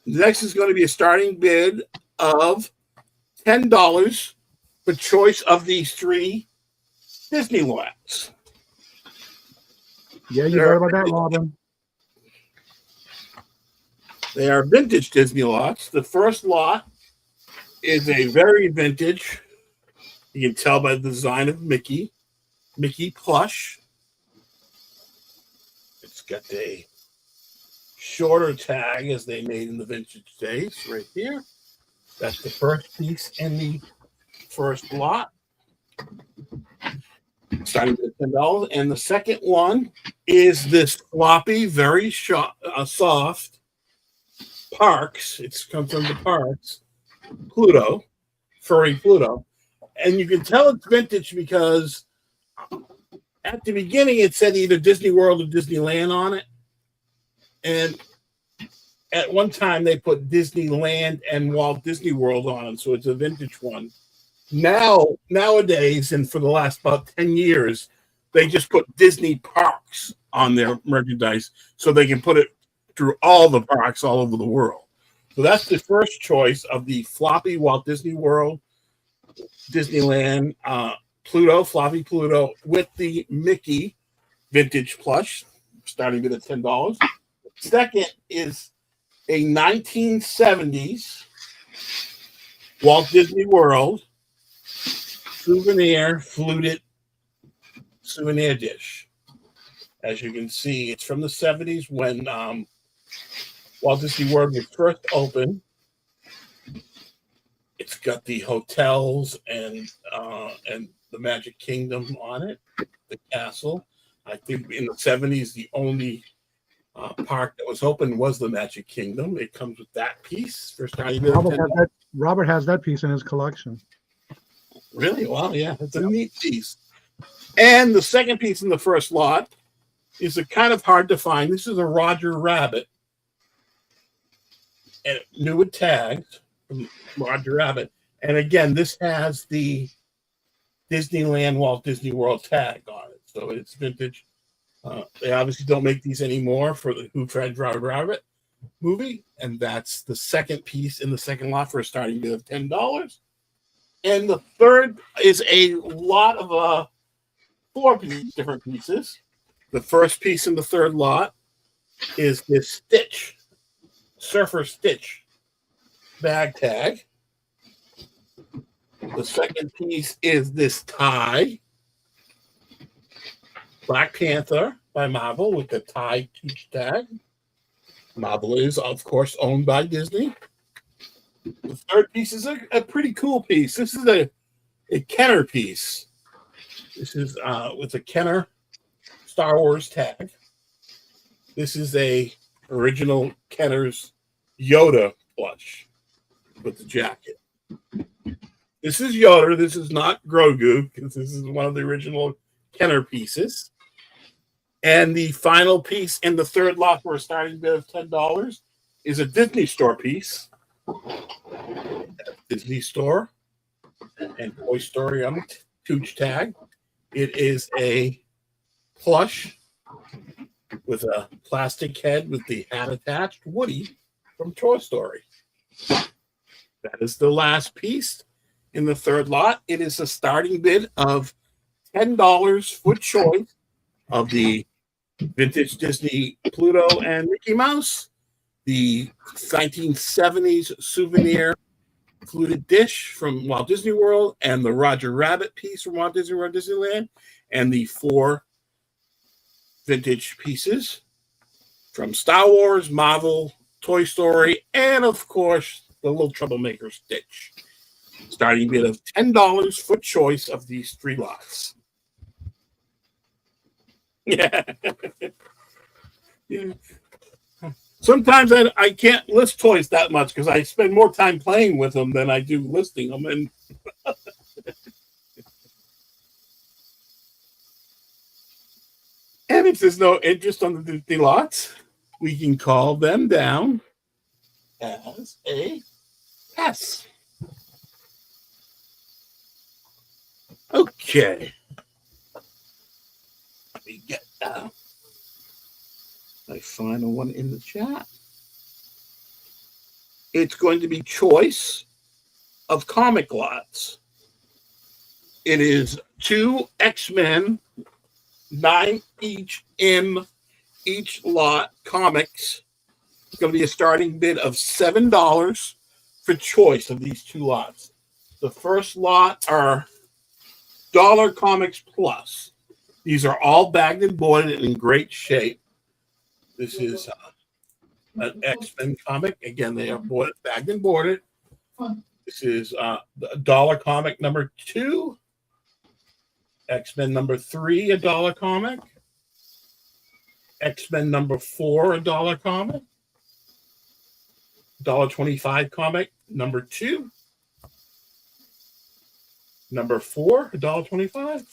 Next is going to be a starting bid of $10 for choice of these 3 Disney lots. Yeah, you heard about that, Robin. They are vintage Disney lots. The first lot is a very vintage. You can tell by the design of Mickey plush. It's got a shorter tag as they made in the vintage days right here. That's the first piece in the first lot. Starting at $10. And the second one is this floppy, very soft Parks. It's come from the Parks. Pluto, furry Pluto. And you can tell it's vintage because at the beginning it said either Disney World or Disneyland on it. And at one time they put Disneyland and Walt Disney World on it, so it's a vintage one. Nowadays, and for the last about 10 years, they just put Disney Parks on their merchandise so they can put it through all the parks all over the world. So that's the first choice of the floppy Walt Disney World, Disneyland, Pluto, floppy Pluto with the Mickey vintage plush, starting at $10. Second is a 1970s Walt Disney World souvenir fluted souvenir dish. As you can see, it's from the 70s when Walt Disney World was first opened. It's got the hotels and the Magic Kingdom on it, the castle. I think in the 70s, the only park that was open was the Magic Kingdom. It comes with that piece for starting. Robert has that piece in his collection. Really? Wow, yeah. It's a neat piece. And the second piece in the first lot is a kind of hard to find. This is a Roger Rabbit. And new with tags from Roger Rabbit. And again, this has the Disneyland Walt Disney World tag on it. So it's vintage. They obviously don't make these anymore for the Who Framed Roger Rabbit movie. And that's the second piece in the second lot for a starting bid of $10. And the third is a lot of 4 different pieces. The first piece in the third lot is this Stitch, Surfer Stitch bag tag. The second piece is this tie, Black Panther by Marvel with the tie teach tag. Marvel is, of course, owned by Disney. The third piece is a pretty cool piece. This is a Kenner piece. This is with a Kenner Star Wars tag. This is a original Kenner's Yoda plush with the jacket. This is Yoda. This is not Grogu because this is one of the original Kenner pieces. And the final piece in the third lot for a starting bid of $10 is a Disney Store piece. Disney Store and Toy Story on the Tooch tag. It is a plush with a plastic head with the hat attached, Woody from Toy Story. That is the last piece in the third lot. It is a starting bid of $10 for choice of the vintage Disney Pluto and Mickey Mouse, the 1970s souvenir fluted dish from Walt Disney World, and the Roger Rabbit piece from Walt Disney World Disneyland, and the 4 vintage pieces from Star Wars, Marvel, Toy Story, and of course the little troublemaker Stitch. Starting bid of $10 for choice of these 3 lots. Yeah. Yeah. Sometimes I can't list toys that much because I spend more time playing with them than I do listing them. And and if there's no interest on the lots, we can call them down as a pass. Okay. Let me get my final one in the chat. It's going to be choice of comic lots. It is 2 X-Men, 9 each in each lot comics. It's going to be a starting bid of $7 for choice of these 2 lots. The first lot are Dollar Comics Plus. These are all bagged and boarded and in great shape. This is an X-Men comic. Again, they are boarded, bagged and boarded. This is Dollar Comic number 2. X-Men number 3, a Dollar Comic. X-Men number 4, a Dollar Comic. $1.25 comic number 2. Number 4, $1.25.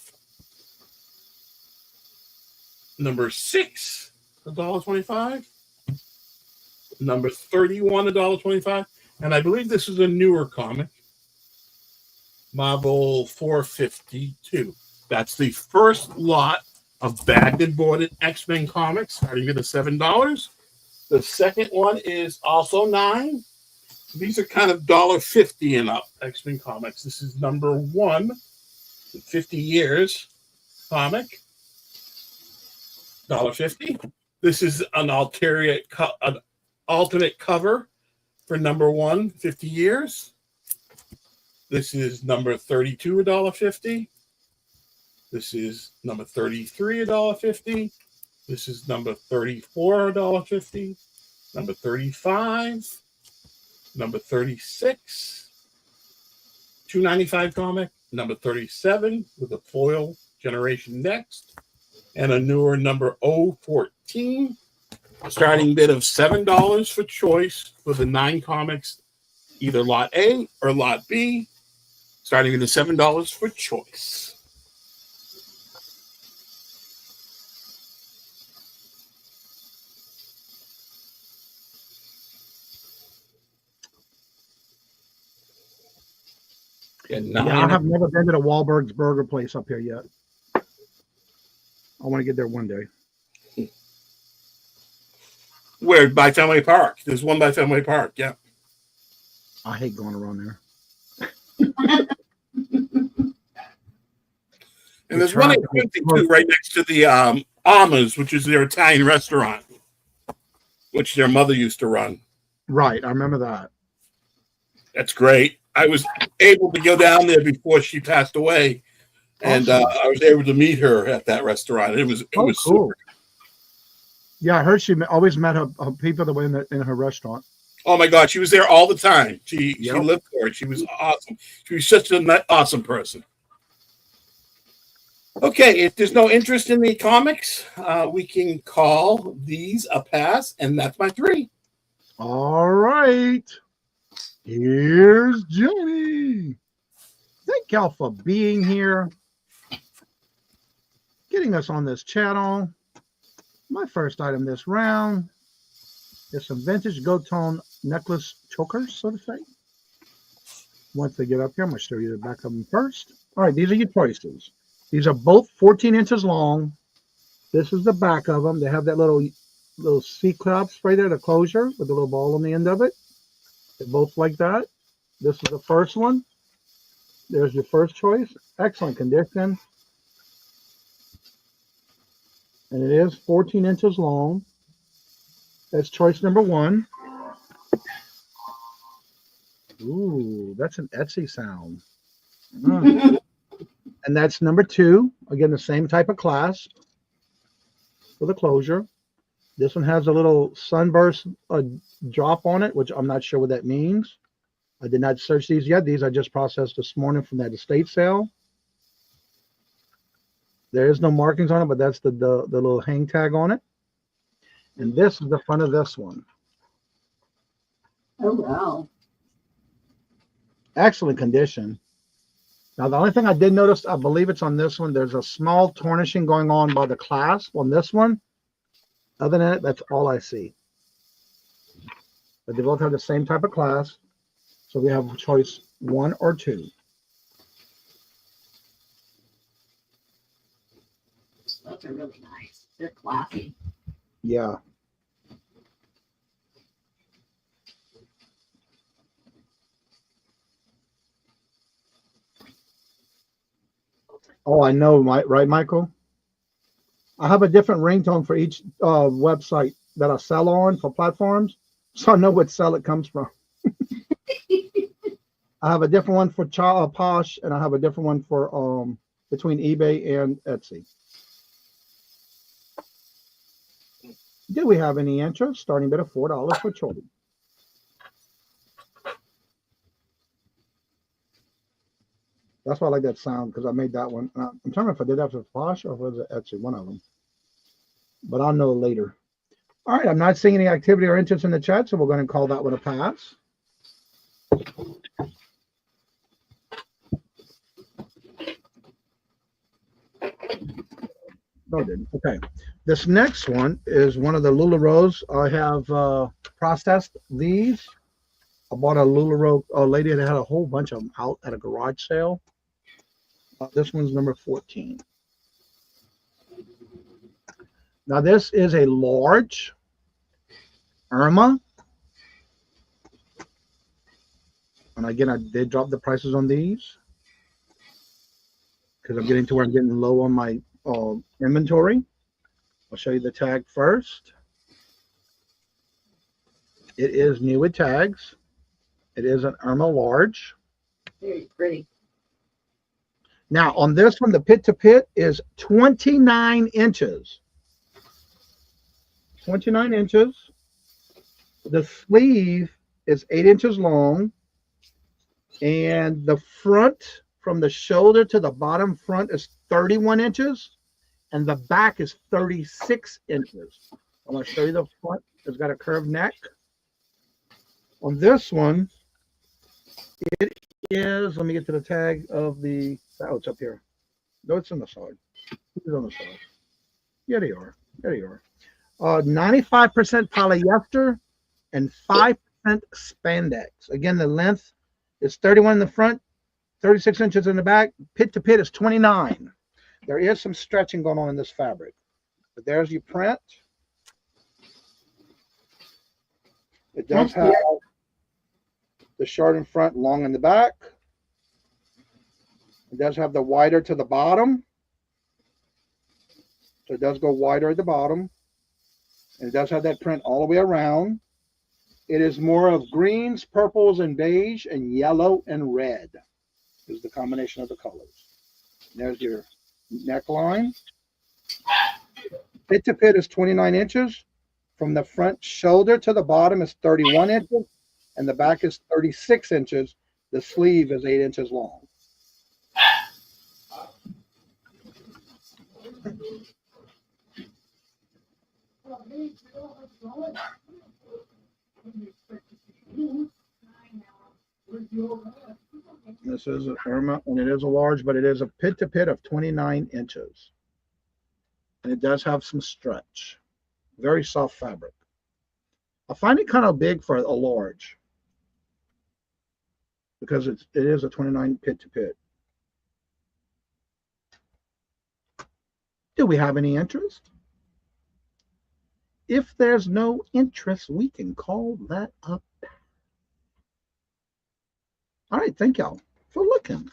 Number 6, $1.25. Number 31, $1.25. And I believe this is a newer comic. Marvel 452. That's the first lot of bagged and boarded X-Men comics, starting at $7. The second one is also 9. These are kind of $1.50 and up X-Men comics. This is number 1, 50 years comic. $1.50. This is an alternate cover for number 1, 50 years. This is number 32, $1.50. This is number 33, $1.50. This is number 34, $1.50. Number 35. Number 36. $2.95 comic. Number 37 with a foil Generation Next. And a newer number 014. Starting bid of $7 for choice for the 9 comics, either Lot A or Lot B. Starting at $7 for choice. Yeah, I have never been to the Wahlberg's Burger place up here yet. I want to get there one day. Where? By Fenway Park. There's one by Fenway Park, yeah. I hate going around there. And there's one in Quincy, too, right next to the Alma's, which is their Italian restaurant, which their mother used to run. Right, I remember that. That's great. I was able to go down there before she passed away, and I was able to meet her at that restaurant. It was cool. super. Yeah, I heard she always met her people that were in her restaurant. Oh my God, she was there all the time. She lived there. She was awesome. She was such an awesome person. Okay, if there's no interest in the comics, we can call these a pass, and that's my 3. All right. Here's Johnny. Thank y'all for being here, getting us on this channel. My first item this round is some vintage gold tone necklace chokers, so to say. Once they get up here, I'm going to show you the back of them first. All right, these are your choices. These are both 14 inches long. This is the back of them. They have that little C-clasp right there, the closure with the little ball on the end of it. They're both like that. This is the first one. There's your first choice. Excellent condition. And it is 14 inches long. That's choice number 1. Ooh, that's an Etsy sound. And that's number 2. Again, the same type of clasp with a closure. This one has a little sunburst drop on it, which I'm not sure what that means. I did not search these yet. These I just processed this morning from that estate sale. There is no markings on it, but that's the little hang tag on it. And this is the front of this one. Oh, wow. Excellent condition. Now, the only thing I did notice, I believe it's on this one, there's a small tarnishing going on by the clasp on this one. Other than that, that's all I see. But they both have the same type of clasp. So we have choice 1 or 2. Those are really nice. They're classy. Yeah. Oh, I know, right, Michael? I have a different ringtone for each website that I sell on for platforms, so I know what cell it comes from. I have a different one for Posh, and I have a different one for between eBay and Etsy. Do we have any interest? Starting bid of $4 for choice. That's why I like that sound, because I made that one. I'm trying to remember if I did that for Posh or if it was Etsy, one of them. But I'll know later. All right, I'm not seeing any activity or interest in the chat, so we're going to call that one a pass. No, it didn't. Okay. This next one is one of the LuLaRoes. I have processed these. I bought a LuLaRoe lady that had a whole bunch of them out at a garage sale. This one's number 14. Now, this is a large Irma. And again, I did drop the prices on these because I'm getting to where I'm getting low on my inventory. I'll show you the tag first. It is new with tags. It is an Irma large. Very pretty. Now, on this one, the pit to pit is 29 inches. 29 inches. The sleeve is 8 inches long. And the front, from the shoulder to the bottom front, is 31 inches. And the back is 36 inches. I'm going to show you the front. It's got a curved neck. On this one, it is, let me get to the tag of the, oh, it's up here. No, it's on the side. It's on the side. Yeah, they are. There you are. 95% polyester and 5% spandex. Again, the length is 31 in the front, 36 inches in the back. Pit to pit is 29. There is some stretching going on in this fabric. But there's your print. It does have the short in front, long in the back. It does have the wider to the bottom. So it does go wider at the bottom. And it does have that print all the way around. It is more of greens, purples, and beige, and yellow and red is the combination of the colors. There's your neckline. Pit to pit is 29 inches. From the front shoulder to the bottom is 31 inches. And the back is 36 inches. The sleeve is 8 inches long. This is an Irma, and it is a large, but it is a pit to pit of 29 inches. And it does have some stretch. Very soft fabric. I find it kind of big for a large because it is a 29 pit to pit. Do we have any interest? If there's no interest, we can call that up. All right, thank y'all for looking.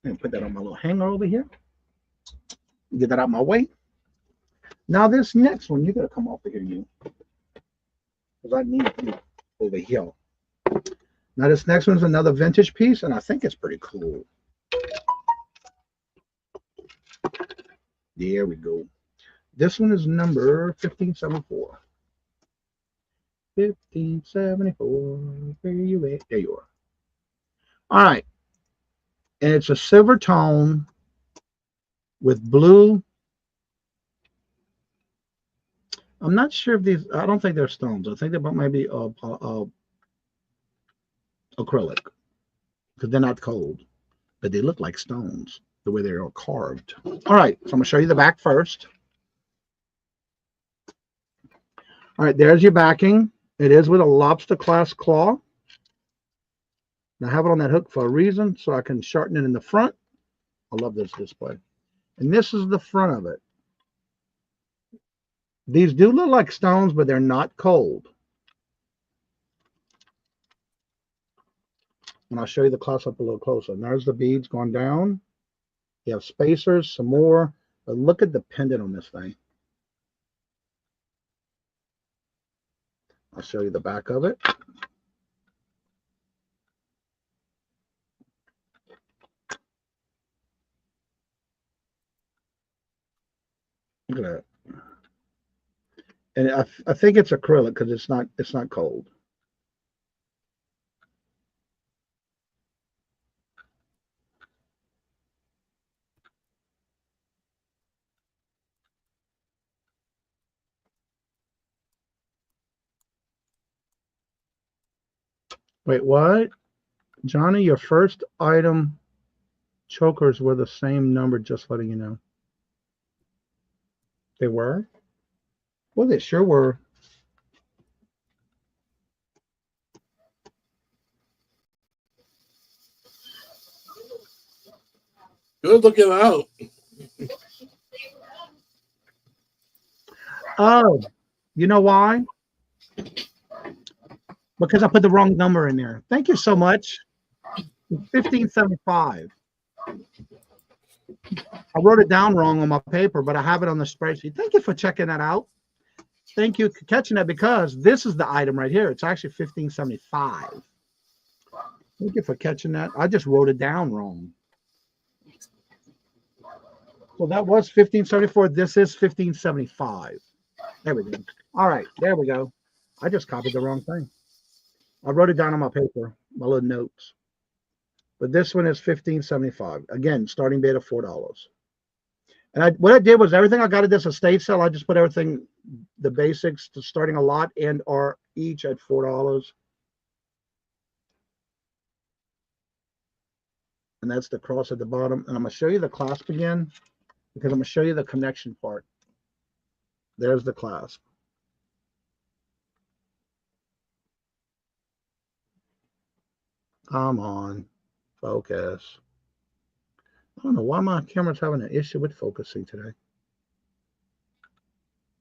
I'm gonna put that on my little hanger over here. Get that out of my way. Now this next one, you gotta come over here, you. Because I need you over here. Now this next one's another vintage piece, and I think it's pretty cool. There we go. This one is number 1574. 1574. Where you at? There you are. All right. And it's a silver tone with blue. I'm not sure if these, I don't think they're stones. I think they might be acrylic because they're not cold, but they look like stones the way they're all carved. All right. So I'm going to show you the back first. All right. There's your backing. It is with a lobster class claw. And I have it on that hook for a reason, so I can shorten it in the front. I love this display. And this is the front of it. These do look like stones, but they're not cold. And I'll show you the close-up a little closer. And there's the beads going down. You have spacers, some more. But look at the pendant on this thing. I'll show you the back of it. Look at that. And I think it's acrylic because it's not cold. Wait, what? Johnny, your first item chokers were the same number, just letting you know. They were? Well, they sure were. Good looking out. Oh, you know why? Because I put the wrong number in there. Thank you so much. 1575. I wrote it down wrong on my paper, but I have it on the spreadsheet. Thank you for checking that out. Thank you for catching that because this is the item right here. It's actually 1575. Thank you for catching that. I just wrote it down wrong. So that was 1574. This is 1575. There we go. All right, there we go. I just copied the wrong thing. I wrote it down on my paper, my little notes. But this one is 1575. Again, starting bid of $4. And what I did was everything I got at this estate sale, I just put everything, the basics, to starting a lot and are each at $4. And that's the cross at the bottom. And I'm going to show you the clasp again because I'm going to show you the connection part. There's the clasp. Come on, focus. I don't know why my camera's having an issue with focusing today.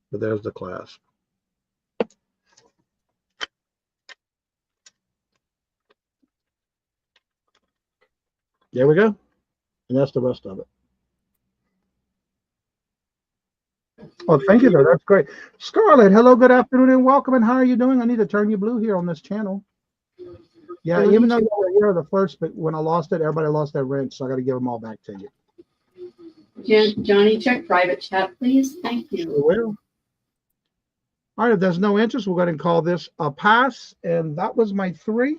But there's the clasp. There we go. And that's the rest of it. Oh, thank you, though. That's great. Scarlett, hello, good afternoon, and welcome. And how are you doing? I need to turn you blue here on this channel. Yeah, even though you were here the first, but when I lost it, everybody lost their wrench, so I got to give them all back to you. Johnny, check private chat, please. Thank you. Sure will. All right, if there's no interest, we'll go ahead and call this a pass. And that was my 3.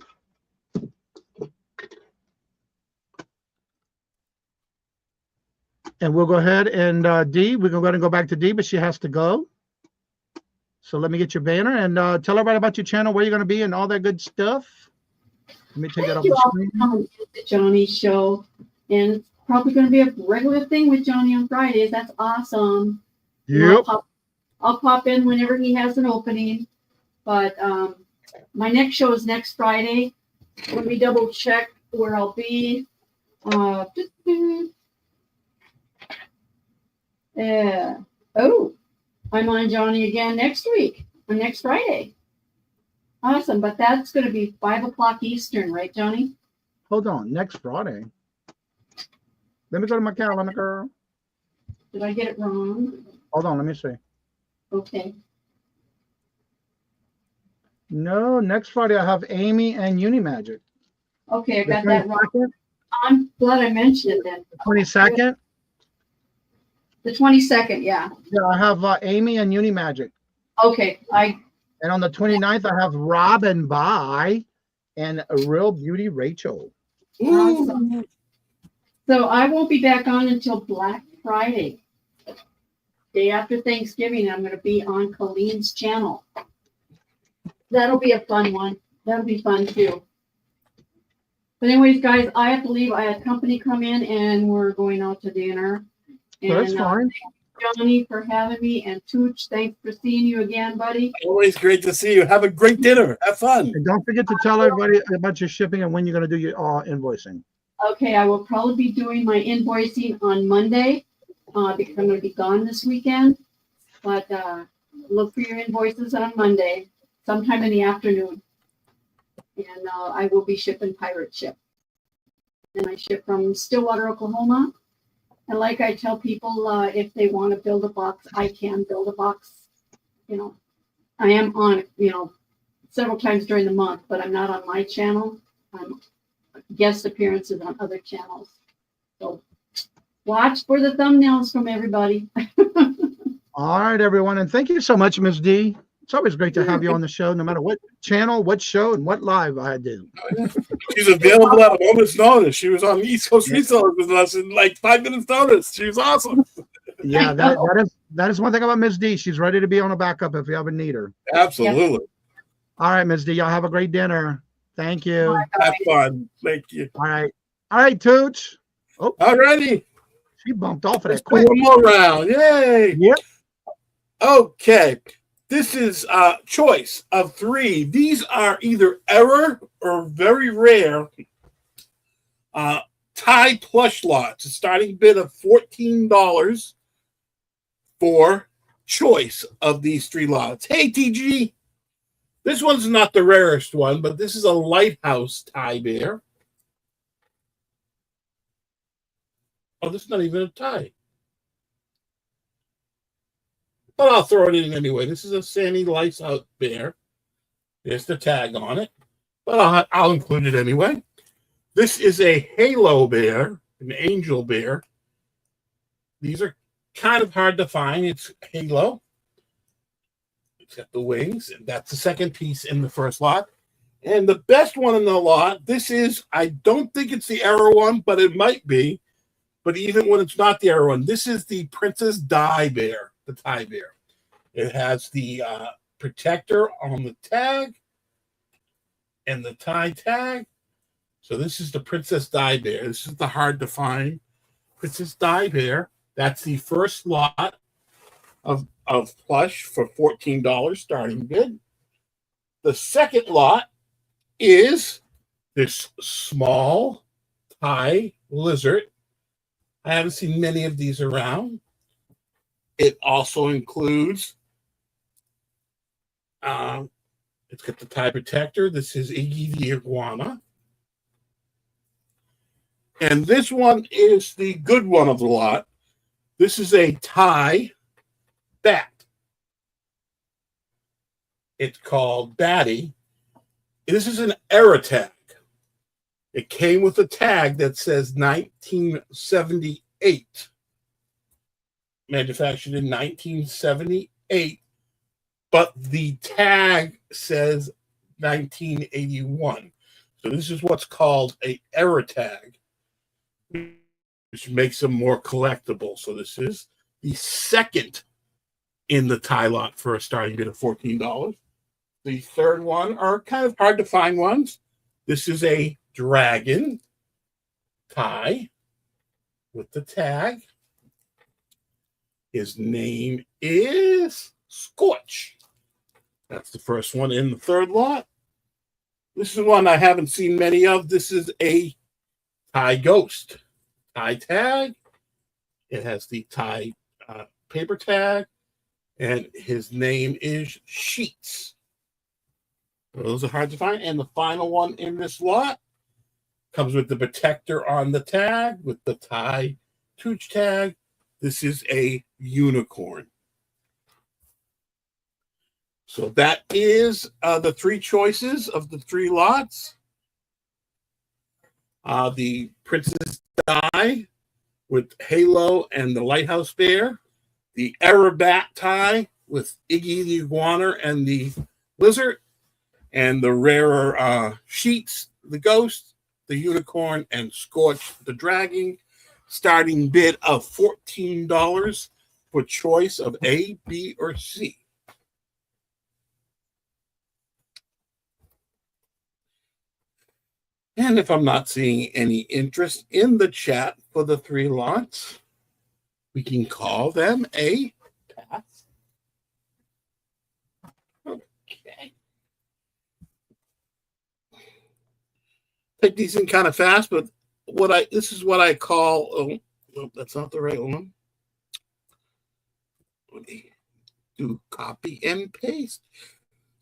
And we'll go ahead and D, we're going to go ahead and go back to D, but she has to go. So let me get your banner and tell everybody about your channel, where you're going to be and all that good stuff. Let me take that off the screen. The Johnny show. And it's probably going to be a regular thing with Johnny on Fridays. That's awesome. Yep. I'll pop in whenever he has an opening. But my next show is next Friday. Let me double check where I'll be. Oh, I'm on Johnny again next week, on next Friday. Awesome, but that's going to be 5 o'clock Eastern, right, Johnny? Hold on, next Friday. Let me go to my calendar, girl. Did I get it wrong? Hold on, let me see. Okay. No, next Friday I have Amy and Unimagic. Okay, I got that wrong. I'm glad I mentioned it then. The 22nd? The 22nd, yeah. Yeah, I have Amy and Unimagic. Okay, I And on the 29th, I have Robin By and a Real Beauty Rachel. Awesome. So I won't be back on until Black Friday. Day after Thanksgiving, I'm going to be on Colleen's channel. That'll be a fun one. That'll be fun too. But anyways, guys, I have to leave. I had company come in and we're going out to dinner. And That's fine. thank you, Johnny, for having me. And Tooch, thanks for seeing you again, buddy. Always great to see you. Have a great dinner. Have fun. And don't forget to tell everybody about your shipping and when you're going to do your invoicing. Okay, I will probably be doing my invoicing on Monday because I'm going to be gone this weekend. But look for your invoices on Monday, sometime in the afternoon. And I will be shipping pirate ship. And I ship from Stillwater, Oklahoma. And like I tell people, if they want to build a box, I can build a box. You know, I am on, several times during the month, but I'm not on my channel. I'm guest appearances on other channels. So watch for the thumbnails from everybody. All right, everyone. And thank you so much, Ms. D. It's always great to have you on the show, no matter what channel, what show, and what live I do. She's available at a moment's notice. She was on the East Coast Reseller with us in like 5 minutes notice. She was awesome. Yeah, that is one thing about Ms. D. She's ready to be on a backup if you ever need her. Absolutely. All right, Ms. D. Y'all have a great dinner. Thank you. Have fun. Thank you. All right, Tooch. Oh, all righty. She bumped off of that Let's quick. do one more round. Yay. Yep. Okay. This is a choice of 3. These are either error or very rare tie plush lots. A starting bid of $14 for choice of these 3 lots. Hey, TG. This one's not the rarest one, but this is a lighthouse tie bear. Oh, this is not even a tie. But I'll throw it in anyway. This is a Sandy Lights Out bear. There's the tag on it. But I'll include it anyway. This is a halo bear, an angel bear. These are kind of hard to find. It's halo. It's got the wings, and that's the second piece in the first lot. And the best one in the lot, this is, I don't think it's the arrow one, but it might be. But even when it's not the arrow one, this is the Princess Di bear, the tie bear. It has the protector on the tag and the tie tag. So this is the Princess Di bear. This is the hard to find Princess Di bear. That's the first lot of plush for $14 starting bid. The second lot is this small tie lizard. I haven't seen many of these around. It also includes, it's got the tie protector. This is Iggy the iguana. And this one is the good one of the lot. This is a tie bat. It's called Batty. This is an error tag. It came with a tag that says 1978. Manufactured in 1978. But the tag says 1981. So this is what's called an error tag, which makes them more collectible. So this is the second in the tie lot for a starting bid of $14. The third one are kind of hard to find ones. This is a dragon tie with the tag. His name is Scorch. That's the first one in the third lot. This is one I haven't seen many of. This is a tie ghost tie tag. It has the tie paper tag, and his name is Sheets. Those are hard to find. And the final one in this lot comes with the protector on the tag with the tie tooch tag. This is a unicorn. So that is the 3 choices of the 3 lots. The Princess Di with Halo and the Lighthouse Bear. The Error Bat tie with Iggy the Iguana and the Blizzard, and the rarer Sheets, the Ghost, the Unicorn, and Scorch, the Dragon. Starting bid of $14 for choice of A, B, or C. And if I'm not seeing any interest in the chat for the 3 lots, we can call them a pass. Okay. Take these in kind of fast, but this is what I call, that's not the right one. Let me do copy and paste.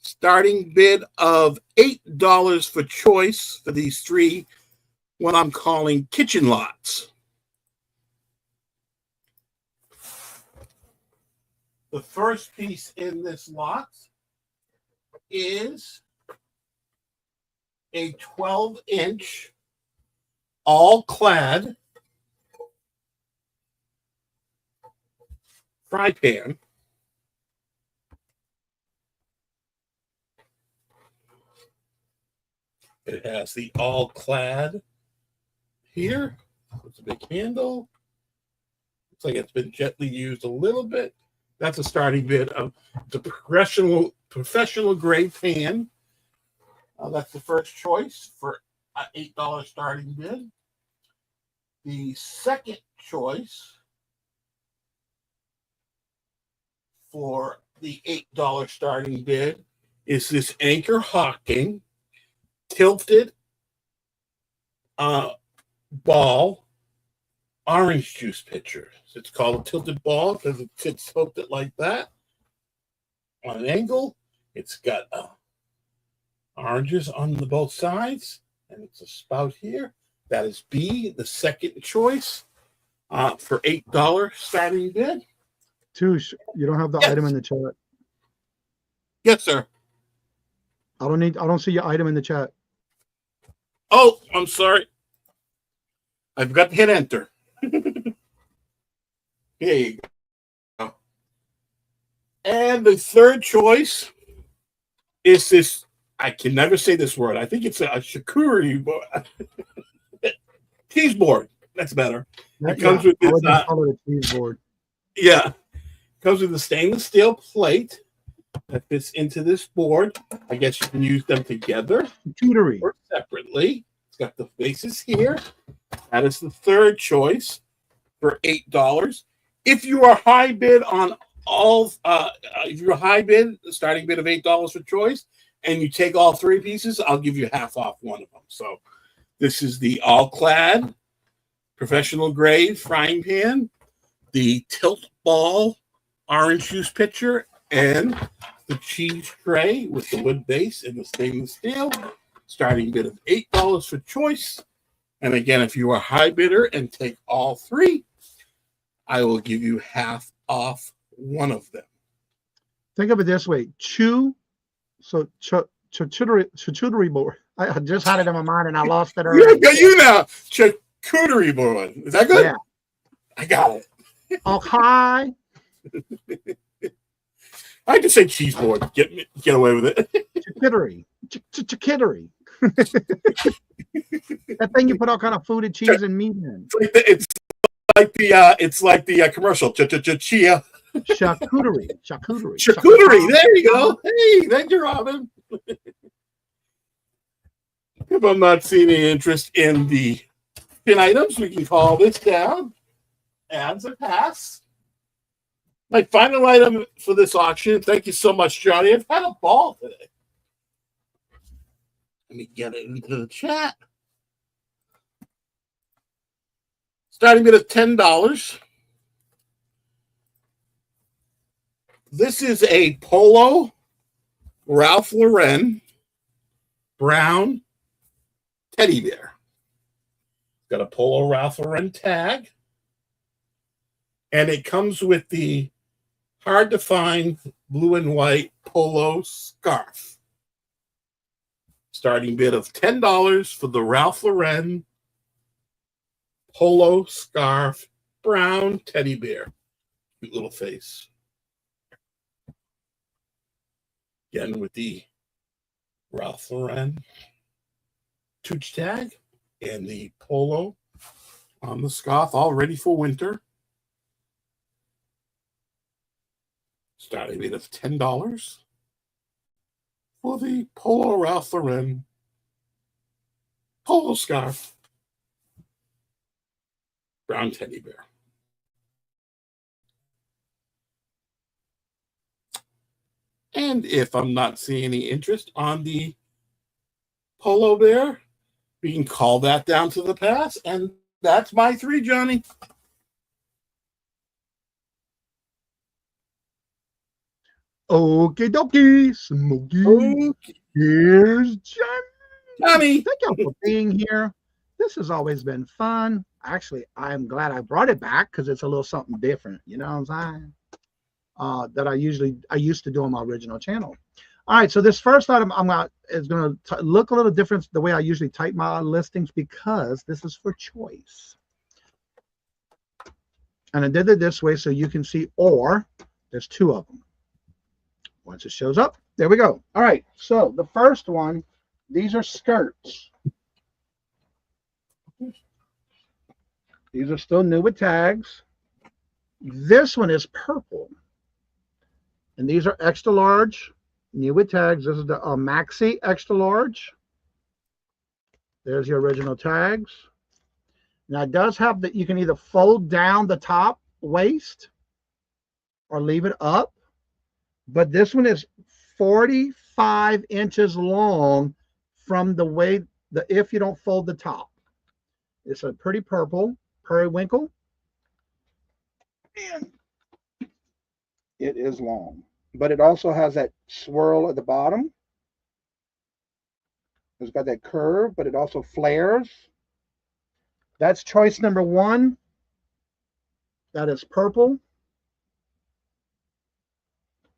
Starting bid of $8 for choice for these 3, what I'm calling kitchen lots. The first piece in this lot is a 12-inch all-clad fry pan. It has the all-clad here. It's a big handle. Looks like it's been gently used a little bit. That's a starting bid of the professional grade pan. That's the first choice for an $8 starting bid. The second choice for the $8 starting bid is this Anchor Hawking tilted ball orange juice pitcher. So it's called a tilted ball because it sits tilted like that on an angle. It's got oranges on both sides, and it's a spout here. That is B, the second choice for $8 starting bid. Touche, you don't have the item in the chat. Yes, sir. I don't see your item in the chat. Oh, I'm sorry. I forgot to hit enter. Here you go. And the third choice is this. I can never say this word. I think it's a charcuterie board. Cheese board. That's better. It comes with this. Call it a cheese board. Yeah. It comes with a stainless steel plate that fits into this board. I guess you can use them together or separately. It's got the faces here. That is the third choice for $8. If you are high bid on all, if you're a high bid, the starting bid of $8 for choice, and you take all 3 pieces, I'll give you half off one of them. So this is the all-clad professional grade frying pan, the tilt ball orange juice pitcher, and the cheese tray with the wood base and the stainless steel. Starting bid of $8 for choice. And again, if you are a high bidder and take all 3, I will give you half off one of them. Think of it this way. Charcuterie board. I just had it in my mind and I lost it earlier. You now. Charcuterie board. Is that good? Yeah. I got it. Okay. I can say cheese board. Get away with it. Charcuterie. That thing you put all kind of food and cheese and meat in. It's like the commercial. Chia. Charcuterie. There you go. Hey, thank you, Robin. If I'm not seeing any interest in the pin items, we can call this down as a pass. My final item for this auction. Thank you so much, Johnny. I've had a ball today. Let me get it into the chat. Starting bid of $10. This is a Polo Ralph Lauren brown teddy bear. Got a Polo Ralph Lauren tag. And it comes with the hard to find blue and white polo scarf. Starting bid of $10 for the Ralph Lauren polo scarf brown teddy bear. Cute little face. Again with the Ralph Lauren Tooch tag and the polo on the scarf, all ready for winter. Starting rate of $10 for the polo Ralph Lauren polo scarf. Brown teddy bear. And if I'm not seeing any interest on the polo bear, we can call that down to the pass. And that's my 3, Johnny. Okay, dokie, Smokey. Okay. Here's Johnny. Johnny. Thank y'all for being here. This has always been fun. Actually, I'm glad I brought it back because it's a little something different. You know what I'm saying? That I used to do on my original channel. All right, so this first item is going to look a little different the way I usually type my listings because this is for choice. And I did it this way so you can see, or there's 2 of them. Once it shows up, there we go. All right, so the first one, these are skirts. These are still new with tags. This one is purple. And these are extra large, new with tags. This is the maxi extra large. There's your original tags. Now it does have that you can either fold down the top waist or leave it up. But this one is 45 inches long from the way if you don't fold the top. It's a pretty purple periwinkle. And it is long. But it also has that swirl at the bottom. It's got that curve, but it also flares. That's choice number 1. That is purple.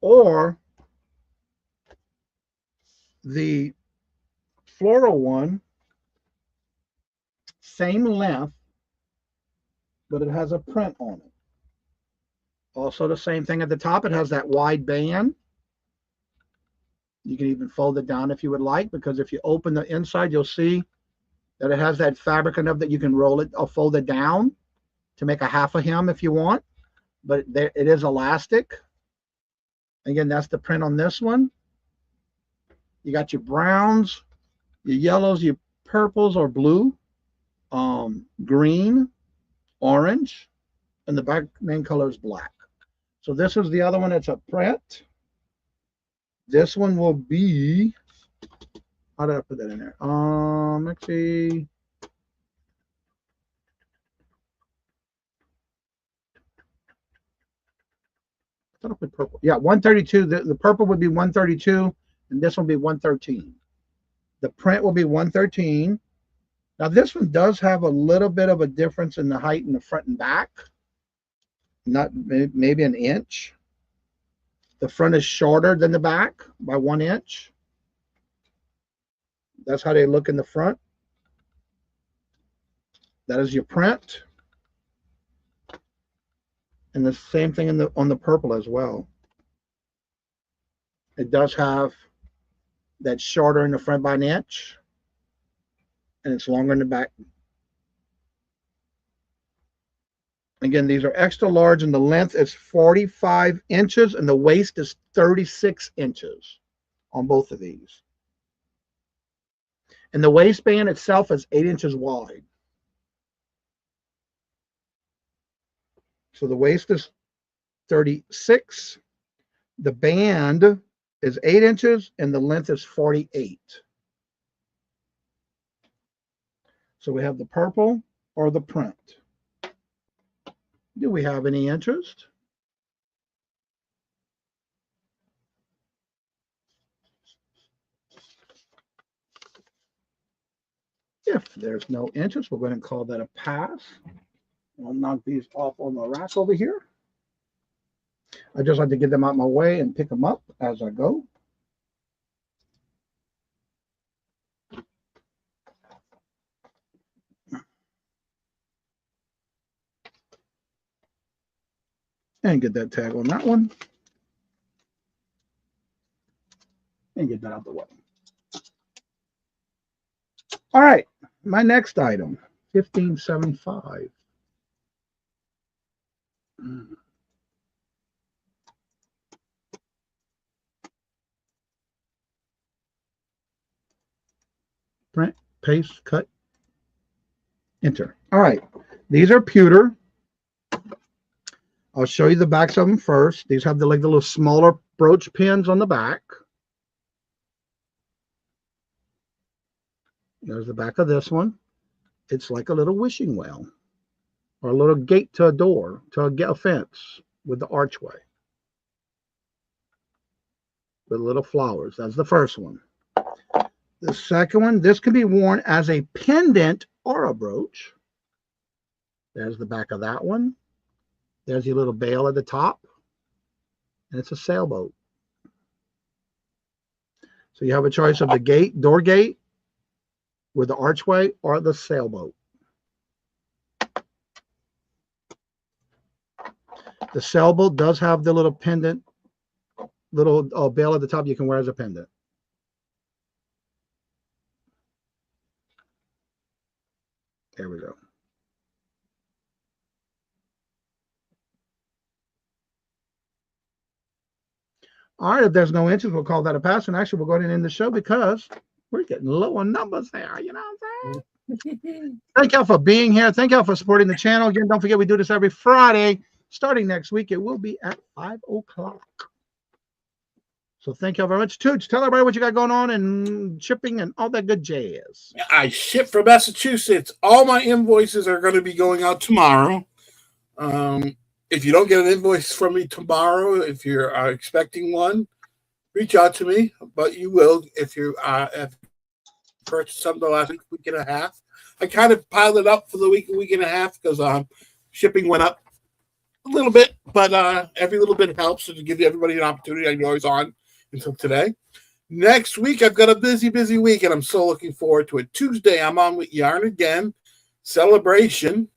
Or the floral one, same length, but it has a print on it. Also the same thing at the top. It has that wide band. You can even fold it down if you would like, because if you open the inside, you'll see that it has that fabric enough that you can roll it or fold it down to make a half a hem if you want. But it is elastic. Again, that's the print on this one. You got your browns, your yellows, your purples or blue, green, orange, and the back main color is black. So this is the other one. It's a print. This one will be, how did I put that in there? Let's see. I thought I put purple. Yeah, 132. The purple would be 132, and this one will be 113. The print will be 113. Now this one does have a little bit of a difference in the height in the front and back. Not maybe an inch. The front is shorter than the back by 1 inch. That's how they look in the front. That is your print. And the same thing on the purple as well. It does have that shorter in the front by 1 inch. And it's longer in the back. Again, these are extra large, and the length is 45 inches, and the waist is 36 inches on both of these. And the waistband itself is 8 inches wide. So the waist is 36. The band is 8 inches, and the length is 48. So we have the purple or the print. Do we have any interest? If there's no interest, we're going to call that a pass. I'll knock these off on the rack over here. I just like to get them out of my way and pick them up as I go. And get that tag on that one. and get that out of the way. All right, my next item, 1575. Print, paste, cut, enter. All right, these are pewter. I'll show you the backs of them first. These have the little smaller brooch pins on the back. There's the back of this one. It's like a little wishing well or a little gate to a door, to a fence with the archway with little flowers. That's the first one. The second one, this can be worn as a pendant or a brooch. There's the back of that one. There's your little bale at the top. And it's a sailboat. So you have a choice of the gate, door gate, with the archway, or the sailboat. The sailboat does have the little pendant, little bale at the top you can wear as a pendant. There we go. All right, if there's no interest, we'll call that a pass. And actually, we'll go ahead and end the show because we're getting low on numbers there. You know what I'm saying? Thank y'all for being here. Thank y'all for supporting the channel. Again, don't forget we do this every Friday. Starting next week, it will be at 5 o'clock. So thank y'all very much. Tooch, tell everybody what you got going on and shipping and all that good jazz. I ship from Massachusetts. All my invoices are going to be going out tomorrow. If you don't get an invoice from me tomorrow, if you're expecting one, reach out to me. But you will if you have purchased something the last week and a half. I kind of piled it up for the week and a half because shipping went up a little bit, but every little bit helps. So to give everybody an opportunity, I know I was on until today. Next week, I've got a busy week, and I'm so looking forward to it. Tuesday, I'm on with Yarn Again Celebration.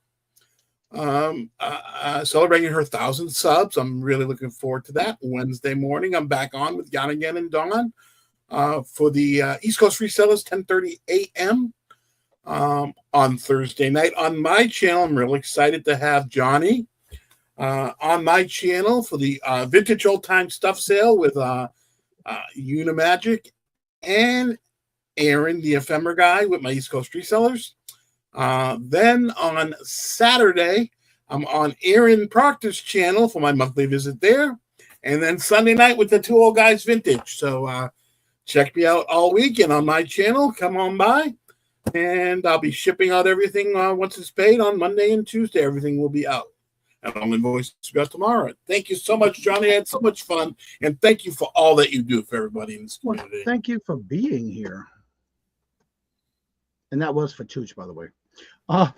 Celebrating her 1,000 subs. I'm really looking forward to that. Wednesday morning, I'm back on with Yarn Again and Dawn for the East Coast Resellers, 10:30 a.m. On Thursday night. On my channel, I'm really excited to have Johnny on my channel for the Vintage Old Time Stuff Sale with Unimagic and Aaron, the ephemera guy, with my East Coast Resellers. Then on Saturday, I'm on Aaron Proctor's channel for my monthly visit there. And then Sunday night with the Two Old Guys Vintage. So check me out all weekend on my channel. Come on by. And I'll be shipping out everything once it's paid on Monday and Tuesday. Everything will be out. And I'll invoice you tomorrow. Thank you so much, Johnny. I had so much fun. And thank you for all that you do for everybody in this community. Well, thank you for being here. And that was for Tooch, by the way. All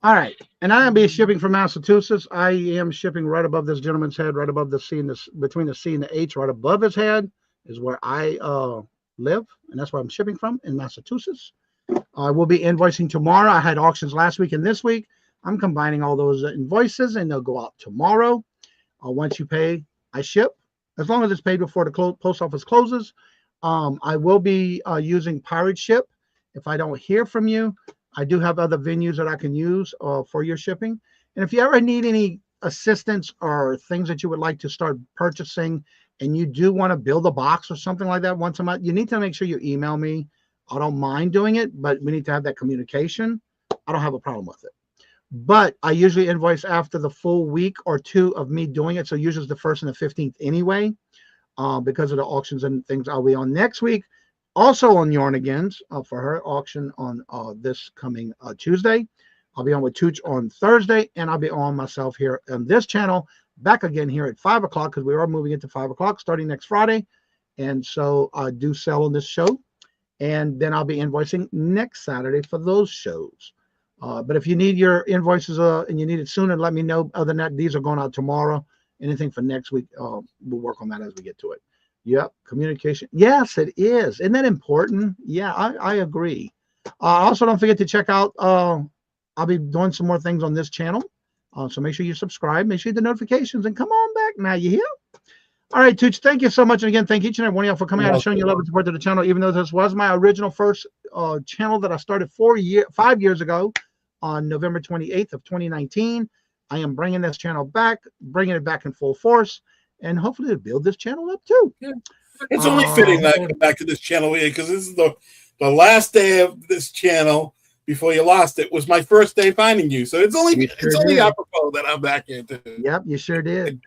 right. And I am shipping from Massachusetts. I am shipping right above this gentleman's head, right above the C and between the C and the H, right above his head is where I live. And that's where I'm shipping from, in Massachusetts. I will be invoicing tomorrow. I had auctions last week and this week. I'm combining all those invoices, and they'll go out tomorrow. Once you pay, I ship. As long as it's paid before the post office closes. I will be using Pirate Ship. If I don't hear from you, I do have other venues that I can use for your shipping. And if you ever need any assistance or things that you would like to start purchasing, and you do want to build a box or something like that once a month, you need to make sure you email me. I don't mind doing it, but we need to have that communication. I don't have a problem with it. But I usually invoice after the full week or two of me doing it. So usually it's the 1st and the 15th anyway, because of the auctions and things I'll be on next week. Also on Yarn Again's for her auction on this coming Tuesday. I'll be on with Tooch on Thursday, and I'll be on myself here on this channel, back again here at 5 o'clock, because we are moving it to 5 o'clock starting next Friday. And so I do sell on this show. And then I'll be invoicing next Saturday for those shows. But if you need your invoices and you need it sooner, let me know. Other than that, these are going out tomorrow. Anything for next week, we'll work on that as we get to it. Yep, communication. Yes, it is. Isn't that important? Yeah, I agree. Also, don't forget to check out, I'll be doing some more things on this channel. So make sure you subscribe. Make sure you hit the notifications and come on back now. You hear? All right, Tooch, thank you so much. And again, thank each and every one of y'all for coming out and showing welcome. your love and support to the channel, even though this was my original first channel that I started 5 years ago on November 28th of 2019. I am bringing this channel back, bringing it back in full force, and hopefully to build this channel up too. Yeah. It's only fitting that I come back to this channel here because this is the last day of this channel before you lost it. Was my first day finding you, so it's only apropos that I'm back here too. Yep, you sure did.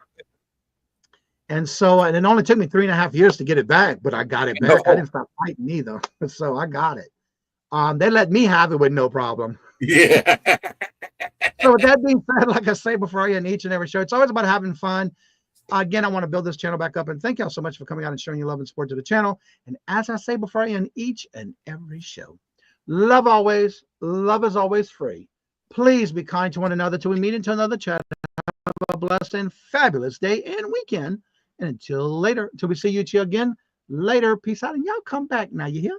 And so, and it only took me 3.5 years to get it back, but I got it back. I didn't stop fighting either, so I got it. They let me have it with no problem. Yeah. So with that being said, like I say before I end each and every show, it's always about having fun. Again, I want to build this channel back up, and thank y'all so much for coming out and showing your love and support to the channel. And as I say before I end each and every show, love always, love is always free. Please be kind to one another till we meet into another chat. Have a blessed and fabulous day and weekend. And until later, until we see you again later, peace out. And y'all come back now, you hear?